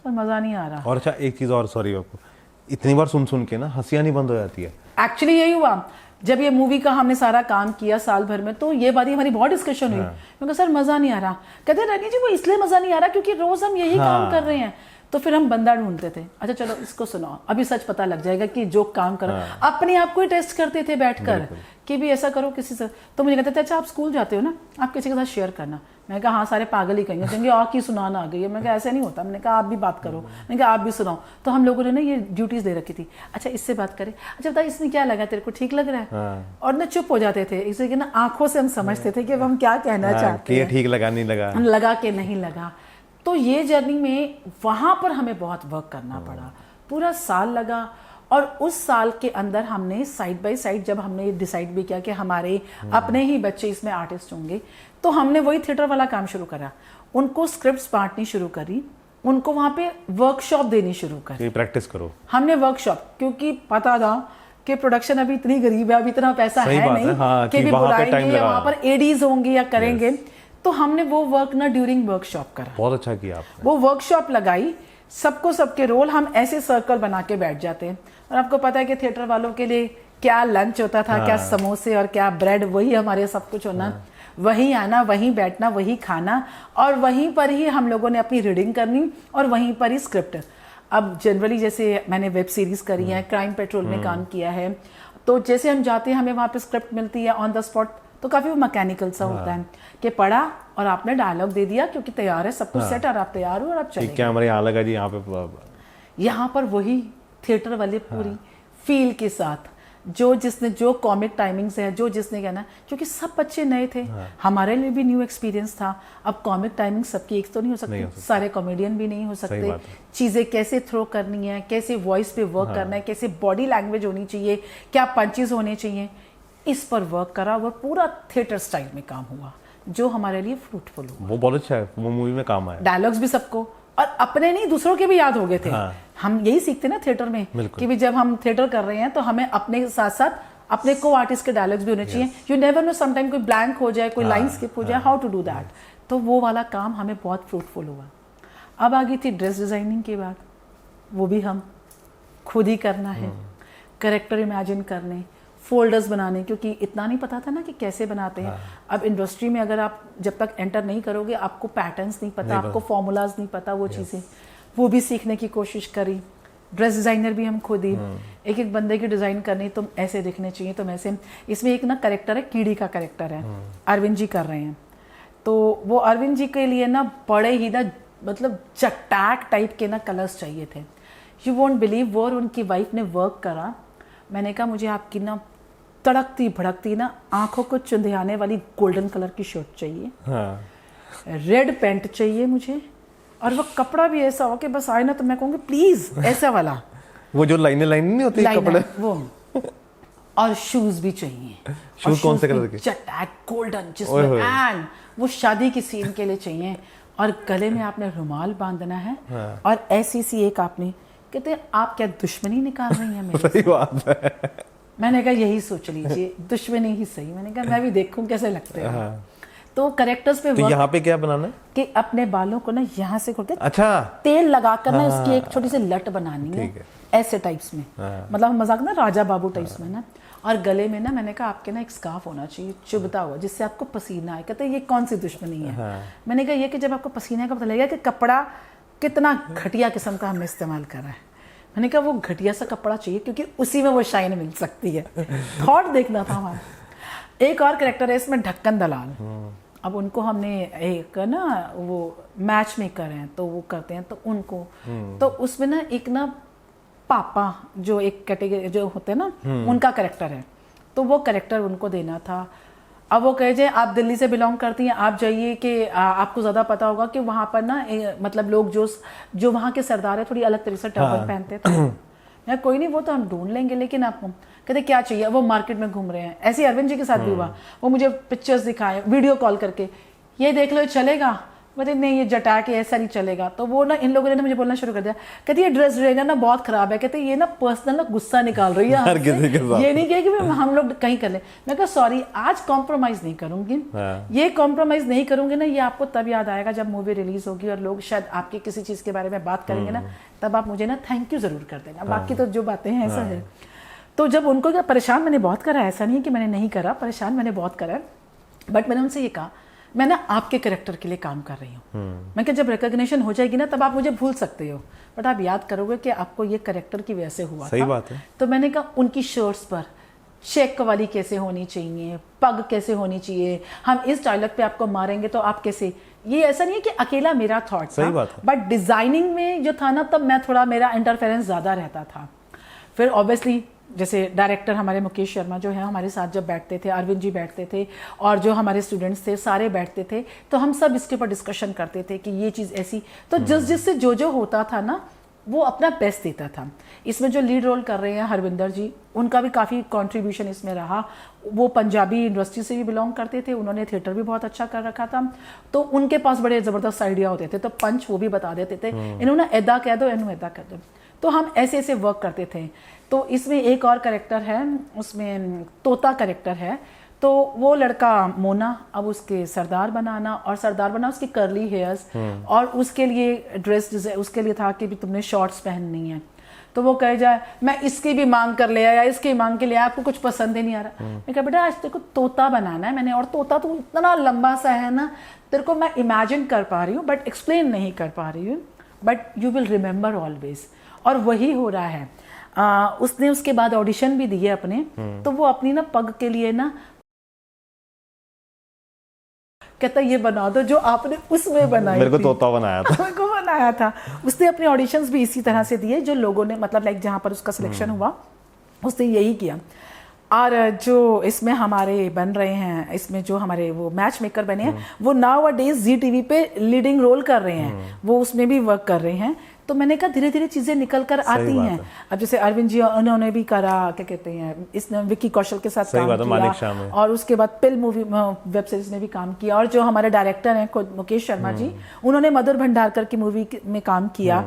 Speaker 1: पर मज़ा नहीं आ रहा।
Speaker 2: और अच्छा, एक चीज़ और, सॉरी आपको, इतनी बार सुन सुन के ना हंसियाँ नहीं बंद हो जाती है।
Speaker 1: एक्चुअली यही हुआ जब ये मूवी का हमने सारा काम किया साल भर में, तो ये बात ही हमारी बहुत डिस्कशन हुई। क्योंकि सर मज़ा नहीं आ रहा। कहते रानी जी वो इसलिए मज़ा नहीं आ रहा क्योंकि रोज़ हम यही काम कर रहे हैं। तो फिर हम बंदा ढूंढते थे, अच्छा चलो इसको सुनाओ, अभी सच पता लग जाएगा कि जो काम करो। अपने आप को ही टेस्ट करते थे बैठकर कि भी ऐसा करो किसी से। तो मुझे कहते थे अच्छा आप स्कूल जाते हो ना, आप किसी के साथ शेयर करना। मैं कहा हाँ, सारे पागल ही कहेंगे और की सुनाना आ गई है। मैं कहा ऐसे नहीं होता। मैंने कहा आप भी बात करो, मैंने कहा आप भी सुनाओ। तो हम लोगों ने ना ये ड्यूटीज दे रखी थी, अच्छा इससे बात करें, अच्छा बता इसमें क्या लगा तेरे को, ठीक लग रहा है। और ना चुप हो जाते थे, इसलिए ना आंखों से हम समझते थे कि अब हम क्या कहना चाहते हैं,
Speaker 2: ठीक लगा नहीं लगा,
Speaker 1: लगा के नहीं लगा। तो ये जर्नी में वहाँ पर हमें बहुत वर्क करना पड़ा, पूरा साल लगा। और उस साल के अंदर हमने साइड बाय साइड, जब हमने डिसाइड भी किया कि हमारे अपने ही बच्चे इसमें आर्टिस्ट होंगे, तो हमने वही थिएटर वाला काम शुरू करा। उनको स्क्रिप्ट्स बांटनी शुरू करी, उनको वहाँ पे वर्कशॉप देनी शुरू करी,
Speaker 2: प्रैक्टिस करो।
Speaker 1: हमने वर्कशॉप, क्योंकि पता था कि प्रोडक्शन अभी इतनी गरीब है, अभी इतना पैसा है नहीं कि भी बुलाएंगे या वहाँ पर एडीज होंगे या करेंगे। तो हमने वो वर्क ना ड्यूरिंग वर्कशॉप करा।
Speaker 2: बहुत अच्छा किया आपने।
Speaker 1: वो वर्कशॉप लगाई, सबको सबके रोल, हम ऐसे सर्कल बना के बैठ जाते हैं। और आपको पता है कि थिएटर वालों के लिए क्या लंच होता था, क्या समोसे और क्या ब्रेड, वही हमारे सब कुछ होना। वहीं आना, वहीं बैठना, वही खाना, और वहीं पर ही हम लोगों ने अपनी रीडिंग करनी, और वहीं पर ही स्क्रिप्ट। अब जनरली जैसे मैंने वेब सीरीज करी है, क्राइम पेट्रोल में काम किया है, तो जैसे हम जाते हैं हमें वहाँ पे स्क्रिप्ट मिलती है ऑन द स्पॉट, तो काफी वो मैकेनिकल सा होता है कि पढ़ा और आपने डायलॉग दे दिया क्योंकि तैयार है, सब कुछ सेट, और आप तैयार हो और आप चले।
Speaker 2: कैमरा यहाँ लगा जी, यहाँ
Speaker 1: पर वही थिएटर वाले पूरी फील के साथ, जो जिसने जो कॉमिक टाइमिंग्स है, जो जिसने कहना, क्योंकि सब बच्चे नए थे, हमारे लिए भी न्यू एक्सपीरियंस था। अब कॉमिक टाइमिंग सबकी एक तो नहीं हो सकती, सारे कॉमेडियन भी नहीं हो सकते। चीजें कैसे थ्रो करनी है, कैसे वॉइस पे वर्क करना है, कैसे बॉडी लैंग्वेज होनी चाहिए, क्या पंचेस होने चाहिए, इस पर वर्क करा। वो पूरा थिएटर स्टाइल में काम हुआ, जो हमारे लिए फ्रूटफुल हुआ।
Speaker 2: वो बहुत अच्छा है, वो मूवी में काम आया।
Speaker 1: डायलॉग्स भी सबको, और अपने नहीं दूसरों के भी याद हो गए थे। हम यही सीखते ना थिएटर में कि भी जब हम थिएटर कर रहे हैं तो हमें अपने साथ साथ अपने को आर्टिस्ट के डायलॉग्स भी होने चाहिए। यू नेवर नो, समटाइम कोई ब्लैंक हो जाए, कोई लाइन स्किप हो जाए, हाउ टू डू दैट। तो वो वाला काम हमें बहुत फ्रूटफुल हुआ। अब आ गई थी ड्रेस डिजाइनिंग की बात, वो भी हम खुद ही करना है, कैरेक्टर इमेजिन करने, फोल्डर्स बनाने, क्योंकि इतना नहीं पता था ना कि कैसे बनाते हैं। अब इंडस्ट्री में अगर आप जब तक एंटर नहीं करोगे, आपको पैटर्न्स नहीं पता, आपको फॉर्मूलाज नहीं पता, वो चीज़ें, वो भी सीखने की कोशिश करी। ड्रेस डिज़ाइनर भी हम खुद ही, एक एक बंदे की डिज़ाइन करनी, तुम ऐसे दिखने चाहिए, तुम ऐसे। इसमें एक ना कैरेक्टर है, कीड़ी का कैरेक्टर है, अरविंद जी कर रहे हैं। तो वो अरविंद जी के लिए ना बड़े ही ना, मतलब चटाक टाइप के ना कलर्स चाहिए थे। यू वोंट बिलीव, वो और उनकी वाइफ ने वर्क करा। मैंने कहा मुझे आपकी ना तड़कती भड़कती ना आंखों को चुंधियाने वाली गोल्डन कलर की शर्ट चाहिए, रेड पैंट चाहिए मुझे, और वो कपड़ा भी ऐसा हो कि बस आए ना तो मैं कहूँगी प्लीज ऐसा वाला
Speaker 2: वो जो लाइनें नहीं होती कपड़े,
Speaker 1: वो, और शूज भी चाहिए।
Speaker 2: शूज कौन से कलर के?
Speaker 1: चटाक गोल्डन, जिसमें एंड वो शादी की सीन के लिए चाहिए। और गले में आपने रुमाल बांधना है और ऐसी सी एक आपने, कहते हैं आप क्या दुश्मनी निकाल रही हैं मेरे
Speaker 2: सही बात है।
Speaker 1: मैंने कहा यही सोच लीजिए, दुश्मनी ही सही। मैंने कहा मैं भी देखूं कैसे लगते हैं। तो करेक्टर्स पे
Speaker 2: तो यहाँ पे क्या बनाना है
Speaker 1: कि अपने बालों को ना यहाँ से करके
Speaker 2: अच्छा
Speaker 1: तेल लगाकर ना उसकी एक छोटी सी लट बनानी है ऐसे टाइप्स में, मतलब मजाक ना राजा बाबू टाइप्स में ना। और गले में ना मैंने कहा आपके ना एक स्कार्फ होना चाहिए चुभता हुआ, जिससे आपको पसीना आए। कहते ये कौन सी दुश्मनी है? मैंने कहा ये कि जब आपको पसीने का पता लगेगा कि कपड़ा कितना घटिया किस्म का हमने इस्तेमाल करा है। मैंने कहा वो घटिया सा कपड़ा चाहिए क्योंकि उसी में वो शाइन मिल सकती है। थॉट देखना था हमारा। एक और कैरेक्टर है इसमें ढक्कन दलाल। अब उनको हमने एक ना वो मैच मेकर हैं तो वो करते हैं, तो उनको तो उसमें ना एक ना पापा जो एक कैटेगरी जो होते हैं ना उनका कैरेक्टर है, तो वो कैरेक्टर उनको देना था। अब वो कहे जाए आप दिल्ली से बिलोंग करती हैं, आप जाइए कि आपको ज़्यादा पता होगा कि वहाँ पर ना मतलब लोग जो वहाँ के सरदार है थोड़ी अलग तरीके से टर्बन पहनते थे। मैं कोई नहीं वो तो हम ढूंढ लेंगे, लेकिन आप कहते क्या चाहिए? वो मार्केट में घूम रहे हैं। ऐसे अरविंद जी के साथ भी हुआ, वो मुझे पिक्चर्स दिखाए वीडियो कॉल करके, ये देख लो ये चलेगा? बोले नहीं ये जटा के ऐसा नहीं चलेगा। तो वो ना इन लोगों ने मुझे बोलना शुरू कर दिया, कहती ये ड्रेस रहेगा ना बहुत खराब है। कहते ये ना पर्सनल ना गुस्सा निकाल रही है
Speaker 2: हर किसी के साथ।
Speaker 1: ये नहीं कहे कि हम लोग कहीं कर ले। मैं कहा सॉरी आज कॉम्प्रोमाइज नहीं करूंगी। ये कॉम्प्रोमाइज नहीं करूंगी ना, ये आपको तब याद आएगा जब मूवी रिलीज होगी और लोग शायद आपकी किसी चीज के बारे में बात करेंगे ना, तब आप मुझे ना थैंक यू जरूर कर देना। बाकी तो जो बातें हैं ऐसा है। तो जब उनको क्या परेशान मैंने बहुत करा, ऐसा नहीं है कि मैंने नहीं करा, परेशान मैंने बहुत करा। बट मैंने उनसे ये कहा मैं ना आपके कैरेक्टर के लिए काम कर रही हूँ। मैं क्या जब रिकॉग्निशन हो जाएगी ना तब आप मुझे भूल सकते हो, बट आप याद करोगे कि आपको ये कैरेक्टर की वजह से हुआ
Speaker 2: सही
Speaker 1: था।
Speaker 2: बात है।
Speaker 1: तो मैंने कहा उनकी शर्ट्स पर चेक वाली कैसे होनी चाहिए, पग कैसे होनी चाहिए, हम इस डायलॉग पे आपको मारेंगे तो आप कैसे। ये ऐसा नहीं है कि अकेला मेरा थॉट था, बट डिजाइनिंग में जो था ना तब मैं थोड़ा मेरा इंटरफेरेंस ज्यादा रहता था। फिर ऑब्वियसली जैसे डायरेक्टर हमारे मुकेश शर्मा जो है हमारे साथ जब बैठते थे, अरविंद जी बैठते थे और जो हमारे स्टूडेंट्स थे सारे बैठते थे, तो हम सब इसके ऊपर डिस्कशन करते थे कि ये चीज़ ऐसी। तो जिससे जो होता था ना वो अपना बेस्ट देता था। इसमें जो लीड रोल कर रहे हैं हरविंदर जी, उनका भी काफ़ी कंट्रीब्यूशन इसमें रहा। वो पंजाबी इंडस्ट्री से भी बिलोंग करते थे, उन्होंने थिएटर भी बहुत अच्छा कर रखा था, तो उनके पास बड़े ज़बरदस्त आइडिया होते थे। तो पंच वो भी बता देते थे, इन्होंने ऐदा कह दो, इन्होंने ऐदा कर दो। तो हम ऐसे ऐसे वर्क करते थे। तो इसमें एक और कैरेक्टर है, उसमें तोता कैरेक्टर है। तो वो लड़का मोना, अब उसके सरदार बनाना, और सरदार बना उसकी कर्ली हेयर्स, और उसके लिए ड्रेस उसके लिए था कि भी तुमने शॉर्ट्स पहननी है। तो वो कह जाए मैं इसकी भी मांग कर ले आया, इसकी मांग के लिए आपको कुछ पसंद ही नहीं आ रहा। मैं कहा बेटा आज तेरे को तोता बनाना है मैंने, और तोता तो इतना लंबा सा है ना, तेरे को मैं इमेजिन कर पा रही हूँ बट एक्सप्लेन नहीं कर पा रही हूँ, but you will remember always. और वही हो रहा है। उसने उसके बाद ऑडिशन भी दिए अपने, तो वो अपनी ना पग के लिए ना कहता ये बना दो जो आपने उसमें बनाई
Speaker 2: मेरे को तोता बनाया था।
Speaker 1: मेरे को बनाया था। उसने अपने ऑडिशंस भी इसी तरह से दिए, जो लोगों ने मतलब लाइक जहाँ पर उसका सिलेक्शन हुआ उसने यही किया। और जो इसमें हमारे बन रहे हैं, इसमें जो हमारे वो मैच मेकर बने हैं वो nowadays Zee TV पे लीडिंग रोल कर रहे हैं, वो उसमें भी वर्क कर रहे हैं। तो मैंने कहा धीरे धीरे चीजें निकल कर आती हैं। अब जैसे अरविंद जी उन्होंने भी करा, क्या कहते हैं, इसने विक्की कौशल के साथ काम किया, और उसके बाद पिल मूवी वेब सीरीज में भी काम किया। और जो हमारे डायरेक्टर हैं खुद मुकेश शर्मा जी, उन्होंने मधुर भंडारकर की मूवी में काम किया।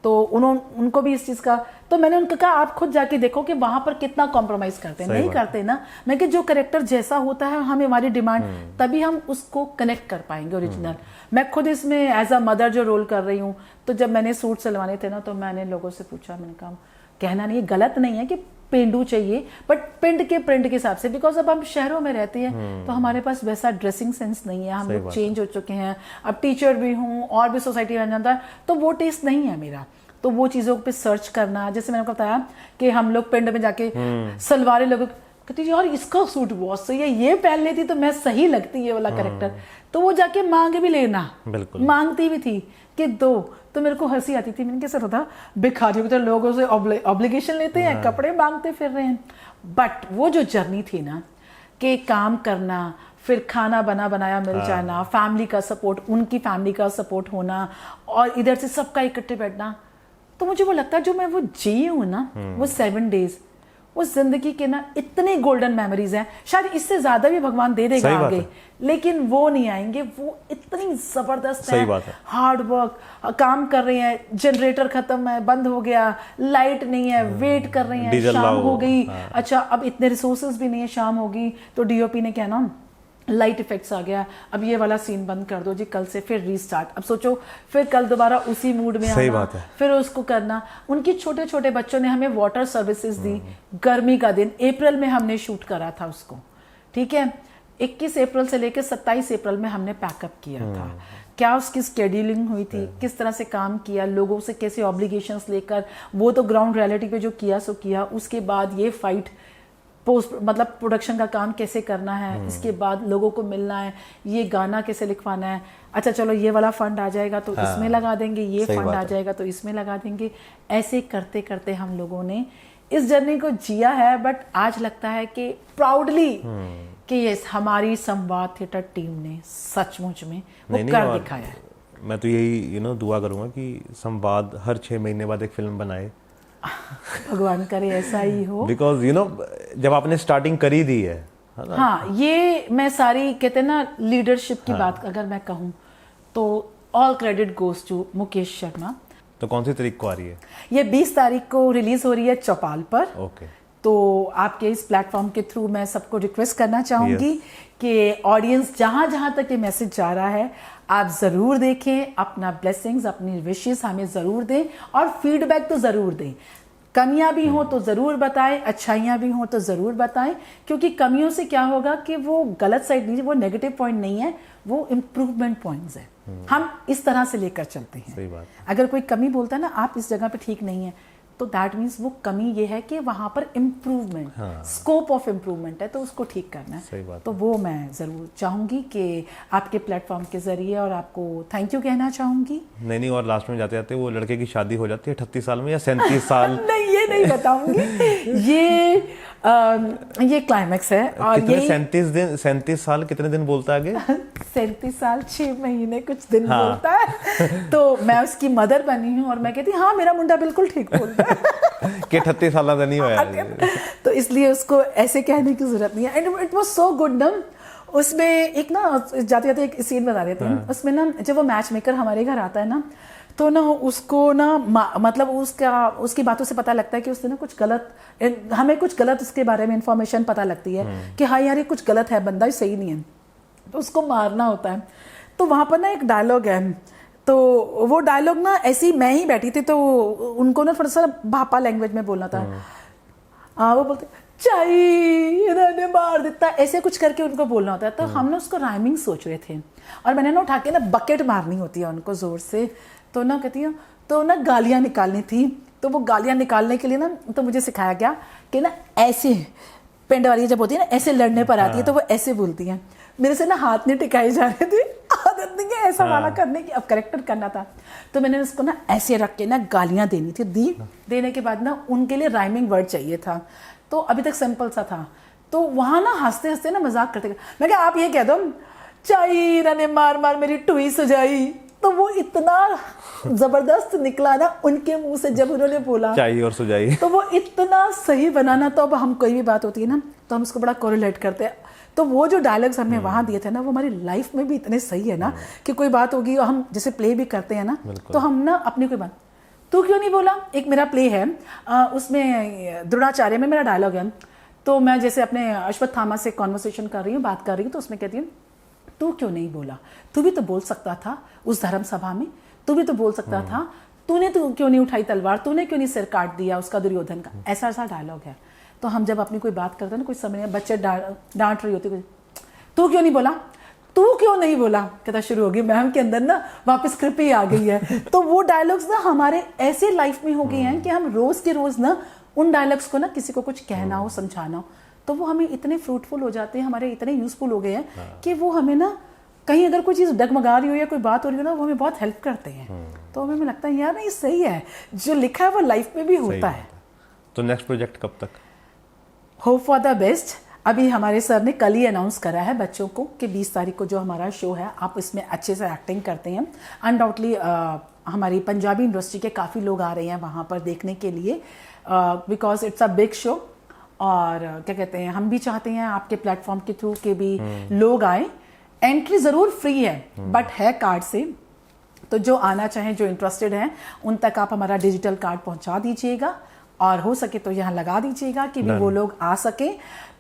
Speaker 1: तो उनको भी इस चीज का, तो मैंने उनको कहा आप खुद जाके देखो कि वहां पर कितना कॉम्प्रोमाइज करते हैं। नहीं करते ना। मैं कि जो कैरेक्टर जैसा होता है हमें हमारी डिमांड, तभी हम उसको कनेक्ट कर पाएंगे ओरिजिनल। मैं खुद इसमें एज अ मदर जो रोल कर रही हूँ, तो जब मैंने सूट सिलवाने थे ना, तो मैंने लोगों से पूछा, मैंने कहा कहना नहीं गलत नहीं है कि पेंडू चाहिए, बट प्रिंट के हिसाब से, बिकॉज अब हम शहरों में रहते हैं तो हमारे पास वैसा ड्रेसिंग सेंस नहीं है, हम लोग चेंज हो चुके हैं। अब टीचर भी हूँ और भी सोसाइटी में जाता है, तो वो टेस्ट नहीं है मेरा। तो वो चीज़ों पे सर्च करना, जैसे मैंने आपको बताया कि हम लोग पिंड में जाके सलवारें लोग कहती यार इसका सूट बहुत सही है, ये पहन लेती तो मैं सही लगती ये वाला कैरेक्टर। तो वो जाके मांग भी लेना, मांगती भी थी कि दो। तो मेरे को हंसी आती थी, मैंने कैसे होता भिखारियों की तरह लोगों से ऑब्लिगेशन लेते हैं, कपड़े मांगते फिर रहे हैं। बट वो जो जर्नी थी ना कि काम करना, फिर खाना बनाया मिल जाना, फैमिली का सपोर्ट, उनकी फैमिली का सपोर्ट होना, और इधर से सबका इकट्ठे बैठना, तो मुझे वो लगता है जो मैं वो जी हूँ ना वो 7 डेज, वो जिंदगी के ना इतने गोल्डन मेमोरीज हैं, शायद इससे ज्यादा भी भगवान दे देगा आगे, लेकिन वो नहीं आएंगे। वो इतनी जबरदस्त है, हार्ड वर्क, काम कर रहे हैं, जनरेटर खत्म है, बंद हो गया, लाइट नहीं है, वेट कर रहे हैं, शाम हो गई, अच्छा अब इतने रिसोर्सेज भी नहीं है, शाम होगी तो डीओपी ने क्या ना लाइट इफेक्ट्स आ गया, अब ये वाला सीन बंद कर दो जी, कल से फिर रीस्टार्ट। अब सोचो फिर कल दोबारा उसी मूड में आना, फिर उसको करना। उनकी छोटे छोटे बच्चों ने हमें वाटर सर्विसेज दी। गर्मी का दिन, अप्रैल में हमने शूट करा था उसको, ठीक है, 21 अप्रैल से लेकर 27 अप्रैल में हमने पैकअप किया था। क्या उसकी स्केड्यूलिंग हुई थी, किस तरह से काम किया, लोगों से कैसे ऑब्लिगेशंस लेकर, वो तो ग्राउंड रियलिटी पे जो किया सो किया। उसके बाद ये फाइट, पोस्ट मतलब प्रोडक्शन का काम कैसे करना है, इसके बाद लोगों को मिलना है, ये गाना कैसे लिखवाना है, अच्छा चलो ये वाला फंड आ जाएगा तो इसमें लगा देंगे, ये फंड आ जाएगा तो इसमें लगा देंगे। ऐसे करते करते हम लोगों ने इस जर्नी को जिया है। बट आज लगता है कि प्राउडली कि यस, हमारी संवाद थिएटर टीम ने सचमुच में वो कर दिखाया है।
Speaker 2: मैं तो यही दुआ करूंगा कि संवाद हर 6 महीने बाद एक फिल्म बनाए।
Speaker 1: भगवान करे ऐसा ही हो,
Speaker 2: बिकॉज जब आपने स्टार्टिंग करी दी है ना?
Speaker 1: हाँ, ये मैं सारी कहते ना लीडरशिप की बात अगर मैं कहूँ तो all credit goes to Mukesh Sharma.
Speaker 2: तो कौन सी तारीख को आ रही है
Speaker 1: ये? 20 तारीख को रिलीज हो रही है चौपाल पर।
Speaker 2: ओके।
Speaker 1: तो आपके इस प्लेटफॉर्म के थ्रू मैं सबको रिक्वेस्ट करना चाहूंगी कि ऑडियंस जहां जहां तक ये मैसेज जा रहा है, आप जरूर देखें, अपना ब्लेसिंग्स, अपनी विशेस हमें जरूर दें और फीडबैक तो जरूर दें। कमियां भी हों तो जरूर बताएं, अच्छाइयां भी हों तो जरूर बताएं, क्योंकि कमियों से क्या होगा कि वो गलत साइड नहीं, वो नेगेटिव पॉइंट नहीं है, वो इम्प्रूवमेंट पॉइंट्स है। हम इस तरह से लेकर चलते हैं।
Speaker 2: सही बात।
Speaker 1: अगर कोई कमी बोलता है ना, आप इस जगह पे ठीक नहीं है, तो दैट मीन्स वो कमी ये है कि वहां पर इम्प्रूवमेंट, स्कोप ऑफ इम्प्रूवमेंट है, तो उसको ठीक करना है।
Speaker 2: सही बात।
Speaker 1: तो वो मैं जरूर चाहूंगी कि आपके प्लेटफॉर्म के जरिए, और आपको थैंक यू कहना चाहूंगी।
Speaker 2: नहीं, और लास्ट में जाते जाते वो लड़के की शादी हो जाती है 38 साल में या 37 साल?
Speaker 1: नहीं, ये नहीं बताऊंगी। ये क्लाइमैक्स है। और ये
Speaker 2: 37 साल कितने दिन बोलता है आगे?
Speaker 1: 37 साल 6 महीने कुछ दिन बोलता है। तो मैं उसकी मदर बनी हूँ और मैं कहती हूँ हाँ, मेरा मुंडा बिल्कुल ठीक बोलता है।
Speaker 2: कि 38 साल का नहीं होया।
Speaker 1: तो इसलिए उसको ऐसे कहने की जरूरत नहीं है। And it was so good ना, उसमें एक ना जाते जाते एक सीन बता देते हैं। उसमें ना जब वो मैच मेकर हमारे घर आता है ना, तो ना उसको ना मतलब उसकी बातों से पता लगता है कि उसने ना कुछ गलत, हमें कुछ गलत उसके बारे में इंफॉर्मेशन पता लगती है कि हाँ यार ये कुछ गलत है, बंदा सही नहीं है, तो उसको मारना होता है। तो वहां पर ना एक डायलॉग है, तो वो डायलॉग ना ऐसी मैं ही बैठी थी, तो उनको ना थोड़ा सा भापा लैंग्वेज में बोलना था। वो बोलते चाहिए मार देता, ऐसे कुछ करके उनको बोलना होता है। तो हम ना उसको राइमिंग सोच रहे थे, और मैंने ना उठा के ना बकेट मारनी होती है उनको जोर से, तो ना कहती हूँ, तो ना गालियां निकालनी थी। तो वो गालियां निकालने के लिए ना तो मुझे सिखाया गया कि ना ऐसे पेंड वाली जब होती है ना, ऐसे लड़ने पर आती है तो वो ऐसे बोलती है। मेरे से ना हाथ नहीं टिकाए जा रहे थे, आदत नहीं है ऐसा वाला करने की, अब करेक्टर करना था। तो मैंने उसको ना ऐसे रख के ना गालियां देनी थी। देने के बाद ना उनके लिए राइमिंग वर्ड चाहिए था, तो अभी तक सिंपल सा था। तो वहां ना हंसते हंसते ना मजाक करते, मैं क्या आप ये कह दो चाई ने मार मार मेरी टुई सुझाई, तो वो इतना जबरदस्त निकला ना उनके मुंह से जब उन्होंने बोला
Speaker 2: चाहिए और सुझाई,
Speaker 1: तो वो इतना सही बनाना। तो अब हम कोई भी बात होती है ना तो हम उसको बड़ा कोरिलेट करते हैं। तो वो जो डायलॉग्स हमने वहां दिए थे ना, वो हमारी लाइफ में भी इतने सही है ना कि कोई बात होगी और हम जैसे प्ले भी करते हैं ना, तो हम ना अपनी कोई बात, तू क्यों नहीं बोला, एक मेरा प्ले है उसमें द्रोणाचार्य में मेरा डायलॉग है। तो मैं जैसे अपने अश्वत्थामा से कॉन्वर्सेशन कर रही हूँ, बात कर रही हूँ, तो उसमें कहती हूँ तू क्यों नहीं बोला, तू भी तो बोल सकता था उस धर्म सभा में, तू भी तो बोल सकता था, तूने तो क्यों नहीं उठाई तलवार, तूने क्यों नहीं सिर काट दिया उसका दुर्योधन का। ऐसा ऐसा डायलॉग है। तो हम जब अपनी कोई बात करते हैं ना, कुछ समय बच्चे डांट रही होती, तू क्यों नहीं बोला, तू क्यों नहीं बोला, कहता शुरू होगी मैम के अंदर ना वापस स्क्रिप्ट ही आ गई है। तो वो डायलॉग्स ना हमारे ऐसे लाइफ में हो गए हैं कि हम रोज के रोज ना उन डायलॉग्स को ना किसी को कुछ कहना हो, समझाना हो, तो वो हमें इतने फ्रूटफुल हो जाते हैं, हमारे इतने यूजफुल हो गए हैं कि वो हमें ना कहीं अगर कोई चीज़ डगमगा रही हो या कोई बात हो रही हो ना, वो हमें बहुत हेल्प करते हैं। तो हमें लगता है यार नहीं सही है, जो लिखा है वो लाइफ में भी होता है।
Speaker 2: तो नेक्स्ट प्रोजेक्ट कब तक?
Speaker 1: Hope for the best. अभी हमारे सर ने कल ही अनाउंस करा है बच्चों को कि 20 तारीख को जो हमारा शो है, आप इसमें अच्छे से एक्टिंग करते हैं। अनडाउटली हमारी पंजाबी इंडस्ट्री के काफ़ी लोग आ रहे हैं वहाँ पर देखने के लिए, because it's a big show. और क्या कहते हैं, हम भी चाहते हैं आपके प्लेटफॉर्म के थ्रू के भी लोग आए। एंट्री ज़रूर फ्री है, बट है कार्ड से, तो जो आना चाहें, जो इंटरेस्टेड हैं, उन तक आप हमारा डिजिटल कार्ड पहुंचा दीजिएगा और हो सके तो यहाँ लगा दीजिएगा कि भी वो लोग आ सके।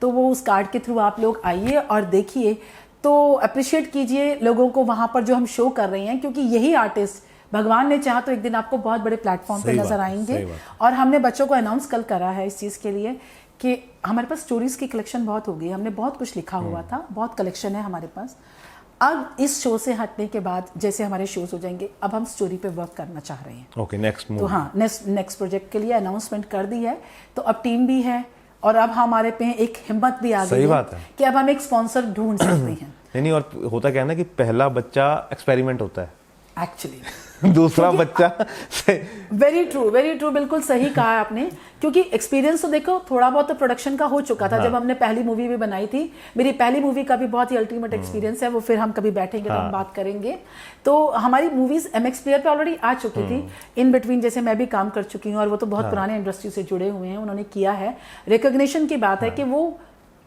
Speaker 1: तो वो उस कार्ड के थ्रू आप लोग आइए और देखिए, तो अप्रिशिएट कीजिए लोगों को वहाँ पर जो हम शो कर रहे हैं, क्योंकि यही आर्टिस्ट भगवान ने चाहा तो एक दिन आपको बहुत बड़े प्लेटफॉर्म पे नजर आएंगे। और हमने बच्चों को अनाउंस कल करा है इस चीज़ के लिए कि हमारे पास स्टोरीज की कलेक्शन बहुत हो गई, हमने बहुत कुछ लिखा हुआ था, बहुत कलेक्शन है हमारे पास। अब इस शो से हटने के बाद जैसे हमारे शोज हो जाएंगे, अब हम स्टोरी पे वर्क करना चाह रहे हैं।
Speaker 2: Okay, next move.
Speaker 1: तो हाँ, नेक्स्ट प्रोजेक्ट के लिए अनाउंसमेंट कर दी है, तो अब टीम भी है और अब हमारे पे एक हिम्मत भी आ गई है कि अब हम एक स्पॉन्सर ढूंढ सकते हैं।
Speaker 2: नहीं, और होता क्या है ना कि पहला बच्चा एक्सपेरिमेंट होता है
Speaker 1: एक्चुअली,
Speaker 2: दूसरा बच्चा
Speaker 1: वेरी ट्रू, बिल्कुल सही कहा आपने। क्योंकि एक्सपीरियंस तो देखो थोड़ा बहुत तो प्रोडक्शन का हो चुका था। जब हमने पहली मूवी भी बनाई थी, मेरी पहली मूवी का भी बहुत ही अल्टीमेट एक्सपीरियंस है, वो फिर हम कभी बैठेंगे तो हम बात करेंगे। तो हमारी मूवीज MX प्लेयर पे ऑलरेडी आ चुकी थी, इन बिटवीन जैसे मैं भी काम कर चुकी हूँ और वो तो बहुत पुराने इंडस्ट्री से जुड़े हुए हैं, उन्होंने किया है। रिकॉग्निशन की बात है कि वो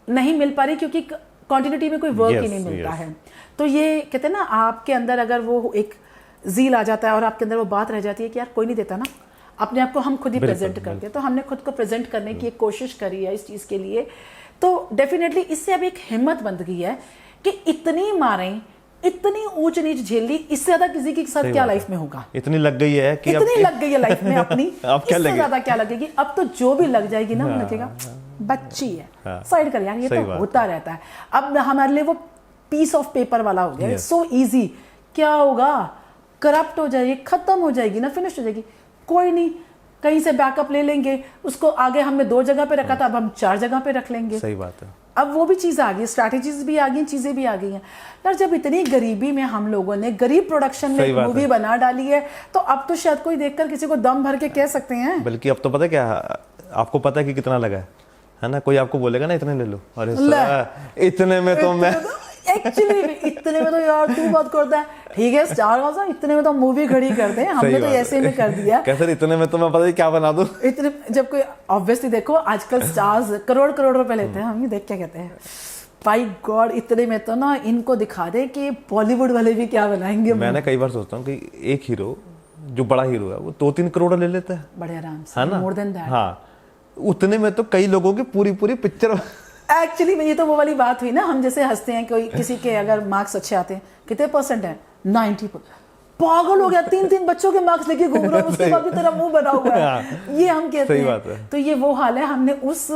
Speaker 1: नहीं मिल पा रही क्योंकि कंटिन्यूटी में कोई वर्क ही नहीं मिलता है। तो ये कहते हैं ना, आपके अंदर अगर वो एक जील आ जाता है और आपके अंदर वो बात रह जाती है कि यार कोई नहीं देता ना, अपने आप को हम खुद ही प्रेजेंट करते हैं। तो हमने खुद को प्रेजेंट करने की एक कोशिश करी है इस चीज़ के लिए। तो डेफिनेटली इससे अब एक हिम्मत बन गई है कि इतनी मारें, इतनी ऊंच नीच झेल ली, इससे ज्यादा किसी के साथ क्या लाइफ में होगा।
Speaker 2: इतनी लग गई है कि
Speaker 1: इतनी लग गई है लाइफ में अपनी,
Speaker 2: इससे
Speaker 1: ज्यादा क्या लगेगी। अब तो जो भी लग जाएगी ना, लगेगा बच्ची है, साइड कर यार, ये तो होता रहता है। अब हमारे लिए वो पीस ऑफ पेपर वाला हो गया, सो इजी। क्या होगा, करप्ट हो जाएगी, खत्म हो जाएगी ना, फिनिश हो जाएगी, कोई नहीं, कहीं से बैकअप ले लेंगे उसको। आगे हमने 2 जगह पे रखा था, अब हम 4 जगह पे रख लेंगे।
Speaker 2: सही बात है।
Speaker 1: अब वो भी चीज आ गई, स्ट्रैटेजीज भी आ गई, चीजें भी आ गई हैं यार। जब इतनी गरीबी में हम लोगों ने गरीब प्रोडक्शन में मूवी बना डाली है, तो अब तो शायद कोई देखकर किसी को दम भर के कह सकते हैं।
Speaker 2: बल्कि अब तो पता क्या, आपको पता है कि कितना लगा है ना, कोई आपको बोलेगा ना इतने ले लो, अरे इतने में तो मैं
Speaker 1: एक्चुअली इतने में तो यार तू बात करता है, ठीक है स्टार वाला, इतने में तो मूवी खड़ी कर दे, हमने तो ऐसे में कर दिया।
Speaker 2: कैसे इतने में तो मैं पता नहीं क्या बना दूं।
Speaker 1: इतने जब कोई, ऑब्वियसली देखो आजकल स्टार्स करोड़ रुपए लेते हैं, हम ये देख क्या कहते हैं, बाय गॉड इतने में तो ना इनको दिखा दे कि बॉलीवुड वाले भी क्या बनाएंगे।
Speaker 2: मैंने कई बार सोचता हूँ कि एक हीरो जो बड़ा हीरो है वो 2-3 करोड़ ले लेता है
Speaker 1: बड़े आराम से, मोर देन दैट।
Speaker 2: हाँ, उतने में तो कई लोगों की पूरी पिक्चर।
Speaker 1: एक्चुअली में ये तो वो वाली बात हुई ना, हम जैसे हंसते हैं कोई किसी के अगर मार्क्स अच्छे आते हैं, कितने % है, 90%, पागल हो गया, 3 बच्चों के मार्क्स लेके घूम रहा हूँ, उसके बाद भी तेरा मुंह बना हुआ है, ये हम कहते हैं। तो ये वो हाल है, हमने उस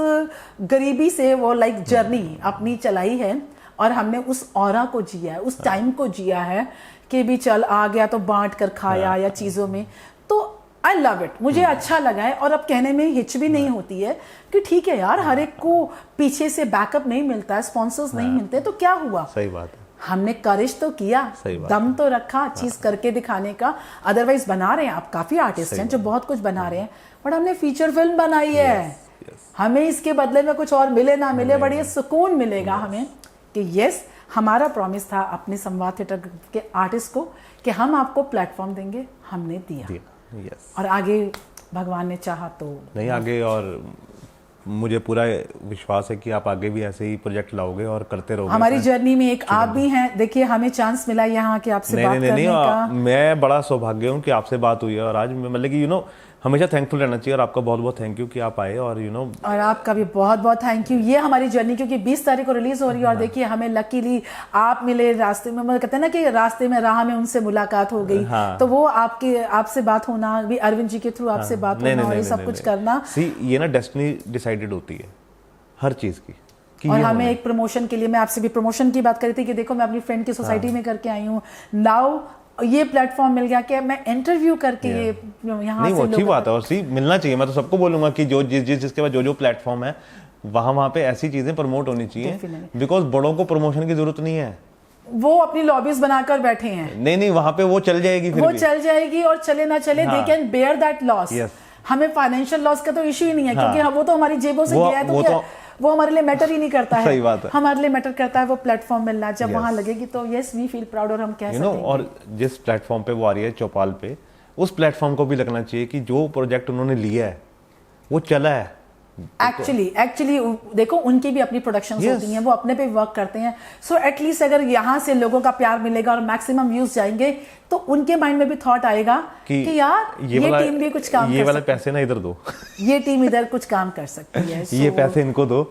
Speaker 1: गरीबी से वो लाइक जर्नी अपनी चलाई है और हमने उस ऑरा को जिया है, उस टाइम को जिया है कि भी चल आ गया तो बांट कर खाया या चीजों में। तो आई लव इट, मुझे अच्छा लगा है। और अब कहने में हिच भी नहीं होती है कि ठीक है यार, हर एक को पीछे से बैकअप नहीं मिलता है, स्पॉन्सर्स नहीं मिलते, तो क्या हुआ।
Speaker 2: सही बात है,
Speaker 1: हमने करेज तो किया, दम तो रखा चीज करके दिखाने का। अदरवाइज बना रहे हैं, आप काफी आर्टिस्ट हैं जो बहुत कुछ बना रहे हैं, बट हमने फीचर फिल्म बनाई है। हमें इसके बदले में कुछ और मिले ना मिले, बड़ी सुकून मिलेगा हमें कि यस, हमारा प्रॉमिस था अपने संवाद थिएटर के आर्टिस्ट को कि हम आपको प्लेटफॉर्म देंगे, हमने दिया। और आगे भगवान ने चाहा तो
Speaker 2: नहीं आगे, और मुझे पूरा विश्वास है कि आप आगे भी ऐसे ही प्रोजेक्ट लाओगे और करते रहोगे।
Speaker 1: हमारी जर्नी में एक आप भी हैं, देखिए हमें चांस मिला यहाँ के आपसे बात करने का।
Speaker 2: मैं बड़ा सौभाग्य हूँ कि आपसे बात हुई है, और आज मतलब कि हमेशा थैंकफुल रहना चाहिए। और आपका बहुत बहुत थैंक यू कि आप आए, और
Speaker 1: और आपका भी बहुत बहुत थैंक यू। ये हमारी जर्नी क्योंकि 20 तारीख को रिलीज हो रही है, और देखिए हमें लकीली आप मिले रास्ते में, मतलब कहते हैं ना कि रास्ते में राह में उनसे मुलाकात हो गई। तो वो आपसे बात होना भी, अरविंद जी के थ्रू आपसे बात होना और ये सब कुछ करना,
Speaker 2: ये ना डेस्टिनी डिसाइडेड होती है हर चीज की।
Speaker 1: और हमें एक प्रमोशन के लिए, मैं आपसे भी प्रमोशन की बात करी थी कि देखो मैं अपनी फ्रेंड की सोसाइटी में करके आई हूँ, नाउ ये प्लेटफॉर्म मिल गया कि मैं इंटरव्यू करके ये यहाँ
Speaker 2: से अच्छी बात है, और सी मिलना चाहिए। मैं तो सबको बोलूंगा कि जो जिसके बाद जो प्लेटफॉर्म है वहां पे ऐसी चीजें प्रमोट होनी चाहिए, बिकॉज बड़ों को प्रमोशन की जरूरत नहीं है,
Speaker 1: वो अपनी लॉबीज बनाकर बैठे हैं।
Speaker 2: नहीं वहां पे वो चल जाएगी, फिर
Speaker 1: वो चल जाएगी, और चले ना चले they can bear that loss. हमें फाइनेंशियल लॉस का तो इशू ही नहीं है, क्योंकि वो तो हमारी जेबों से गया है, तो वो हमारे लिए मैटर ही नहीं करता है।
Speaker 2: सही बात है।
Speaker 1: हमारे लिए मैटर करता है वो प्लेटफॉर्म मिलना, जब वहां लगेगी तो यस वी फील प्राउड, और हम कह सकते हैं।
Speaker 2: और जिस प्लेटफॉर्म पे वो आ रही है चौपाल पे, उस प्लेटफॉर्म को भी लगना चाहिए कि जो प्रोजेक्ट उन्होंने लिया है वो चला है,
Speaker 1: एक्चुअली देखो उनकी भी अपनी प्रोडक्शंस
Speaker 2: Yes.
Speaker 1: होती हैं, वो अपने पे वर्क करते हैं। सो एटलीस्ट अगर यहाँ से लोगों का प्यार मिलेगा और मैक्सिमम व्यूज जाएंगे तो उनके माइंड में भी थॉट आएगा कि यार ये टीम भी कुछ काम
Speaker 2: ये
Speaker 1: कर
Speaker 2: वाले
Speaker 1: सकती
Speaker 2: पैसे ना इधर दो
Speaker 1: है, ये टीम इधर कुछ काम कर सकती है।
Speaker 2: ये पैसे इनको दो,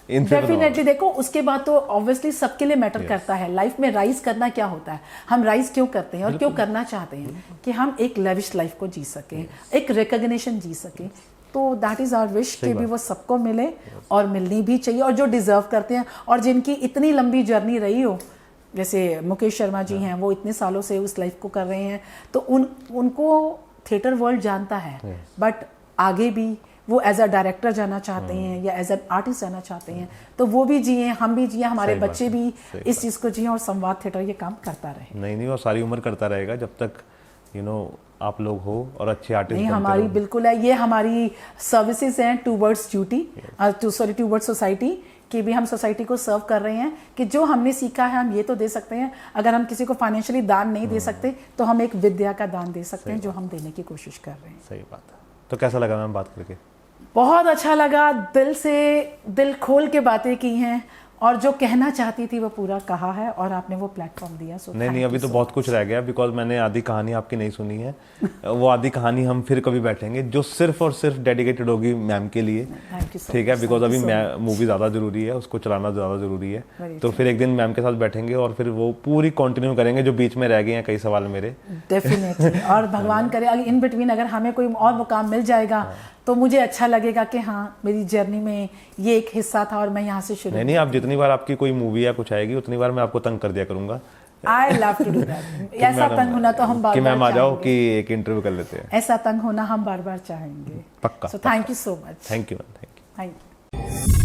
Speaker 2: इनसे
Speaker 1: डेफिनेटली देखो उसके बाद तो ऑब्वियसली सबके लिए मैटर करता है। लाइफ में राइज करना क्या होता है, हम राइज क्यों करते हैं और क्यों करना चाहते हैं कि हम एक लेविश लाइफ को जी सकें, एक रिकॉग्निशन जी सकें। तो दैट इज आवर विश कि भी वो सबको मिले और मिलनी भी चाहिए, और जो डिजर्व करते हैं और जिनकी इतनी लंबी जर्नी रही हो, जैसे मुकेश शर्मा जी हैं, वो इतने सालों से उस लाइफ को कर रहे हैं, तो उनको थिएटर वर्ल्ड जानता है, बट आगे भी वो एज अ डायरेक्टर जाना चाहते हैं या एज एन आर्टिस्ट जाना चाहते हैं, तो वो भी जिए, हम भी जिए, हमारे बच्चे भी इस चीज़ को जिए और संवाद थिएटर ये काम करता रहे।
Speaker 2: नहीं वो सारी उम्र करता रहेगा जब तक आप लोग हो और अच्छे आर्टिस्ट
Speaker 1: नहीं, हमारी बिल्कुल है, ये हमारी सर्विसेज हैं टूवर्ड्स ड्यूटी, टूवर्ड्स सोसाइटी, कि भी हम सोसाइटी को सर्व कर रहे हैं कि जो हमने सीखा है हम ये तो दे सकते हैं। अगर हम किसी को फाइनेंशियली दान नहीं दे सकते तो हम एक विद्या का दान दे सकते हैं, जो हम देने की कोशिश कर रहे हैं।
Speaker 2: सही बात है। तो कैसा लगा मैम बात करके?
Speaker 1: बहुत अच्छा लगा, दिल से दिल खोल के बातें की हैं और जो कहना चाहती थी वो पूरा कहा है और आपने वो प्लेटफॉर्म दिया। सो
Speaker 2: नहीं अभी तो बहुत कुछ रह गया, बिकॉज मैंने आधी कहानी आपकी नहीं सुनी है। वो आधी कहानी हम फिर कभी बैठेंगे जो सिर्फ और सिर्फ डेडिकेटेड होगी मैम के लिए, ठीक है? बिकॉज अभी मूवी ज़्यादा ज़रूरी है, उसको चलाना ज़्यादा ज़रूरी है। तो फिर एक दिन मैम के साथ बैठेंगे और फिर वो पूरी कंटिन्यू करेंगे जो बीच में रह गए हैं कई सवाल मेरे।
Speaker 1: डेफिनेटली, और भगवान करे इन बिटवीन अगर हमें कोई और मुकाम मिल जाएगा तो मुझे अच्छा लगेगा कि हाँ मेरी जर्नी में ये एक हिस्सा था और मैं यहाँ से शुरू।
Speaker 2: नहीं आप जितनी बार आपकी कोई मूवी या कुछ आएगी उतनी बार मैं आपको तंग कर दिया करूंगा।
Speaker 1: I love to do that. ऐसा तंग होना तो हम बार-बार
Speaker 2: कि मैम आ जाओ कि एक इंटरव्यू कर लेते हैं।
Speaker 1: ऐसा तंग होना हम बार-बार चाहेंगे।
Speaker 2: पक्का।
Speaker 1: So thank you so much.
Speaker 2: Thank you ma'am, thank you.
Speaker 1: Thank you.